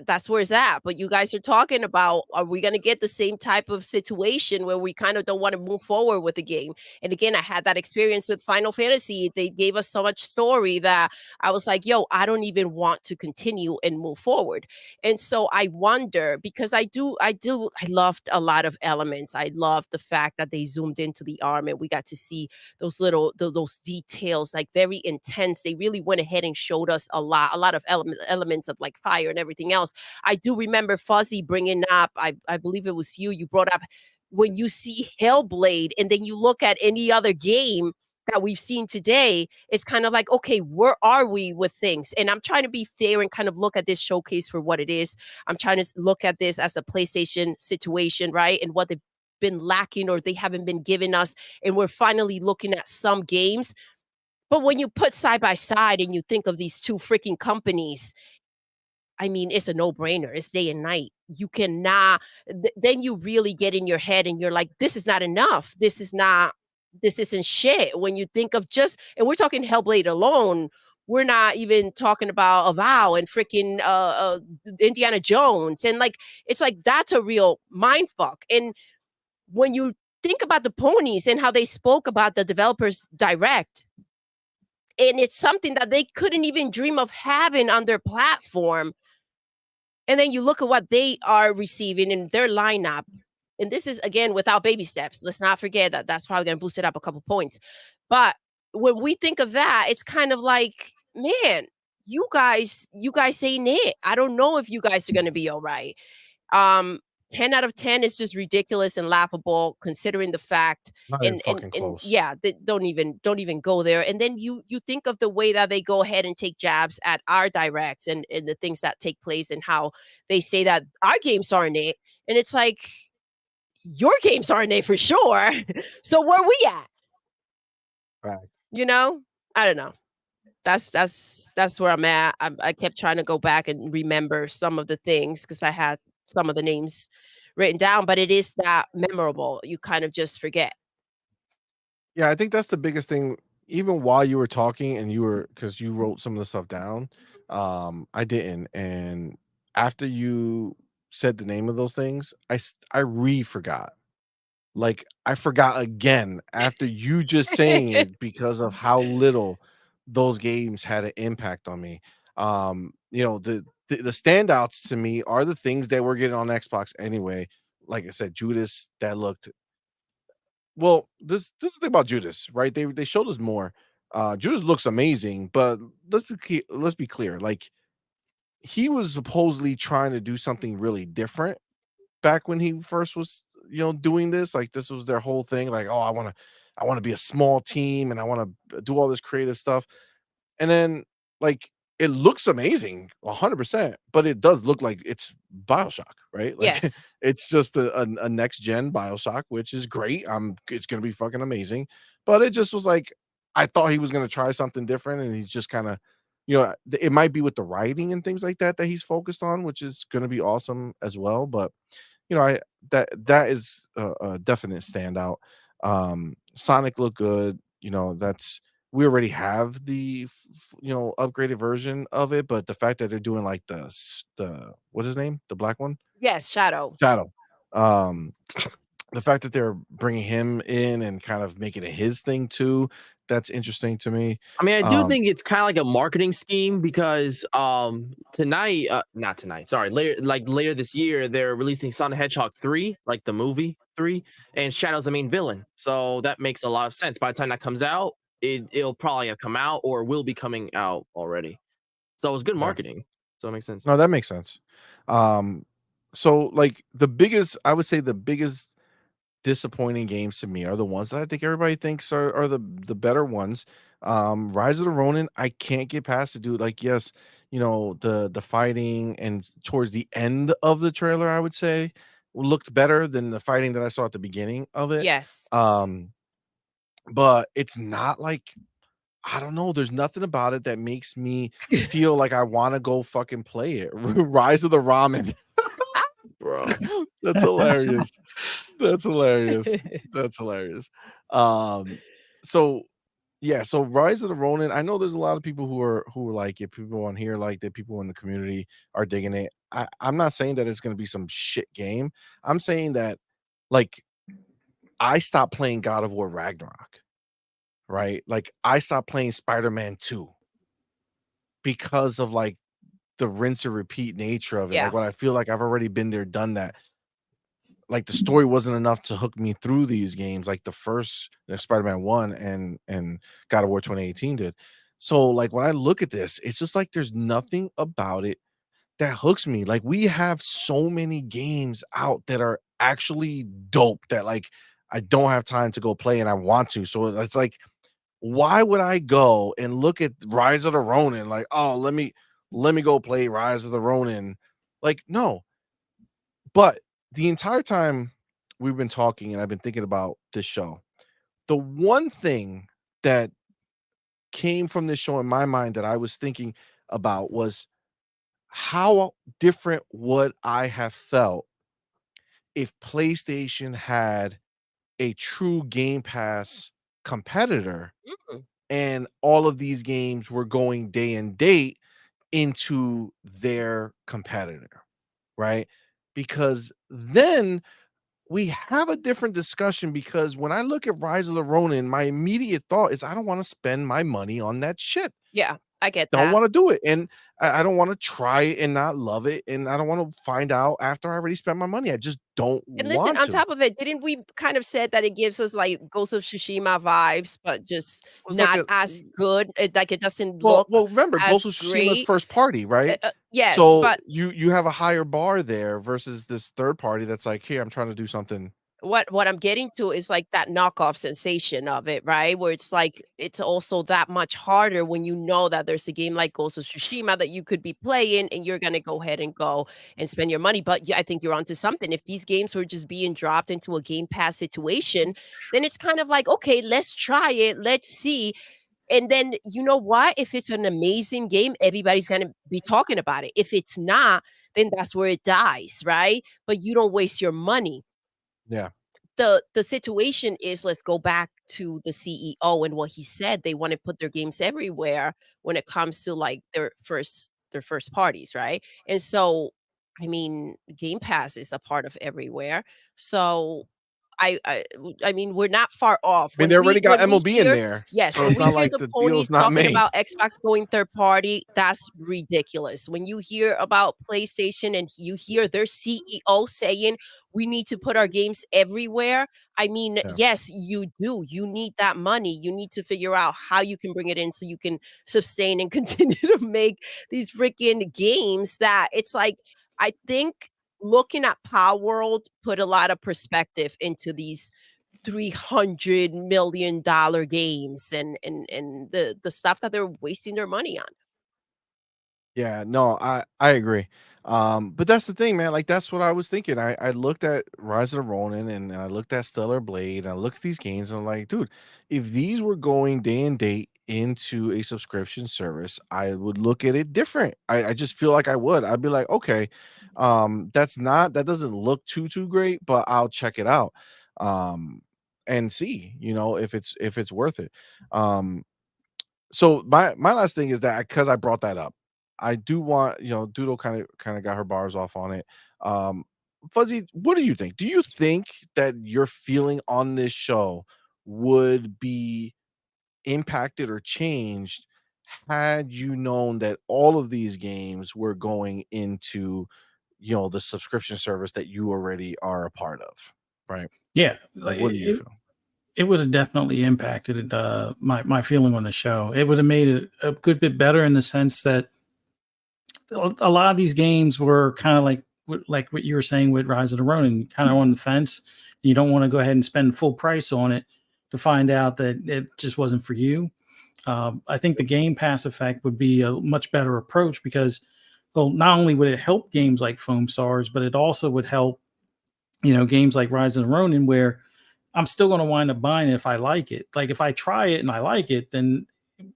that's where it's at. But you guys are talking about, are we going to get the same type of situation where we kind of don't want to move forward with the game? And again, I had that experience with Final Fantasy. They gave us so much story that I was like, yo, I don't even want to continue and move forward. And so I wonder, because I loved a lot of elements. I loved the fact that they zoomed into the arm and we got to see those little those details, like very intense. They really went ahead and showed us a lot of elements of like fire and everything else. I do remember Fuzzy bringing up, I believe it was you brought up, when you see Hellblade and then you look at any other game that we've seen today, it's kind of like, okay, where are we with things? And I'm trying to be fair and kind of look at this showcase for what it is. I'm trying to look at this as a PlayStation situation, right? And what they've been lacking or they haven't been giving us. And we're finally looking at some games. But when you put side by side and you think of these two freaking companies, I mean, it's a no-brainer. It's day and night. You cannot then you really get in your head and you're like, this is not enough. This isn't shit. When you think of and we're talking Hellblade alone, we're not even talking about Avow and freaking Indiana Jones. And like, it's like that's a real mind fuck. And when you think about the ponies and how they spoke about the developers direct, and it's something that they couldn't even dream of having on their platform. And then you look at what they are receiving in their lineup. And this is, again, without baby steps. Let's not forget that that's probably going to boost it up a couple points. But when we think of that, it's kind of like, man, you guys ain't it. I don't know if you guys are going to be all right. 10 out of 10 is just ridiculous and laughable considering the fact. Not even fucking close. Yeah, don't even go there. And then you think of the way that they go ahead and take jabs at our directs and the things that take place and how they say that our games aren't it. And it's like, your games aren't it for sure. So where we at? Right. I don't know. That's where I'm at. I kept trying to go back and remember some of the things because I had some of the names written down, but it is that memorable. You kind of just forget. Yeah, I think that's the biggest thing. Even while you were talking and because you wrote some of the stuff down, I didn't. And after you said the name of those things, I re forgot. Like, I forgot again after you just saying it because of how little those games had an impact on me. You know, the standouts to me are the things that we're getting on Xbox anyway. Like I said, Judas, that looked well, this is the thing about Judas, right? They showed us more. Judas looks amazing, but let's be clear. Like, he was supposedly trying to do something really different back when he first was, doing this. Like, this was their whole thing. Like, oh, I want to be a small team and I want to do all this creative stuff. And then, like, it looks amazing 100%, but it does look like it's BioShock, right? Like, Yes. it's just a next gen BioShock, which is great. It's gonna be fucking amazing. But it just was like, I thought he was gonna try something different, and he's just kind of, it might be with the writing and things like that he's focused on, which is gonna be awesome as well. But I that is a definite standout. Sonic looked good. That's we already have the upgraded version of it, but the fact that they're doing like the what's his name, the black one, Yes, Shadow. Shadow. Um, the fact that they're bringing him in and kind of making it his thing too, that's interesting to me. I mean, I do think it's kind of like a marketing scheme because tonight, not tonight, sorry, later this year, they're releasing Sonic the Hedgehog 3, like the movie 3, and Shadow's the main villain. So that makes a lot of sense. By the time that comes out, it'll probably have come out or will be coming out already. So it's good Yeah. marketing. So it makes sense. No, that makes sense. So like I would say the biggest disappointing games to me are the ones that I think everybody thinks are the better ones. Rise of the Ronin, I can't get past it, dude. Like, yes, the fighting and towards the end of the trailer, I would say looked better than the fighting that I saw at the beginning of it. Yes. But it's not like, I don't know. There's nothing about it that makes me feel like I want to go fucking play it. Rise of the Ramen. Bro. That's hilarious. That's hilarious. That's hilarious. So yeah, so Rise of the Ronin. I know there's a lot of people who are like it, people on here like that, people in the community are digging it. I'm not saying that it's gonna be some shit game. I'm saying that, like, I stopped playing God of War Ragnarok, right? Like, I stopped playing Spider-Man 2 because of like the rinse and repeat nature of it. Yeah. Like, when I feel like I've already been there, done that. Like, the story wasn't enough to hook me through these games like the first Spider-Man 1 and God of War 2018 did. So, like, when I look at this, it's just like there's nothing about it that hooks me. Like, we have so many games out that are actually dope that, like, I don't have time to go play and I want to. So it's like, why would I go and look at Rise of the Ronin? Like, oh, let me go play Rise of the Ronin. Like, no. But the entire time we've been talking and I've been thinking about this show, the one thing that came from this show in my mind that I was thinking about was how different would I have felt if PlayStation had a true Game Pass competitor and all of these games were going day and date into their competitor, right? Because then we have a different discussion, because when I look at Rise of the Ronin, my immediate thought is I don't want to spend my money on that shit. Yeah, I get Don't that. want to do it. And I don't want to try it and not love it. And I don't want to find out after I already spent my money. I just don't And listen, want on to. top of it, didn't we kind of said that it gives us like Ghost of Tsushima vibes, but just was like not as good? Like it doesn't Well, look remember, as Ghost of Tsushima's great. first party, right? Yes, So but you have a higher bar there versus this third party that's like, here, I'm trying to do something. what I'm getting to is like that knockoff sensation of it, right? Where it's like it's also that much harder when you know that there's a game like Ghost of Tsushima that you could be playing and you're gonna go ahead and go and spend your money. But yeah, I think you're onto something. If these games were just being dropped into a Game Pass situation, then it's kind of like, okay, let's try it, let's see. And then you know what? If it's an amazing game, everybody's gonna be talking about it. If it's not, then that's where it dies, right? But you don't waste your money. Yeah. The situation is, let's go back to the CEO and what he said. They want to put their games everywhere when it comes to like their first parties, right? And so, I mean, Game Pass is a part of everywhere. So I mean, we're not far off. I mean, they already got MLB in Hear, there, yes, so when it's we not hear like the the ponies deal's not talking made. about Xbox going third party, that's ridiculous. When you hear about PlayStation and you hear their CEO saying we need to put our games everywhere, I mean, yes, you do. You need that money. You need to figure out how you can bring it in so you can sustain and continue to make these freaking games that it's like, I think looking at Power World put a lot of perspective into these $300 million games and the stuff that they're wasting their money on. Yeah, no, I agree. But that's the thing, man. Like that's what I was thinking. I looked at Rise of the Ronin and I looked at Stellar Blade and I looked at these games and I'm like, dude, if these were going day and date into a subscription service, I would look at it different. I just feel like I would. I'd be like, okay, that doesn't look too great, but I'll check it out. And see, if it's worth it. So my last thing is that because I brought that up, I do want Doodle kind of got her bars off on it. Fuzzy, what do you think? Do you think that your feeling on this show would be impacted or changed had you known that all of these games were going into the subscription service that you already are a part of, right? Yeah, Like, what do you feel? it would have definitely impacted my feeling on the show. It would have made it a good bit better in the sense that a lot of these games were kind of like what you were saying with Rise of the Ronin, kind of on the fence. You don't want to go ahead and spend full price on it to find out that it just wasn't for you. I think the Game Pass effect would be a much better approach because, well, not only would it help games like Foam Stars, but it also would help, games like Rise of the Ronin where I'm still going to wind up buying it if I like it. Like if I try it and I like it, then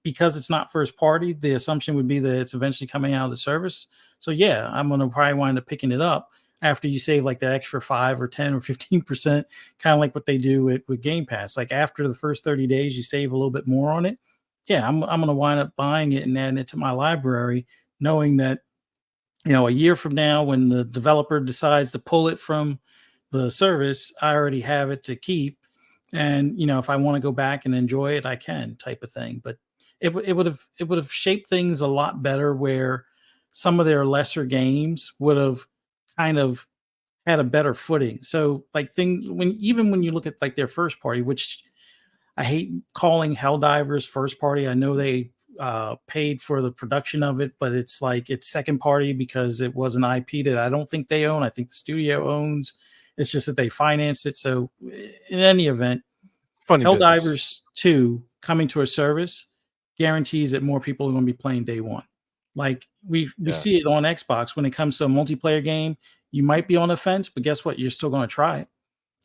because it's not first party, the assumption would be that it's eventually coming out of the service. So yeah, I'm going to probably wind up picking it up after you save like that extra 5 or 10 or 15%, kind of like what they do with Game Pass. Like after the first 30 days, you save a little bit more on it. Yeah, I'm going to wind up buying it and adding it to my library, knowing that, a year from now, when the developer decides to pull it from the service, I already have it to keep. And, if I want to go back and enjoy it, I can, type of thing. But it would have shaped things a lot better where some of their lesser games would have kind of had a better footing. So like when you look at like their first party, which I hate calling Helldivers first party. I know they paid for the production of it, but it's like it's second party because it was an IP that I don't think they own. I think the studio owns. It's just that they financed it. So in any event, Helldivers 2 coming to a service guarantees that more people are going to be playing day one. Like we see it on Xbox when it comes to a multiplayer game. You might be on the fence, but guess what? You're still going to try it.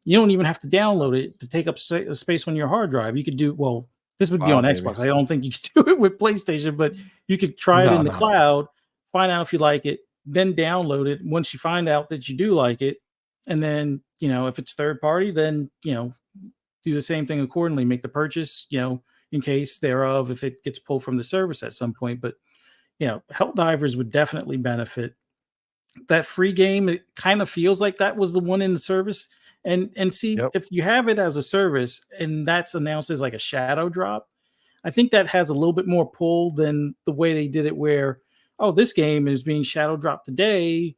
You don't even have to download it to take up space on your hard drive. You could do, well, this would be on Xbox. I don't think you could do it with PlayStation, but you could try it in the cloud, find out if you like it, then download it. Once you find out that you do like it, and then, if it's third party, then, do the same thing accordingly, make the purchase, in case thereof, if it gets pulled from the service at some point. But, Helldivers would definitely benefit. That free game, it kind of feels like that was the one in the service. And see, if you have it as a service and that's announced as like a shadow drop, I think that has a little bit more pull than the way they did it where, oh, this game is being shadow dropped today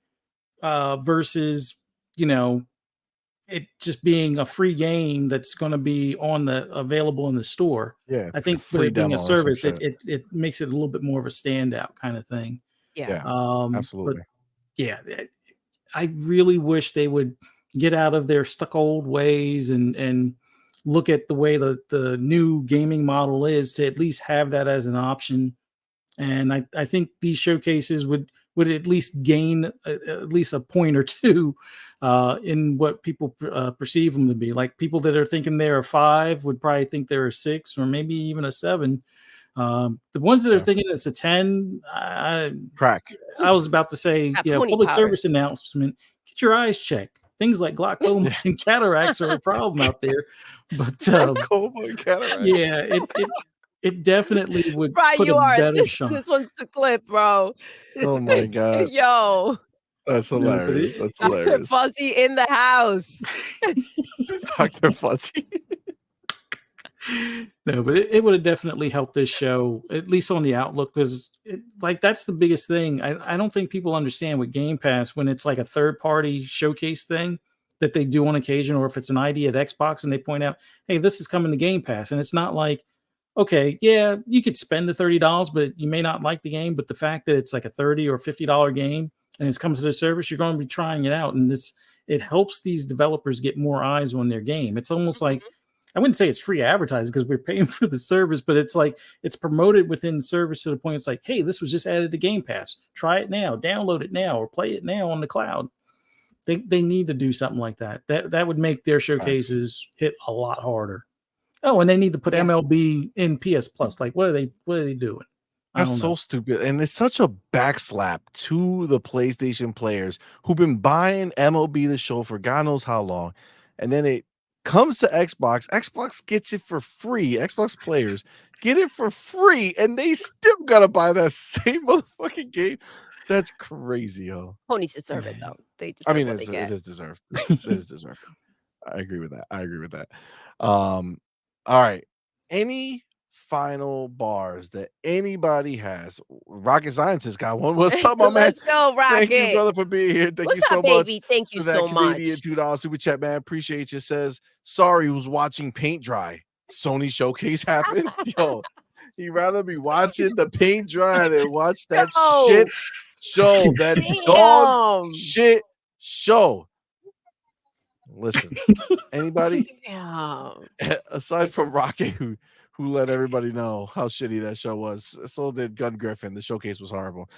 versus, it just being a free game that's going to be available in the store. Yeah, I think for it being a service, it makes it a little bit more of a standout kind of thing. Yeah. Absolutely. Yeah, I really wish they would get out of their stuck old ways and look at the way the new gaming model is to at least have that as an option. And I think these showcases would at least gain at least a point or two in what people perceive them to be. Like people that are thinking they're a 5 would probably think they're a 6 or maybe even a 7. The ones that are thinking it's a 10, crack. I was about to say, public service announcement, get your eyes checked. Things like glaucoma and cataracts are a problem out there. But glaucoma and cataracts. Yeah, it definitely would Right, put you a are. better shot. This one's the clip, bro. Oh my god. Yo. That's No, but hilarious. That's Dr. hilarious. Fuzzy in the house. Dr. Fuzzy. No, but it would have definitely helped this show, at least on the outlook, because like that's the biggest thing. I don't think people understand with Game Pass when it's like a third party showcase thing that they do on occasion, or if it's an idea at Xbox and they point out, hey, this is coming to Game Pass. And it's not like, okay, yeah, you could spend the $30, but you may not like the game. But the fact that it's like a $30 or $50 game and it's comes to the service, you're going to be trying it out. And it helps these developers get more eyes on their game. It's almost like, I wouldn't say it's free advertising because we're paying for the service, but it's like it's promoted within the service to the point it's like, hey, this was just added to Game Pass. Try it now, download it now, or play it now on the cloud. They need to do something like that. That would make their showcases hit a lot harder. Oh, and they need to put MLB in PS Plus. Like, what are they doing? That's so stupid. And it's such a backslap to the PlayStation players who've been buying MLB The Show for God knows how long. And then it comes to Xbox. Xbox gets it for free. Xbox players get it for free, and they still gotta buy that same motherfucking game. That's crazy, yo. Ponies deserve it though. They deserve I mean, what they get. it is deserved. It is deserved. I agree with that. All right. Any final bars that anybody has? Rocket Scientist got one. What's up, my man? Let's go, Thank you, Rocket. brother, for being here. Thank What's you so up, baby? much. Thank you for that so much. Canadian $2 super chat, man. Appreciate you. Says sorry, was watching paint dry. Sony showcase happened. Yo, he'd rather be watching the paint dry than watch that shit show. That dog shit show. Listen, anybody aside from Rocket who let everybody know how shitty that show was, so did Gun Griffin. The showcase was horrible.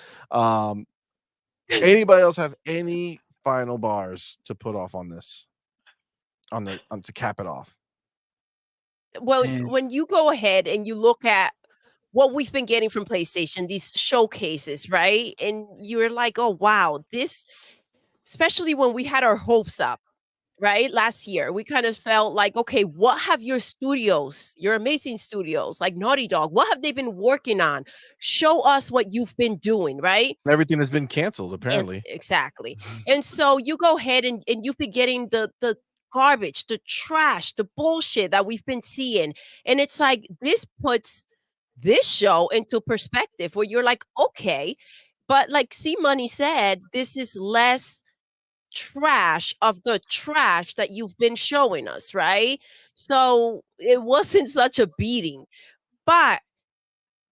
Anybody else have any final bars to put off on this? To cap it off. Well, when you go ahead and you look at what we've been getting from PlayStation, these showcases, right? And you're like, oh wow, this, especially when we had our hopes up, right? Last year, we kind of felt like, okay, what have your studios, your amazing studios like Naughty Dog, what have they been working on? Show us what you've been doing, right? Everything has been canceled, apparently. Exactly. And so you go ahead and you've been getting the garbage, the trash, the bullshit that we've been seeing. And it's like, this puts this show into perspective where you're like, okay, but like CMoney said, this is less trash of the trash that you've been showing us, right? So it wasn't such a beating. But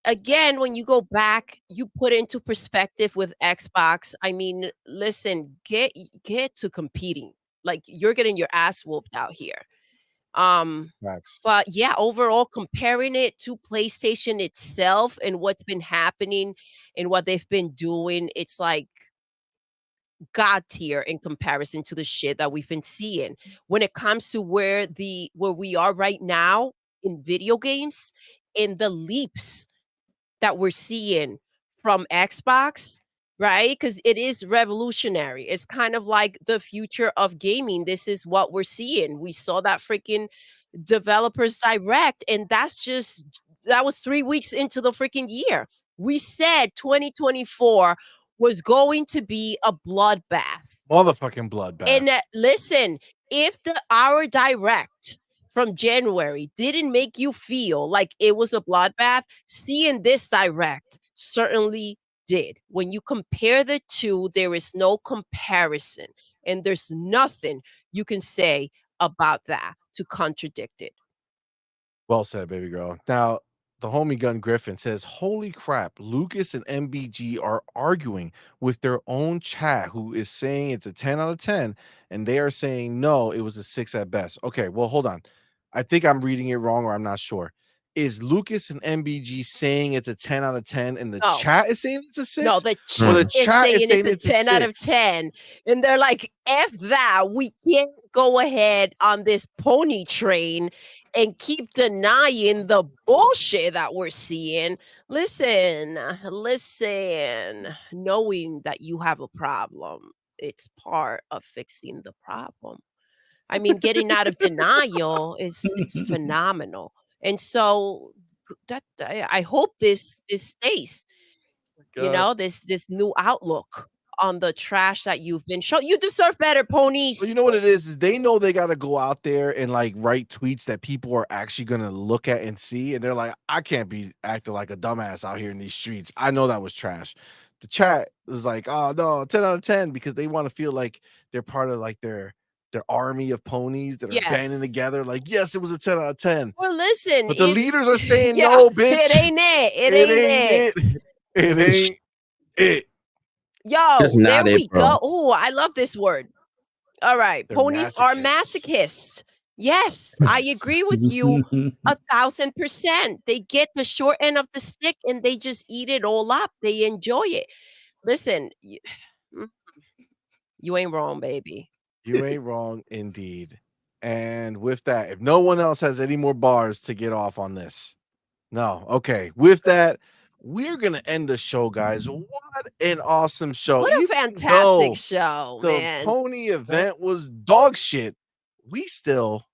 again, when you go back, you put into perspective with Xbox. I mean, listen, get to competing. Like you're getting your ass whooped out here. But yeah, overall, comparing it to PlayStation itself and what's been happening and what they've been doing, it's like God tier in comparison to the shit that we've been seeing. When it comes to where we are right now in video games, in the leaps that we're seeing from Xbox, right? Because it is revolutionary. It's kind of like the future of gaming. This is what we're seeing. We saw that freaking Developers Direct, and that was 3 weeks into the freaking year. We said 2024 was going to be a bloodbath. Motherfucking bloodbath. And listen, if our Direct from January didn't make you feel like it was a bloodbath, seeing this Direct certainly did. When you compare the two, there is no comparison. And there's nothing you can say about that to contradict it. Well said, baby girl. Now, the homie Gun Griffin says, holy crap, Lucas and MBG are arguing with their own chat, who is saying it's a 10 out of 10, and they are saying, no, it was a 6 at best. Okay, well, hold on. I think I'm reading it wrong, or I'm not sure. Is Lucas and MBG saying it's a 10 out of 10, and the chat is saying it's a 6? No, the chat is saying it's a 10 out of 10. And they're like, F that. We can't go ahead on this pony train and keep denying the bullshit that we're seeing. Listen, knowing that you have a problem, it's part of fixing the problem. I mean, getting out of denial it's phenomenal. And so I hope this stays, this new outlook on the trash that you've been shown. You deserve better, ponies. Well, you know what it is they know they got to go out there and like write tweets that people are actually going to look at and see. And they're like, I can't be acting like a dumbass out here in these streets. I know that was trash. The chat was like, oh no, 10 out of 10, because they want to feel like they're part of like their army of ponies that are banding together. Like, yes, it was a 10 out of 10. Well, listen, but the leaders are saying yeah, no, bitch. It ain't it. It ain't it. It ain't it. Yo, Just there not we it, bro. go. Oh, I love this word. All right. They're Ponies are masochists. masochists. Yes, I agree with you 1,000%. They get the short end of the stick and they just eat it all up. They enjoy it. Listen, you ain't wrong, baby. You ain't wrong indeed. And with that, if no one else has any more bars to get off on this, no. Okay. With that, we're gonna end the show, guys. What an awesome show! What a Even fantastic though show, the man. pony event was dog shit, we still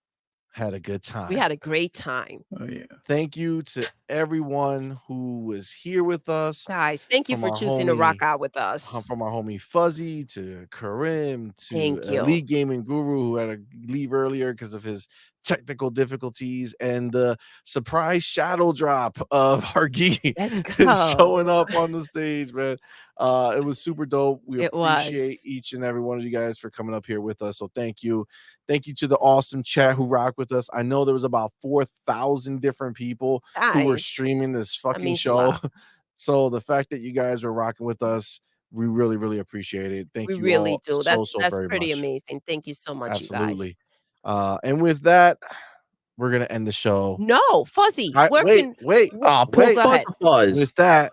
had a good time. We had a great time. Oh yeah. Thank you to everyone who was here with us. Guys, thank you From for our choosing to rock out with us. From our homie Fuzzy to Karim to Thank you. Elite Gaming Guru, who had to leave earlier because of his technical difficulties, and the surprise shadow drop of Hargi Let's go. showing up on the stage, man. It was super dope. We It was. appreciate each and every one of you guys for coming up here with us. So thank you. Thank you to the awesome chat who rocked with us. I know there was about 4,000 different people who were Guys, streaming this fucking means a show. lot. So the fact that you guys were rocking with us, we really, really appreciate it. Thank We you really all do. so That's very pretty much. amazing. Thank you so much, you guys. Absolutely. And with that, we're gonna end the show. No, Fuzzy. Where wait, can wait. Oh, wait. go ahead. Buzz. With that,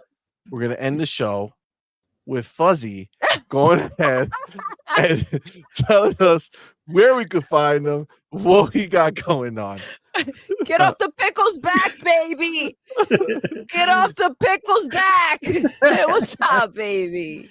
we're gonna end the show with Fuzzy going ahead and telling us where we could find him, what he got going on. Get off the pickles back, baby. Get off the pickles back. Hey, what's up, baby?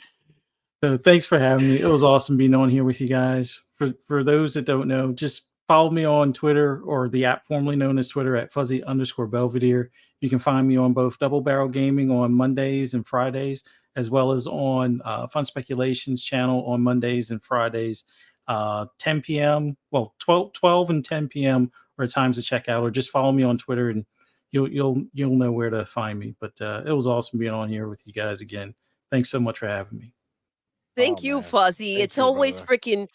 So thanks for having me. It was awesome being on here with you guys. For those that don't know, just follow me on Twitter, or the app formerly known as Twitter, at Fuzzy_Belvedere. You can find me on both Double Barrel Gaming on Mondays and Fridays, as well as on Fun Speculations channel on Mondays and Fridays, 10 p.m. Well, 12 and 10 p.m. are times to check out, or just follow me on Twitter and you'll know where to find me. But it was awesome being on here with you guys again. Thanks so much for having me. Thank you, Fuzzy. It's always freaking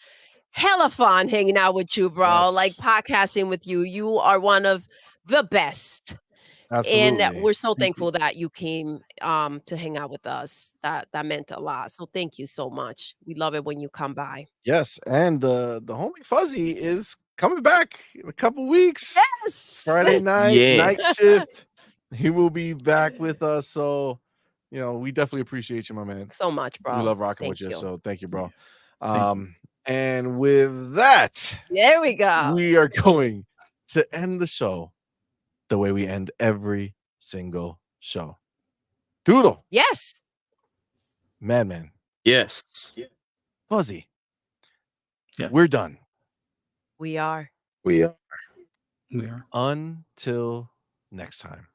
hella fun hanging out with you, bro. Yes. Like podcasting with you. You are one of the best. Absolutely. And we're so thankful that you came to hang out with us. That meant a lot. So thank you so much. We love it when you come by. Yes, and the homie Fuzzy is coming back in a couple weeks. Yes. Friday night, Yeah. night shift. He will be back with us. So, we definitely appreciate you, my man. So much, bro. We love rocking Thank with you. you. So thank you, bro. Thank you. And with that, There we go. we are going to end the show the way we end every single show. Doodle, Yes. Madman, Yes. Fuzzy. Yeah. We're done. We are. We are. We are. Until next time.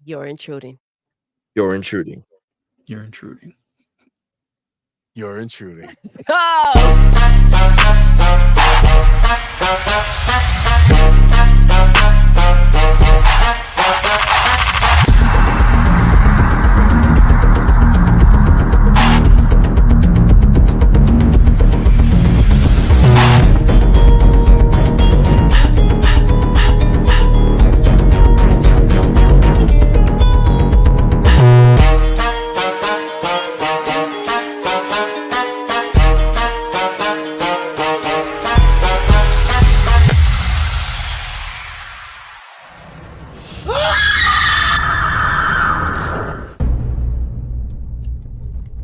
You're intruding. You're intruding. You're intruding. You're intruding. Oh.